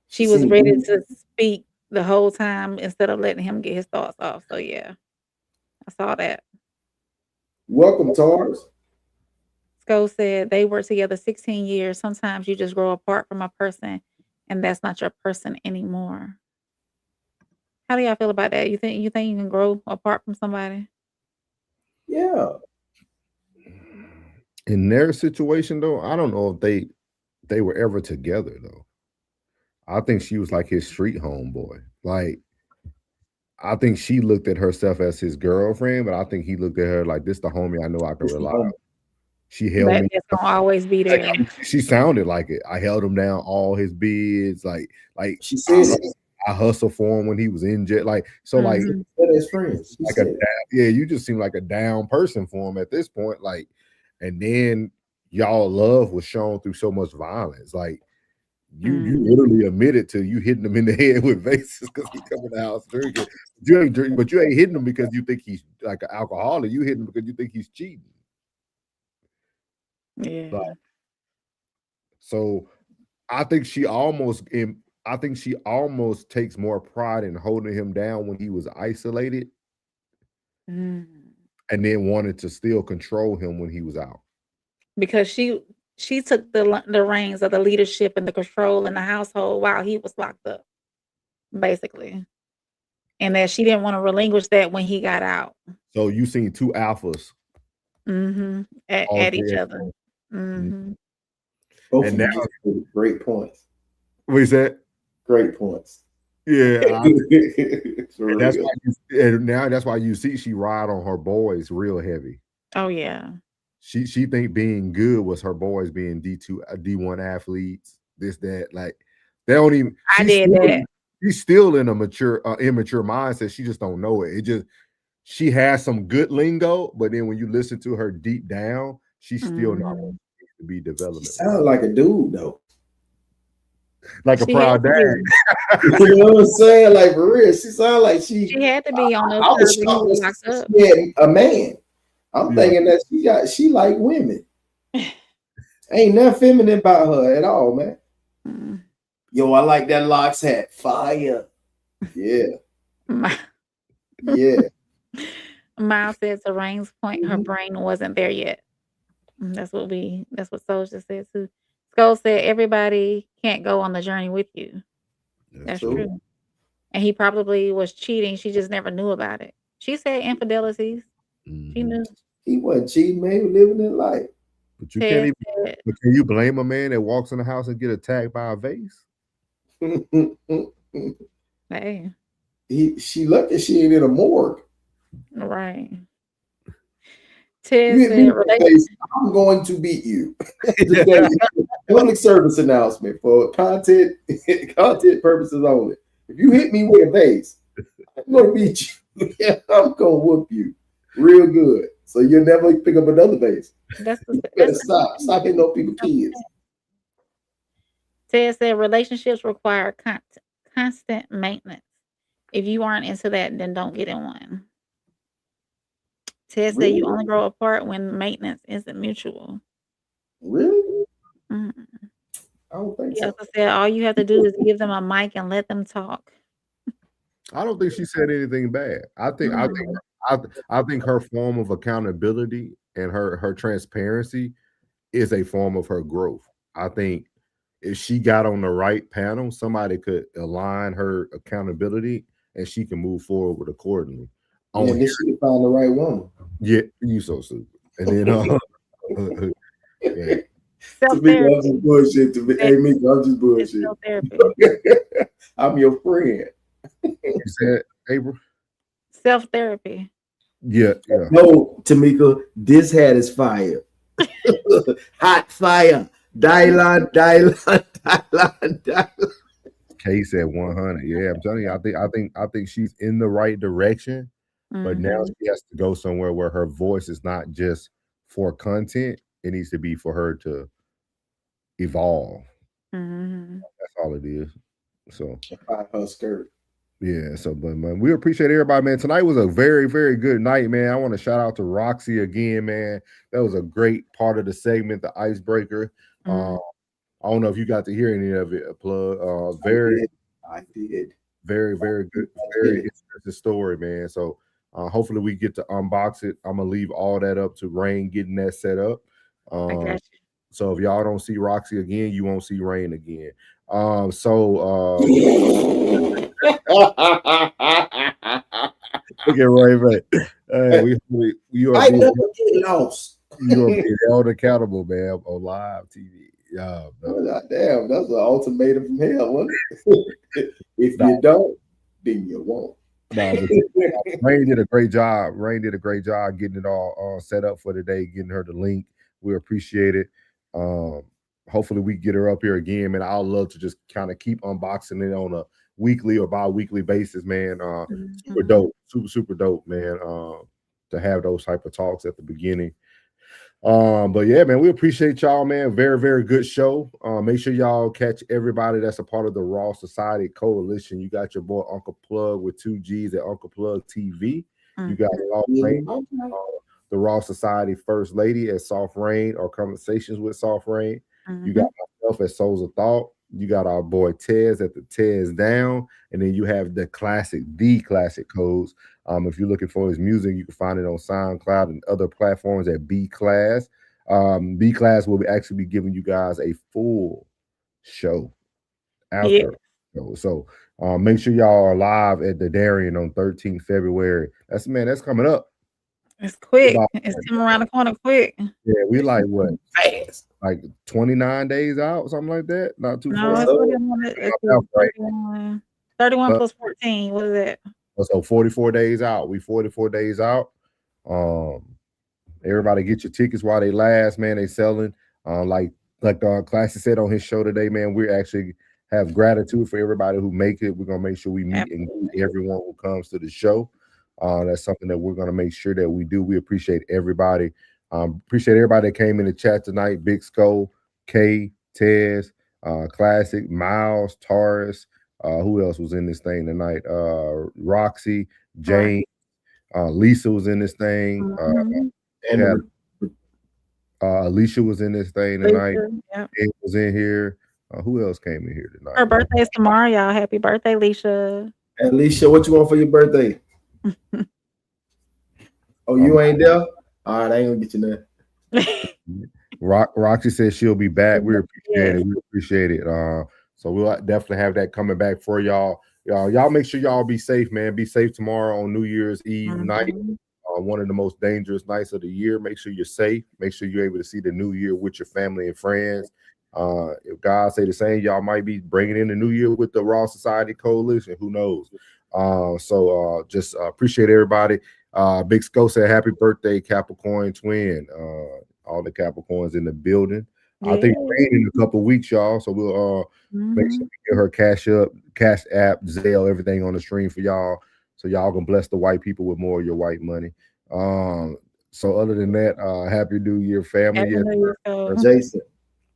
she was ready to speak the whole time instead of letting him get his thoughts off. So yeah, I saw that. Welcome, Taurus. Sko said they were together 16 years. Sometimes you just grow apart from a person and that's not your person anymore. How do y'all feel about that? You think you can grow apart from somebody? Yeah. In their situation though, I don't know if they were ever together though. I think she was like his street homeboy. Like, I think she looked at herself as his girlfriend, but I think he looked at her like, this the homie I know I can rely on. She held me. It's gonna always be there. She sounded like it. I held him down all his bids. Like she said, I hustled for him when he was in jail. Like, so like as friends. Like you just seem like a down person for him at this point. Like, and then y'all love was shown through so much violence. Like, you literally admitted to you hitting him in the head with vases because he come in the house drinking. You ain't drinking, but you ain't hitting him because you think he's like an alcoholic. You hitting him because you think he's cheating. Yeah. Like, so I think she almost takes more pride in holding him down when he was isolated, and then wanted to still control him when he was out. Because she took the reins of the leadership and the control in the household while he was locked up, basically. And that she didn't want to relinquish that when he got out. So you seen two alphas at each other. And now great points. What is that? Great points. Yeah. That's why you see she ride on her boys real heavy. Oh yeah. She think being good was her boys being D1 athletes, this, that. Like, they don't even. She's still in a immature mindset. She just don't know it. She has some good lingo, but then when you listen to her deep down, she's still not to be developed. She sounds like a dude though. Like a proud dad. You know what I'm saying? Like, for real. She sounds like she had to be on those. I was shocked that she had a man. I'm thinking that she like women. Ain't nothing feminine about her at all, man. Yo, I like that locks hat. Fire. Yeah. Yeah. Miles said to Rain's point, her brain wasn't there yet. That's what Soulja said too. Skull said everybody can't go on the journey with you. That's true. And he probably was cheating. She just never knew about it. She said infidelities. She knew. He wasn't cheating, man. He was living his life. But you can't even. But can you blame a man that walks in the house and get attacked by a vase? Hey. She lucky she ain't in a morgue. Right. Ted said, I'm going to beat you. Public service announcement for content purposes only. If you hit me with a vase, I'm going to beat you. I'm going to whoop you real good. So you'll never pick up another vase. Stop hitting on people's kids. Ted said relationships require constant maintenance. If you aren't into that, then don't get in one. Ted said you only grow apart when maintenance isn't mutual. Really? I don't think so. He also said all you have to do is give them a mic and let them talk. I don't think she said anything bad. I think I think her form of accountability and her transparency is a form of her growth. I think if she got on the right panel, somebody could align her accountability and she can move forward accordingly. Yeah, then she can find the right woman. Yeah, you so stupid. And then yeah. Tamika, I'm just bullshit. Hey, Mika, I'm just bullshit. I'm your friend. You said, April? Self-therapy. Yeah. No, Tamika, this hat is fire. Hot fire. Dylan. Kay said 100. Yeah, I'm telling you, I think she's in the right direction, but now she has to go somewhere where her voice is not just for content. It needs to be for her to evolve. That's all it is. So her skirt. Yeah, so but man, we appreciate everybody, man. Tonight was a very, very good night, man. I want to shout out to Roxy again, man. That was a great part of the segment, the icebreaker. I don't know if you got to hear any of it, Plug. I did. Very, very good, very interesting story, man. So hopefully we get to unbox it. I'm gonna leave all that up to Rain getting that set up. So if y'all don't see Roxy again, you won't see Rain again. Look at Ray Ray. Hey, you are being lost. You are being held accountable, man, on live TV. Yeah, damn, that's an ultimatum from hell, wasn't it? If you don't, then you won't. Rain did a great job. Rain did a great job getting it all set up for today, getting her the link. We appreciate it. Hopefully we get her up here again, man. I'd love to just kind of keep unboxing it on a weekly or bi-weekly basis, man. Super dope, super dope, man. To have those type of talks at the beginning. But yeah, man, we appreciate y'all, man. Very, very good show. Make sure y'all catch everybody that's a part of the Raw Society Coalition. You got your boy Uncle Plug with 2 G's at Uncle Plug TV. You got the Raw Society First Lady at Soft Rain or Conversations with Soft Rain. You got myself at Souls of Thought. You got our boy Tez at the Tez Down, and then you have the classic codes. If you're looking for his music, you can find it on SoundCloud and other platforms at B Class. B Class will actually be giving you guys a full show after. So make sure y'all are live at the Darien on 13th February. That's coming up. It's quick. It's coming around the corner quick. Yeah, we like what? Fast. Like 29 days out, something like that. Not too far. It's 31 plus 14. What is that? So 44 days out. We 44 days out. Everybody get your tickets while they last, man. They selling. Like Classy said on his show today, man. We actually have gratitude for everybody who make it. We're gonna make sure we meet and greet everyone who comes to the show. That's something that we're gonna make sure that we do. We appreciate everybody. Appreciate everybody that came in the chat tonight. Big Skull, Kay, Tez, Classic, Miles, Taurus. Who else was in this thing tonight? Roxy, Jane, Lisa was in this thing. Alicia was in this thing tonight. Ed was in here. Who else came in here tonight? Her birthday's tomorrow, y'all. Happy birthday, Alicia. Alicia, what you want for your birthday? Oh, you ain't there? All right, I ain't gonna get you there. Roxy says she'll be back. We appreciate it. We appreciate it. So we'll definitely have that coming back for y'all. Y'all make sure y'all be safe, man. Be safe tomorrow on New Year's Eve night. One of the most dangerous nights of the year. Make sure you're safe. Make sure you're able to see the new year with your family and friends. If God say the same, y'all might be bringing in the new year with the Raw Society Coalition. Who knows? So just appreciate everybody. Big Skull said happy birthday, Capricorn twin. All the Capricorns in the building. I think in a couple weeks, y'all. So we'll make sure we get her Cash App, Zelle, everything on the stream for y'all. So y'all can bless the white people with more of your white money. So other than that, happy New Year, family. Jason.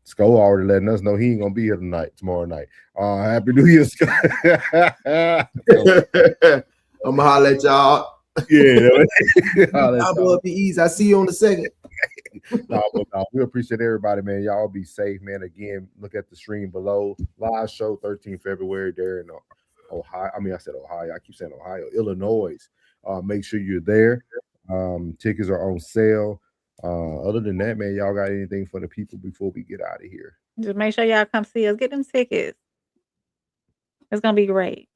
Sko already letting us know he ain't gonna be here tomorrow night. Happy New Year, Sko. I'm gonna holler at y'all. Yeah, I'll blow up the ease. I see you on the second. No, we appreciate everybody, man. Y'all be safe, man. Again, look at the stream below. Live show 13th February there in Ohio. I mean, I said Ohio. I keep saying Ohio, Illinois. Make sure you're there. Tickets are on sale. Other than that, man, y'all got anything for the people before we get out of here? Just make sure y'all come see us. Get them tickets. It's gonna be great.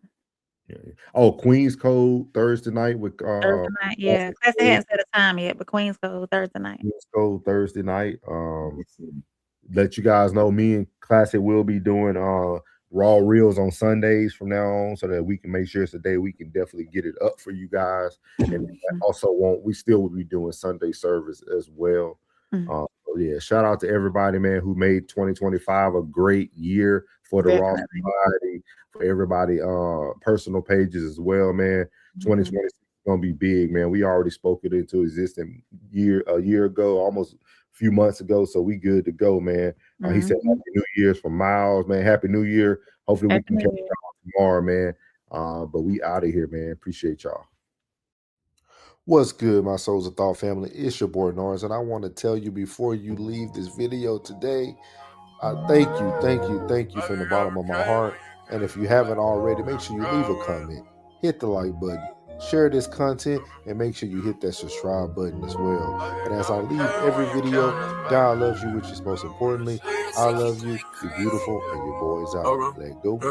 Yeah. Oh, Queen's Code Thursday night with Thursday night, yeah. Classy hadn't set a time yet, but Queen's Code Thursday night. Queen's Code Thursday night. Let you guys know, me and Classic will be doing raw reels on Sundays from now on, so that we can make sure it's a day we can definitely get it up for you guys. And also we still will be doing Sunday service as well. So yeah, shout out to everybody, man, who made 2025 a great year for the Raw Society, for everybody personal pages as well, man. 2026 is gonna be big, man. We already spoke it into existence a year ago, almost a few months ago, so we good to go, man. He said Happy New Year's from Miles, man. Happy New Year. Hopefully we can catch y'all tomorrow, man. But we out of here, man. Appreciate y'all. What's good, my Souls of Thought family? It's your boy Norris, and I want to tell you before you leave this video today, thank you from the bottom of my heart. And if you haven't already, make sure you leave a comment, hit the like button, share this content, and make sure you hit that subscribe button as well. And as I leave every video, God loves you, which is most importantly, I love you, you're beautiful, and your boy's out. Let go.